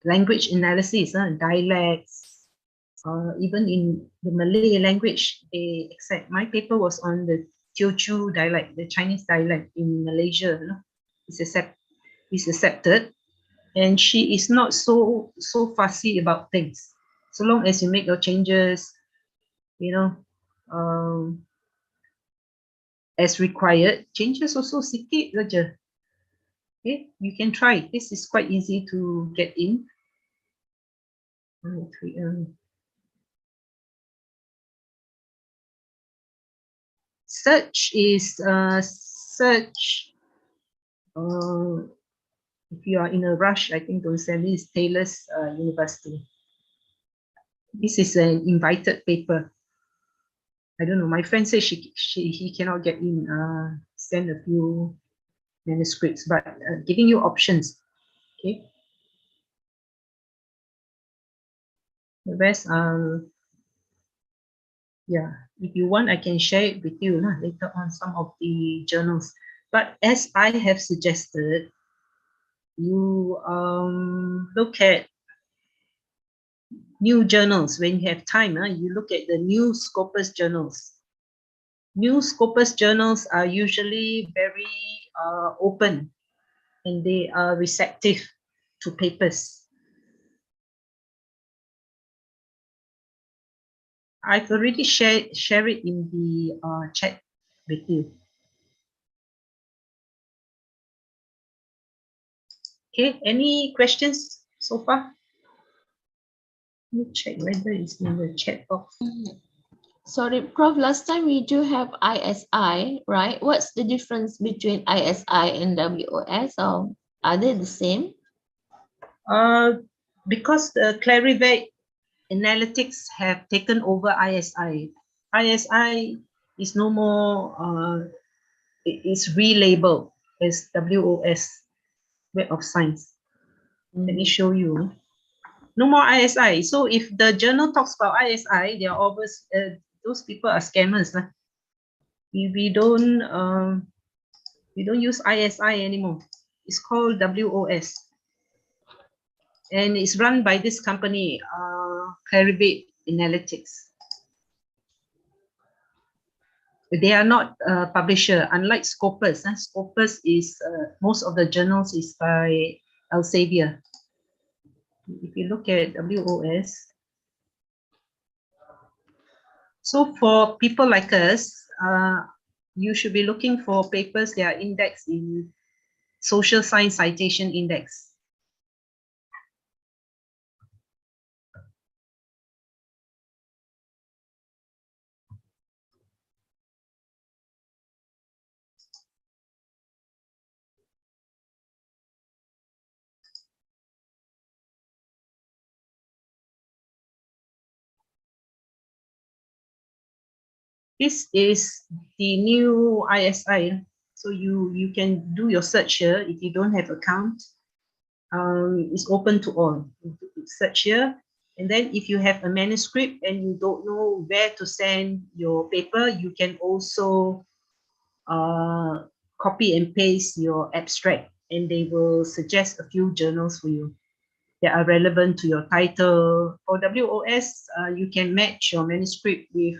language analysis, dialects, even in the Malay language, they accept. My paper was on the Teochew dialect, the Chinese dialect in Malaysia. It's accepted. And she is not so fussy about things. So long as you make your changes, as required. Changes also sikit saja. Okay, you can try. This is quite easy to get in. Search is search. If you are in a rush, I think don't send this. Taylor's University. This is an invited paper. I don't know. My friend says he cannot get in. Send a few manuscripts, but giving you options. Okay. The rest, yeah. If you want, I can share it with you later on, some of the journals. But as I have suggested, you look at new journals when you have time. You look at the new Scopus journals. New Scopus journals are usually very open, and they are receptive to papers. I've already share it in the chat with you. Okay, any questions so far? Let me check whether it's in the chat box. Sorry, Prof, last time we do have ISI, right? What's the difference between ISI and WOS, or are they the same? Because the Clarivate Analytics have taken over ISI. ISI is no more, it is relabeled as WOS, Web of Science. Let me show you. No more ISI. So if the journal talks about ISI, they are always, those people are scammers. We don't use ISI anymore. It's called WOS. And it's run by this company, Clarivate Analytics. They are not a publisher, unlike Scopus. Scopus is, most of the journals is by Elsevier. If you look at WOS, so for people like us, you should be looking for papers that are indexed in Social Science Citation Index. This is the new ISI. So you can do your search here if you don't have account. It's open to all. Search here. And then if you have a manuscript and you don't know where to send your paper, you can also copy and paste your abstract, and they will suggest a few journals for you that are relevant to your title. For WOS, you can match your manuscript with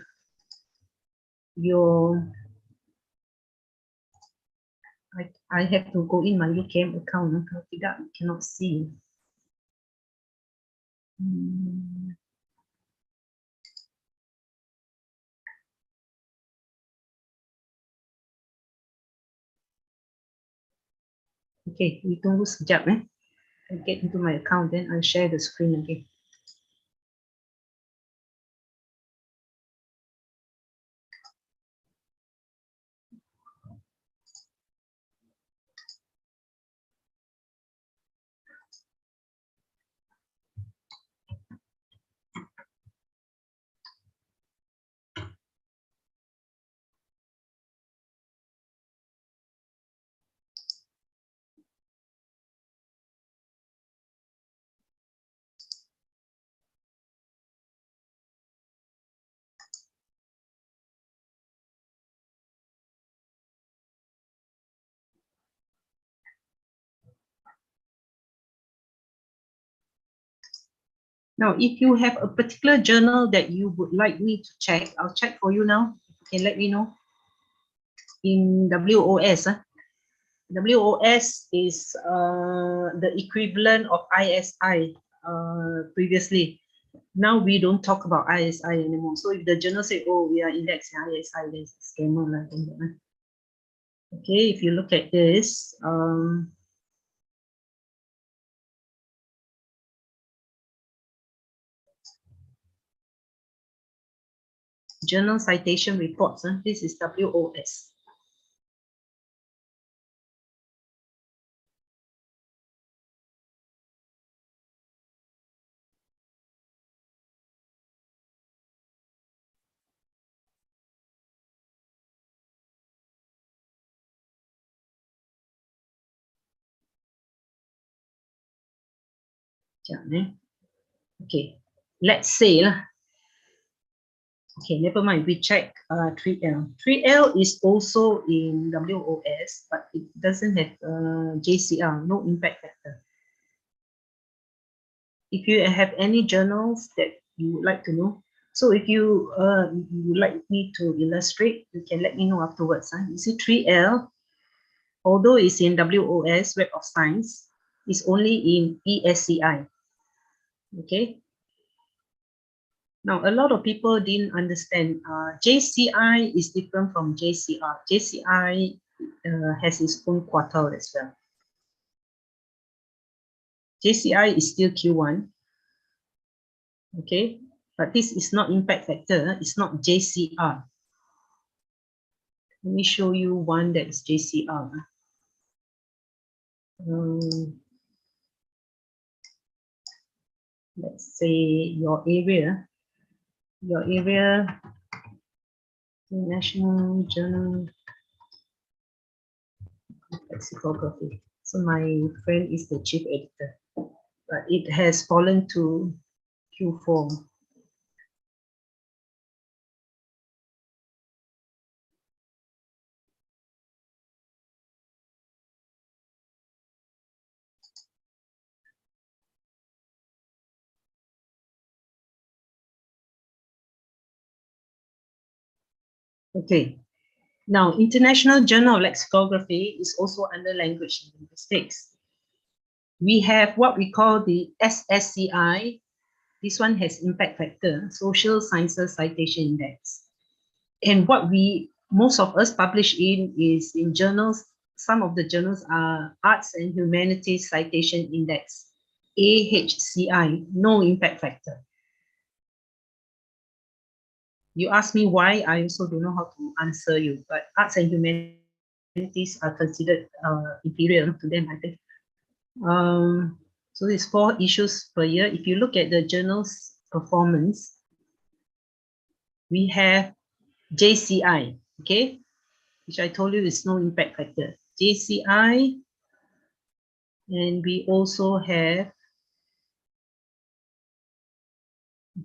your I have to go in my UKM account. Kalau tidak, I cannot see. Okay, we tunggu sekejap. I get into my account, then I'll share the screen again. Now, if you have a particular journal that you would like me to check, I'll check for you now. You can let me know. In WOS, WOS is the equivalent of ISI previously. Now we don't talk about ISI anymore. So if the journal say, oh, we are indexing ISI, there's a scammer. Okay, if you look at this, journal citation reports, this is WOS. Okay, let's say lah. Okay, never mind. We check 3L. 3L is also in WOS, but it doesn't have JCR, no impact factor. If you have any journals that you would like to know, so if you would like me to illustrate, you can let me know afterwards. You see 3L, although it's in WOS, Web of Science, it's only in ESCI. Okay. Now, a lot of people didn't understand. JCI is different from JCR. JCI has its own quartile as well. JCI is still Q1. Okay, but this is not impact factor. It's not JCR. Let me show you one that is JCR. Let's say your area, National Journal Lexicography. So my friend is the chief editor, but it has fallen to Q4. Okay, now International Journal of Lexicography is also under language and linguistics. We have what we call the SSCI. This one has impact factor, Social Sciences Citation Index. And what most of us publish in is in journals. Some of the journals are Arts and Humanities Citation Index, AHCI, no impact factor. You ask me why, I also don't know how to answer you, but arts and humanities are considered inferior to them, I think. So there's 4 issues per year. If you look at the journal's performance, we have JCI, okay, which I told you is no impact factor. JCI, and we also have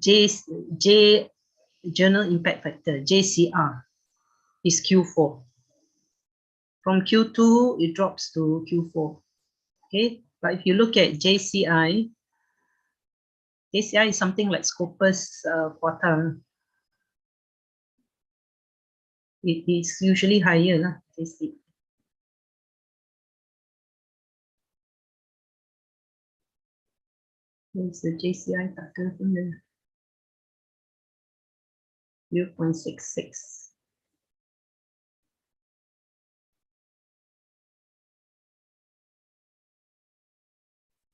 J Journal Impact Factor, JCR, is Q4. From Q2, it drops to Q4. Okay, but if you look at JCI, JCI is something like Scopus quartile. It is usually higher, There's the JCI tak ke pun dia 0.66.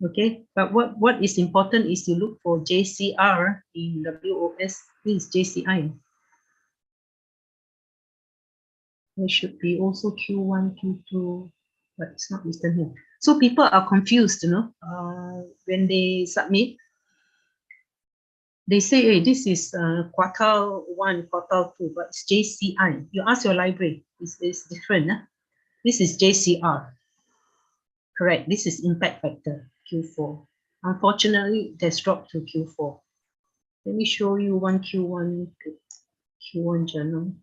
Okay, but what is important is to look for JCR in WOS. This is JCI. There should be also Q1, Q2, but it's not listed here. So people are confused, when they submit. They say, hey, this is quartile 1, quartile 2, but it's JCI. You ask your library, it's different. This is JCR. Correct, this is impact factor, Q4. Unfortunately, it has dropped to Q4. Let me show you one Q1 journal.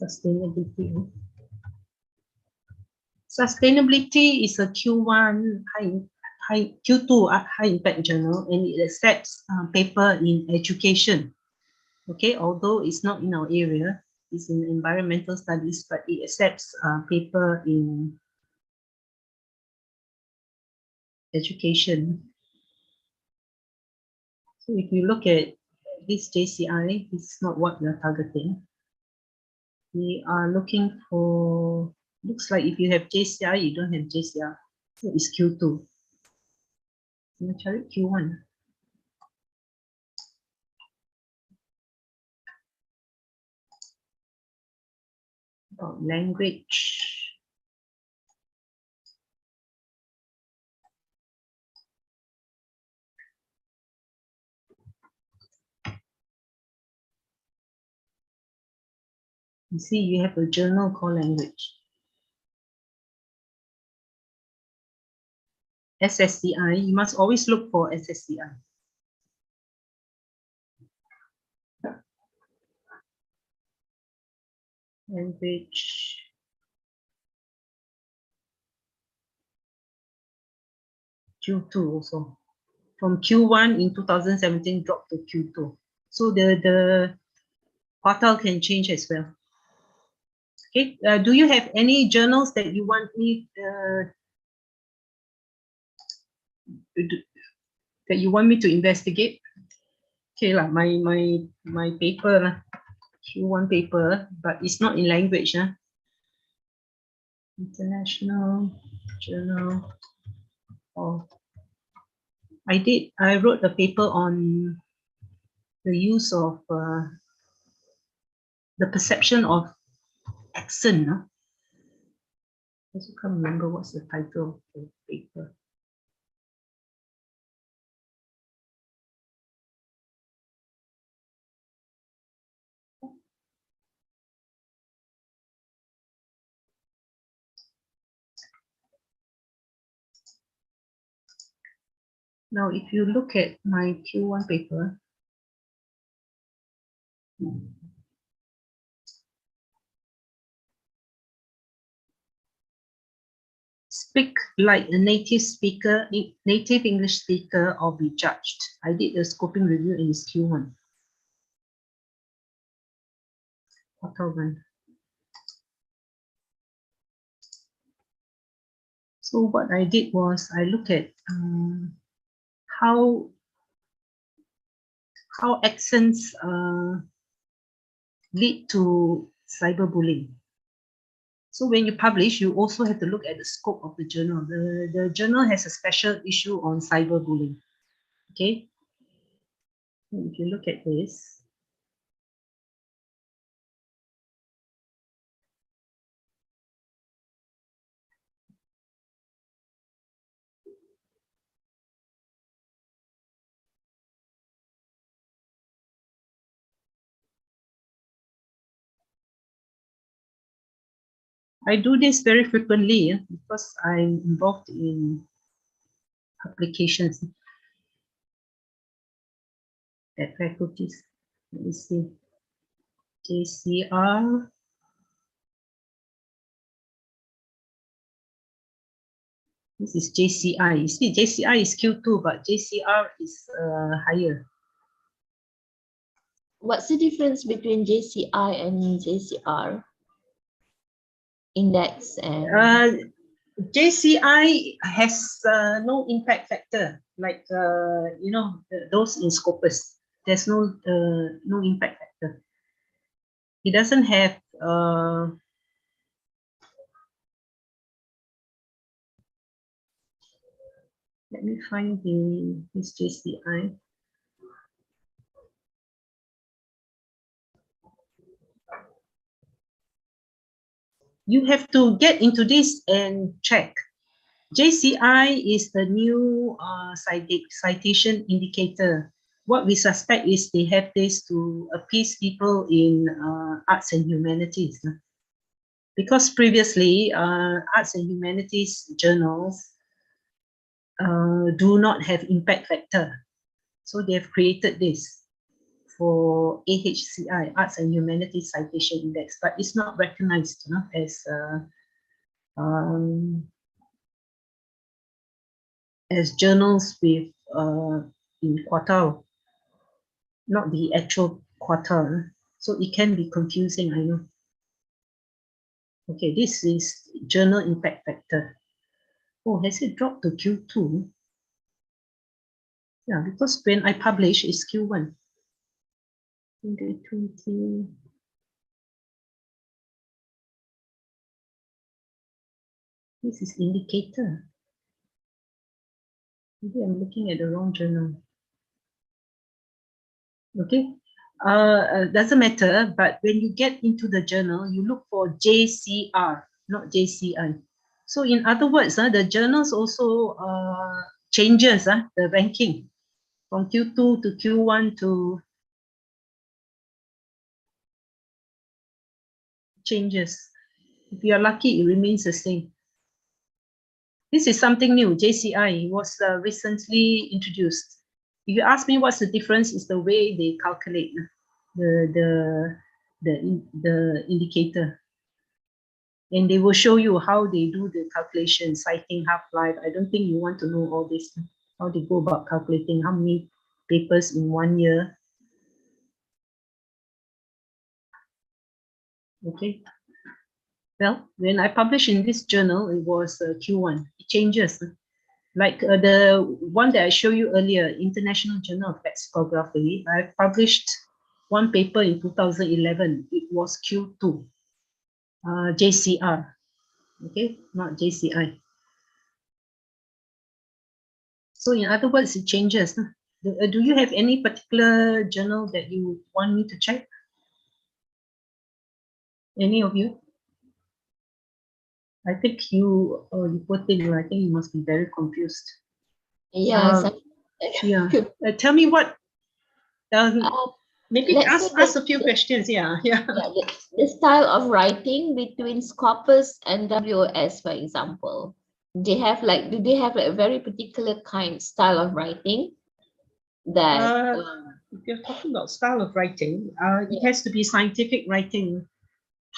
Sustainability. Sustainability is a Q1 Q2 high impact journal, and it accepts paper in education. Okay, although it's not in our area, it's in environmental studies, but it accepts paper in education. So if you look at this JCI, it's not what we're targeting. We are looking for, looks like if you have JCI, you don't have JCR. So it's Q2. I'm try Q1. About language. You see, you have a journal called language. SSCI, you must always look for SSCI. Language. Q2 also. From Q1 in 2017 dropped to Q2. So the quartile can change as well. Okay, do you have any journals that you want me to investigate? Okay lah, my paper lah, Q1 paper, but it's not in language. International Journal of, I wrote a paper on the use of the perception of accent. I also can't remember what's the title of the paper. Now, if you look at my Q1 paper, speak like a native speaker, native English speaker, or be judged. I did a scoping review in this Q1. October. So what I did was I looked at how accents lead to cyberbullying. So when you publish, you also have to look at the scope of the journal. The journal has a special issue on cyberbullying. Okay. If you look at this, I do this very frequently because I'm involved in applications at faculties. Let me see. JCR. This is JCI. You see, JCI is Q2, but JCR is higher. What's the difference between JCI and JCR? Index and JCI has no impact factor, like you know, those in Scopus. There's no impact factor. It doesn't have let me find this JCI. You have to get into this and check. JCI is the new citation indicator. What we suspect is they have this to appease people in arts and humanities. Because previously, arts and humanities journals do not have impact factor. So they have created this for AHCI, Arts and Humanities Citation Index, but it's not recognized as journals with in quartile, not the actual quartile. So it can be confusing, I know. Okay, this is journal impact factor. Oh, has it dropped to Q2? Yeah, because when I publish, it's Q1. 2020. This is indicator. Maybe I'm looking at the wrong journal. Okay, doesn't matter, but when you get into the journal, you look for JCR, not JCI. So in other words, the journals also changes the ranking from Q2 to Q1 to changes. If you are lucky, it remains the same. This is something new. JCI was recently introduced. If you ask me what's the difference, is the way they calculate the indicator. And they will show you how they do the calculation, citing half-life. I don't think you want to know all this, how they go about calculating how many papers in 1 year. Okay. Well, when I published in this journal, it was Q1. It changes. Like the one that I showed you earlier, International Journal of Lexicography, I published one paper in 2011. It was Q2, JCR, okay, not JCI. So in other words, it changes. Do you have any particular journal that you want me to check? Any of you? I think you put in, I think you must be very confused. yeah, Yeah. Tell me what, maybe let's ask a few questions. Yeah. the style of writing between Scopus and WOS, for example. Do they have like a very particular style of writing that if you're talking about style of writing, it has to be scientific writing,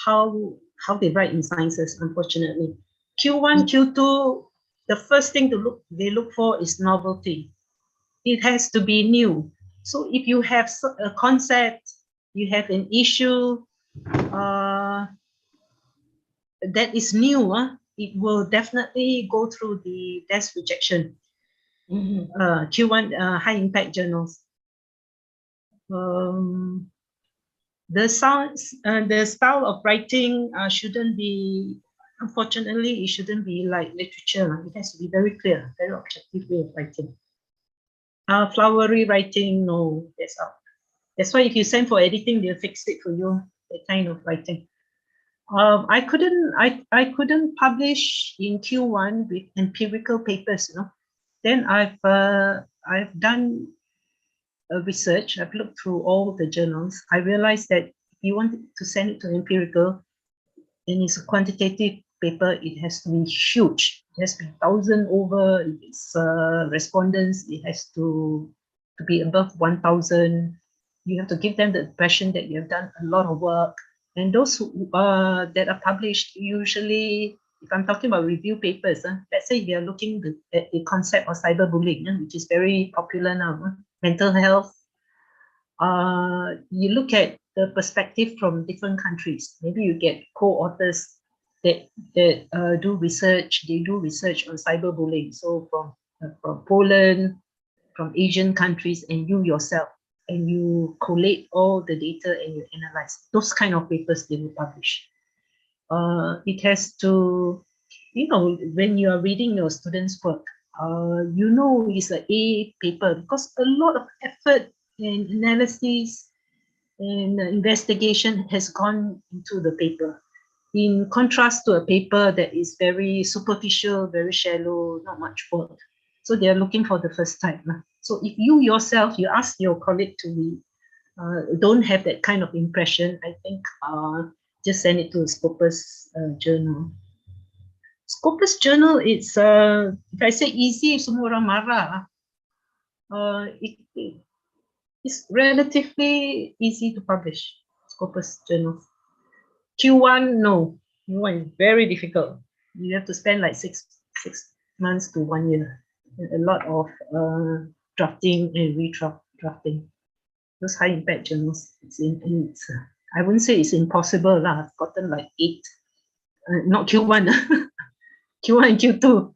how they write in sciences, unfortunately. Q1, Q2, the first thing they look for is novelty. It has to be new. So if you have a concept, you have an issue that is new, it will definitely go through the desk rejection. Q1 high impact journals. The style of writing shouldn't be, unfortunately, it shouldn't be like literature. It has to be very clear, very objective way of writing. Flowery writing, no, that's out. That's why if you send for editing, they'll fix it for you, that kind of writing. I couldn't publish in Q1 with empirical papers, Then I've done research. I've looked through all the journals. I realized that if you want to send it to empirical, and it's a quantitative paper, it has to be huge. It has to be 1,000 over. If it's respondents, it has to be above 1,000. You have to give them the impression that you have done a lot of work. And those who, that are published, usually, if I'm talking about review papers, let's say we are looking at the concept of cyberbullying, which is very popular now, mental health. You look at the perspective from different countries. Maybe you get co-authors that do research. They do research on cyberbullying. So from Poland, from Asian countries, and you yourself, and you collate all the data and you analyze. Those kind of papers they will publish. It has to, when you are reading your students' work, it's an A paper because a lot of effort and analysis and investigation has gone into the paper. In contrast to a paper that is very superficial, very shallow, not much work. So they are looking for the first time. So if you yourself, you ask your colleague to read, don't have that kind of impression, I think just send it to a Scopus journal. Scopus journal, it's, if I say easy, semua orang marah. It's relatively easy to publish, Scopus journals. Q1, no. Q1 is very difficult. You have to spend like six months to 1 year. A lot of drafting and redrafting. Those high impact journals, I wouldn't say it's impossible. I've gotten like 8, not Q1, Q1 and Q2.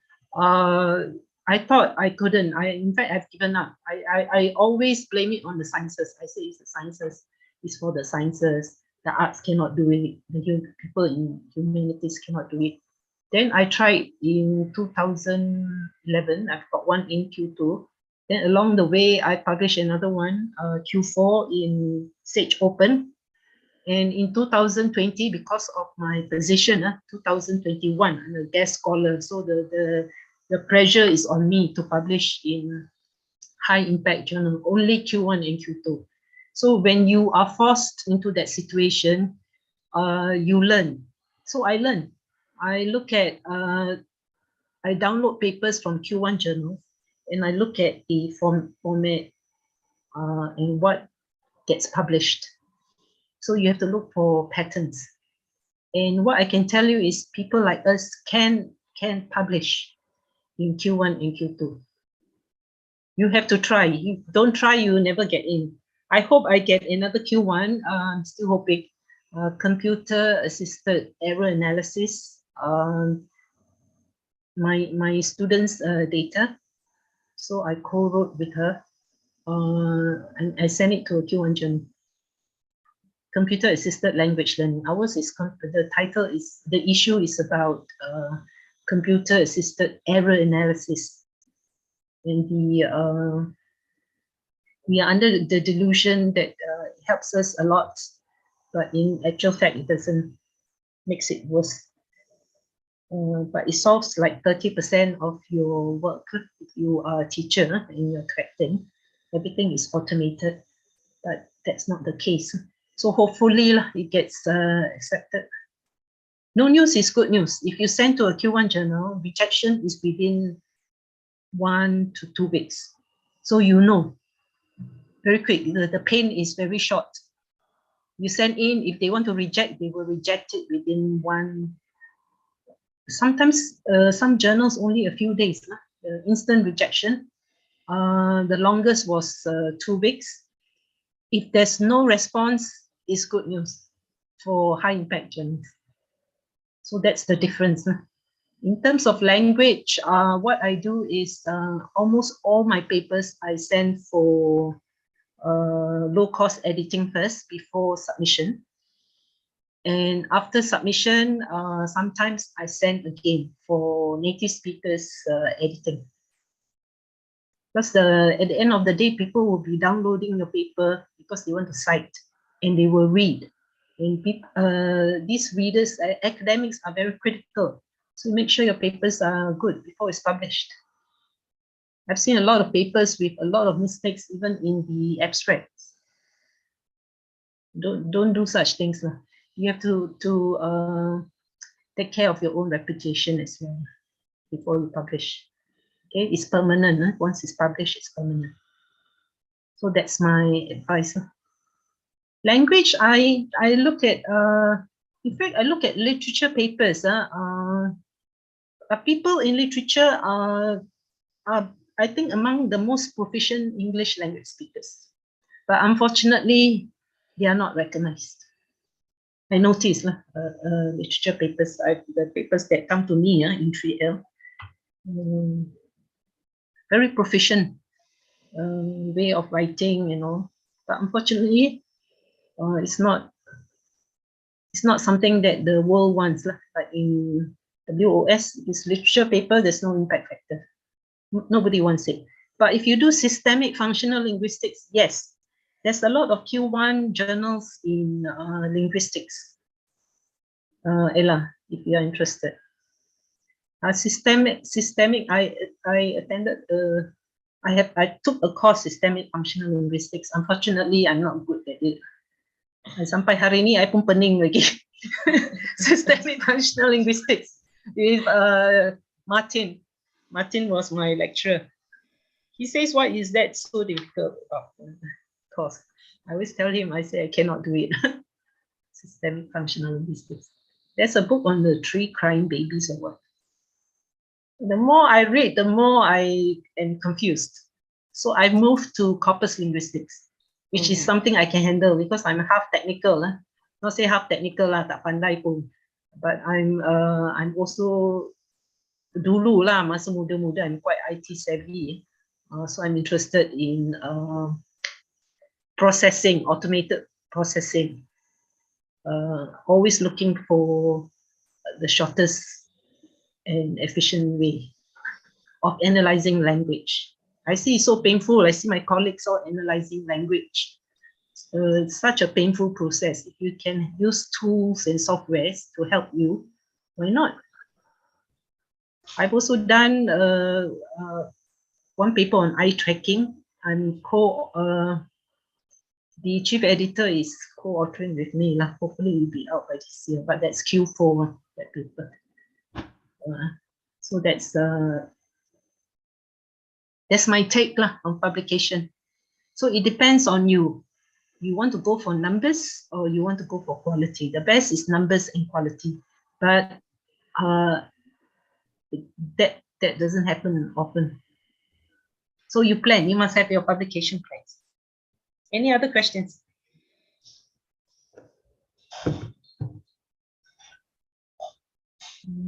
I thought I couldn't. In fact, I've given up. I always blame it on the sciences. I say it's the sciences. It's for the sciences. The arts cannot do it. The people in humanities cannot do it. Then I tried in 2011. I've got one in Q2. Then along the way, I published another one, Q4 in Sage Open. And in 2020, because of my position, 2021, I'm a guest scholar. So the pressure is on me to publish in high impact journal, only Q1 and Q2. So when you are forced into that situation, you learn. So I learn. I look at, I download papers from Q1 journals, and I look at the format and what gets published. So you have to look for patterns. And what I can tell you is people like us can publish in Q1 and Q2. You have to try. You don't try, you never get in. I hope I get another Q1. I'm still hoping. Computer-assisted error analysis. My students' data. So I co-wrote with her. And I sent it to a Q1 journal. Computer-assisted language learning. Ours is, the title is, the issue is about computer-assisted error analysis. And we are under the delusion that it helps us a lot, but in actual fact, it doesn't, makes it worse. But it solves like 30% of your work. If you are a teacher and you're correcting, everything is automated, but that's not the case. So hopefully it gets accepted. No news is good news. If you send to a Q1 journal, rejection is within 1 to 2 weeks. So very quick, the pain is very short. You send in, if they want to reject, they will reject it within sometimes some journals only a few days, instant rejection. The longest was 2 weeks. If there's no response, it's good news for high impact journals. So that's the difference. In terms of language, what I do is almost all my papers I send for low-cost editing first before submission. And after submission, sometimes I send again for native speakers editing. Because at the end of the day, people will be downloading your paper because they want to cite and they will read. And these readers, academics, are very critical. So make sure your papers are good before it's published. I've seen a lot of papers with a lot of mistakes, even in the abstracts. Don't do such things. You have to take care of your own reputation as well before you publish. Okay, it's permanent. Once it's published, it's permanent. So that's my advice. Language, I look at, in fact, I look at literature papers. People in literature are, I think, among the most proficient English language speakers. But unfortunately, they are not recognized. I noticed literature papers, the papers that come to me in 3L, very proficient way of writing, but unfortunately, it's not something that the world wants. Like in WOS, this literature paper, there's no impact factor. Nobody wants it. But if you do systemic functional linguistics, yes, there's a lot of Q1 journals in linguistics. Ella, if you are interested. Systemic. I attended. I took a course, systemic functional linguistics. Unfortunately, I'm not good at it. Sampai hari ni, I pun pening lagi. Systemic functional linguistics with Martin. Martin was my lecturer. He says, "Why is that so difficult about the course?" I always tell him, I say, I cannot do it. Systemic functional linguistics. There's a book on the 3 crying babies or what. The more I read, the more I am confused. So I moved to corpus linguistics, which is something I can handle because I'm half technical. Not say half technical lah, tak pandai pun. But I'm also dulu lah, masa muda-muda, I'm quite IT savvy. So I'm interested in processing, automated processing. Always looking for the shortest and efficient way of analyzing language. I see it's so painful. I see my colleagues all analyzing language. It's such a painful process. If you can use tools and softwares to help you, why not? I've also done one paper on eye tracking. I'm the chief editor is co-authoring with me. Hopefully it will be out by this year, but that's Q4, that paper. So that's my take on publication. So it depends on you. You want to go for numbers or you want to go for quality. The best is numbers and quality, but that doesn't happen often. So you plan. You must have your publication plans. Any other questions?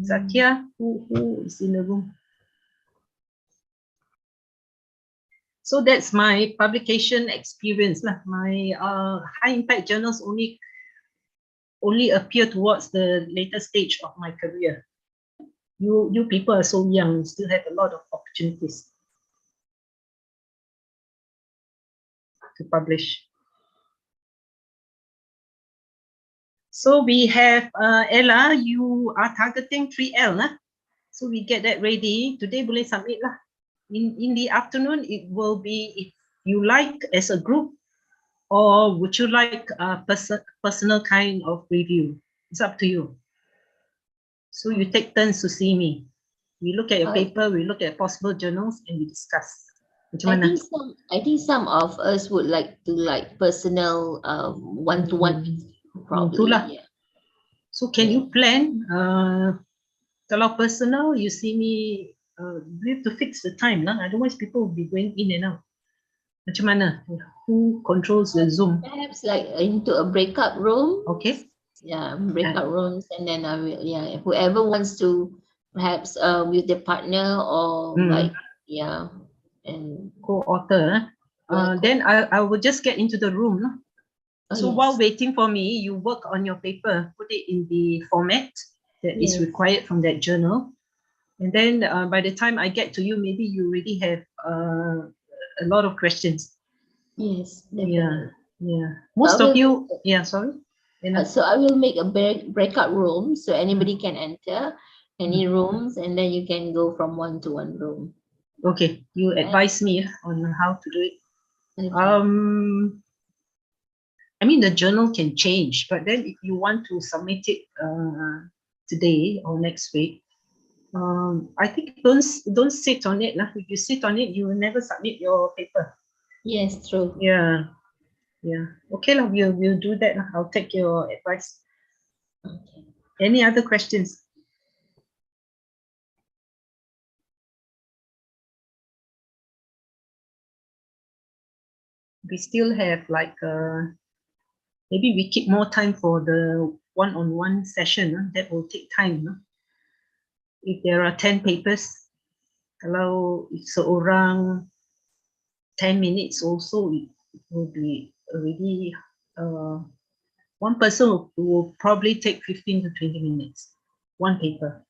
Zakia, who is in the room? So that's my publication experience. My high impact journals only appear towards the later stage of my career. You people are so young, still have a lot of opportunities to publish. So we have Ella, you are targeting 3L. So we get that ready. Today boleh submit lah. In the afternoon, it will be if you like as a group, or would you like a personal kind of review? It's up to you. So you take turns to see me. We look at your paper, we look at possible journals, and we discuss. I think some of us would like to personal one-to-one. Probably. Yeah. So can you plan? Kalau personal, you see me. We have to fix the time lah. Otherwise, people will be going in and out. Macam mana? Who controls the Zoom? Perhaps into a breakout room. Okay. Yeah, breakout rooms, and then I will. Yeah, whoever wants to, perhaps with their partner or and co-author. Then I will just get into the room. So while waiting for me, you work on your paper, put it in the format that is required from that journal. And then by the time I get to you, maybe you already have a lot of questions. Yes, definitely. Yeah. Most of you, sorry. So I will make a breakout room so anybody can enter any rooms, and then you can go from one to one room. Okay, you advise me on how to do it. Okay. I mean, the journal can change, but then if you want to submit it today or next week. I think don't sit on it. If you sit on it, you will never submit your paper. Yes, true. Yeah. Okay, we'll do that. I'll take your advice. Okay. Any other questions? We still have like maybe we keep more time for the one-on-one session. That will take time. If there are 10 papers, kalau seorang 10 minutes also, it will be already one person will probably take 15 to 20 minutes, one paper.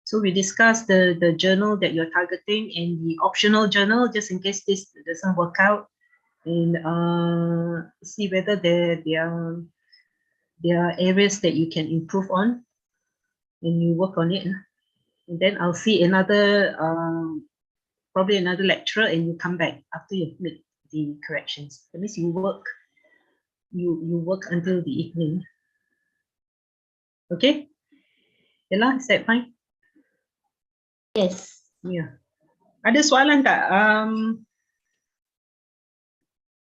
So we discussed the journal that you're targeting and the optional journal, just in case this doesn't work out, and see whether there are areas that you can improve on, and you work on it. And then I'll see another, probably another lecturer, and you come back after you've made the corrections. That means you work until the evening. Okay? Ella, is that fine? Yes. Yeah. Ada soalan tak?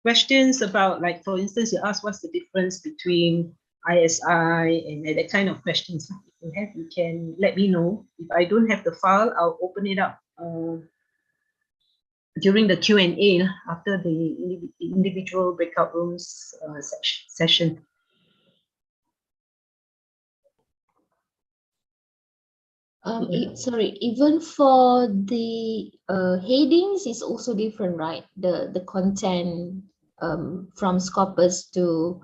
Questions about, like, for instance, you ask what's the difference between ISI and that kind of questions. If you have, you can let me know. If I don't have the file, I'll open it up during the Q&A after the individual breakout rooms session. Sorry, even for the headings is also different, right? The content from Scopus to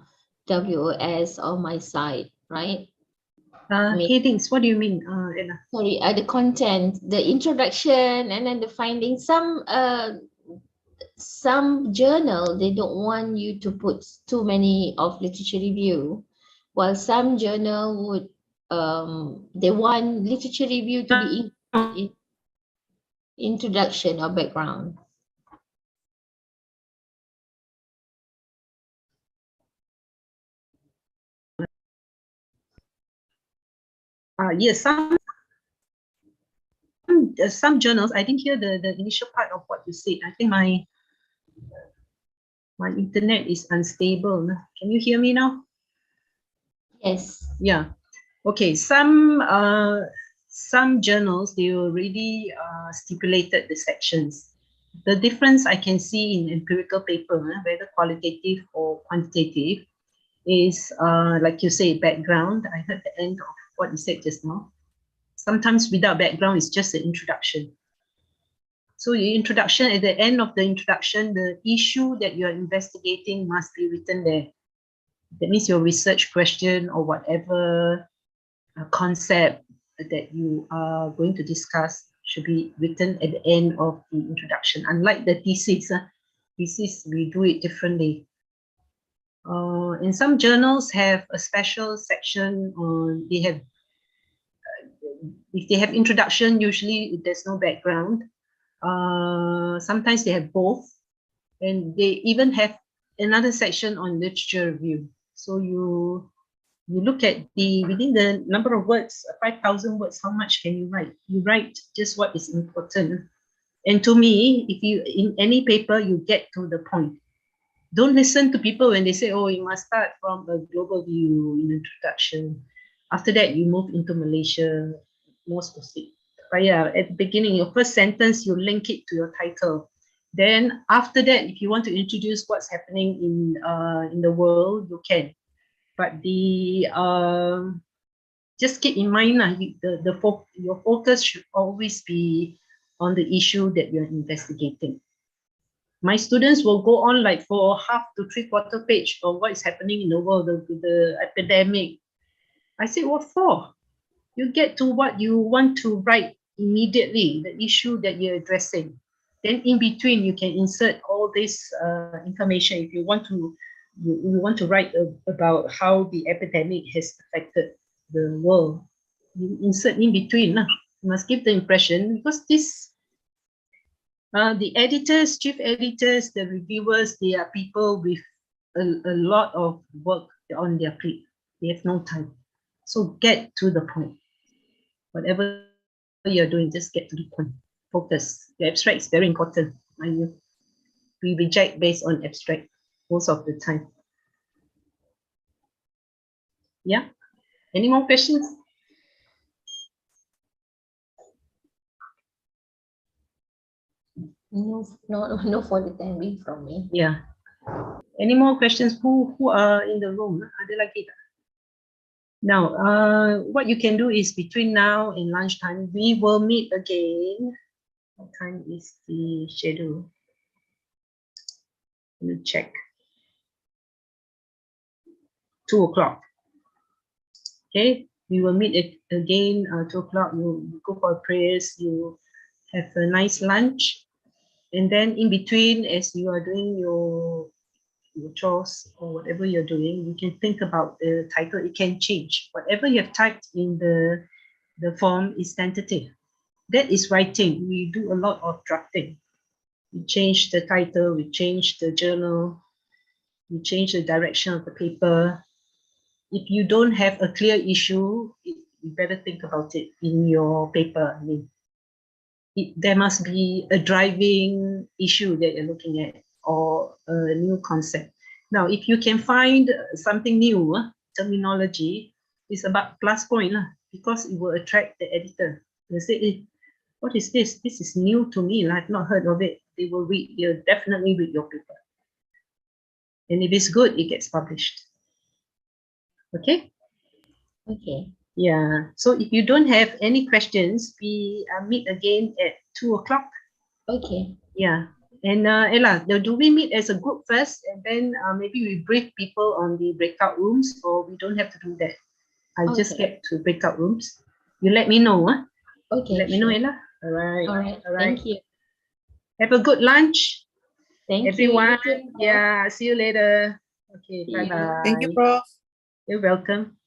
WOS or my site, right? Headings, what do you mean, Ella? Sorry, the content, the introduction, and then the findings. Some journal, they don't want you to put too many of literature review, while some journal would they want literature review to be in introduction or background. Yes, some journals, I didn't hear the initial part of what you said. I think my internet is unstable. Can you hear me now? Yes. Yeah. Okay. Some journals, they already stipulated the sections. The difference I can see in empirical paper, whether qualitative or quantitative, is like you say, background. I heard the end of what you said just now. Sometimes without background, it's just an introduction. So your introduction, at the end of the introduction, the issue that you're investigating must be written there. That means your research question or whatever concept that you are going to discuss should be written at the end of the introduction. Unlike the thesis, we do it differently. And some journals have a special section on, if they have introduction, usually there's no background. Sometimes they have both, and they even have another section on literature review. So you look at within the number of words, 5,000 words, how much can you write? You write just what is important. And to me, if you, in any paper, you get to the point. Don't listen to people when they say, oh, you must start from a global view in introduction. After that, you move into Malaysia, more specific. But yeah, at the beginning, your first sentence, you link it to your title. Then after that, if you want to introduce what's happening in the world, you can. But just keep in mind, your focus should always be on the issue that you're investigating. My students will go on like for half to 3/4 page of what is happening in the world, the epidemic. I said, what for? You get to what you want to write immediately, the issue that you're addressing. Then in between, you can insert all this information if you want to. You want to write about how the epidemic has affected the world. You insert in between. You must give the impression, because the editors, chief editors, the reviewers, they are people with a lot of work on their plate. They have no time. So get to the point. Whatever you're doing, just get to the point. Focus. The abstract is very important. We reject based on abstract most of the time. Yeah. Any more questions? No for the time being from me. Yeah. Any more questions? Who are in the room? Ada lagi tak? Now, what you can do is between now and lunchtime, we will meet again. What time is the schedule? Let me check. 2 o'clock. Okay, we will meet again 2 o'clock. You go for prayers, you have a nice lunch, and then in between, as you are doing your chores or whatever you're doing, you can think about the title. It can change. Whatever you have typed in the form is tentative. That is writing. We do a lot of drafting. We change the title, we change the journal, we change the direction of the paper. If you don't have a clear issue, you better think about it in your paper. I mean, there must be a driving issue that you're looking at or a new concept. Now, if you can find something new, terminology, it's about plus point because it will attract the editor. They say, hey, what is this? This is new to me. I've not heard of it. They will read, they'll definitely read your paper. And if it's good, it gets published. Okay? Okay. Yeah. So if you don't have any questions, we meet again at 2 o'clock. Okay. Yeah. And Ella, do we meet as a group first and then maybe we brief people on the breakout rooms, or we don't have to do that? I just get to breakout rooms. You let me know. Okay. Let me know, Ella. All right. All right. Thank you. Have a good lunch. Thank everyone. you. Yeah. See you later. Okay. See you. Bye-bye. Thank you, Prof. You're welcome.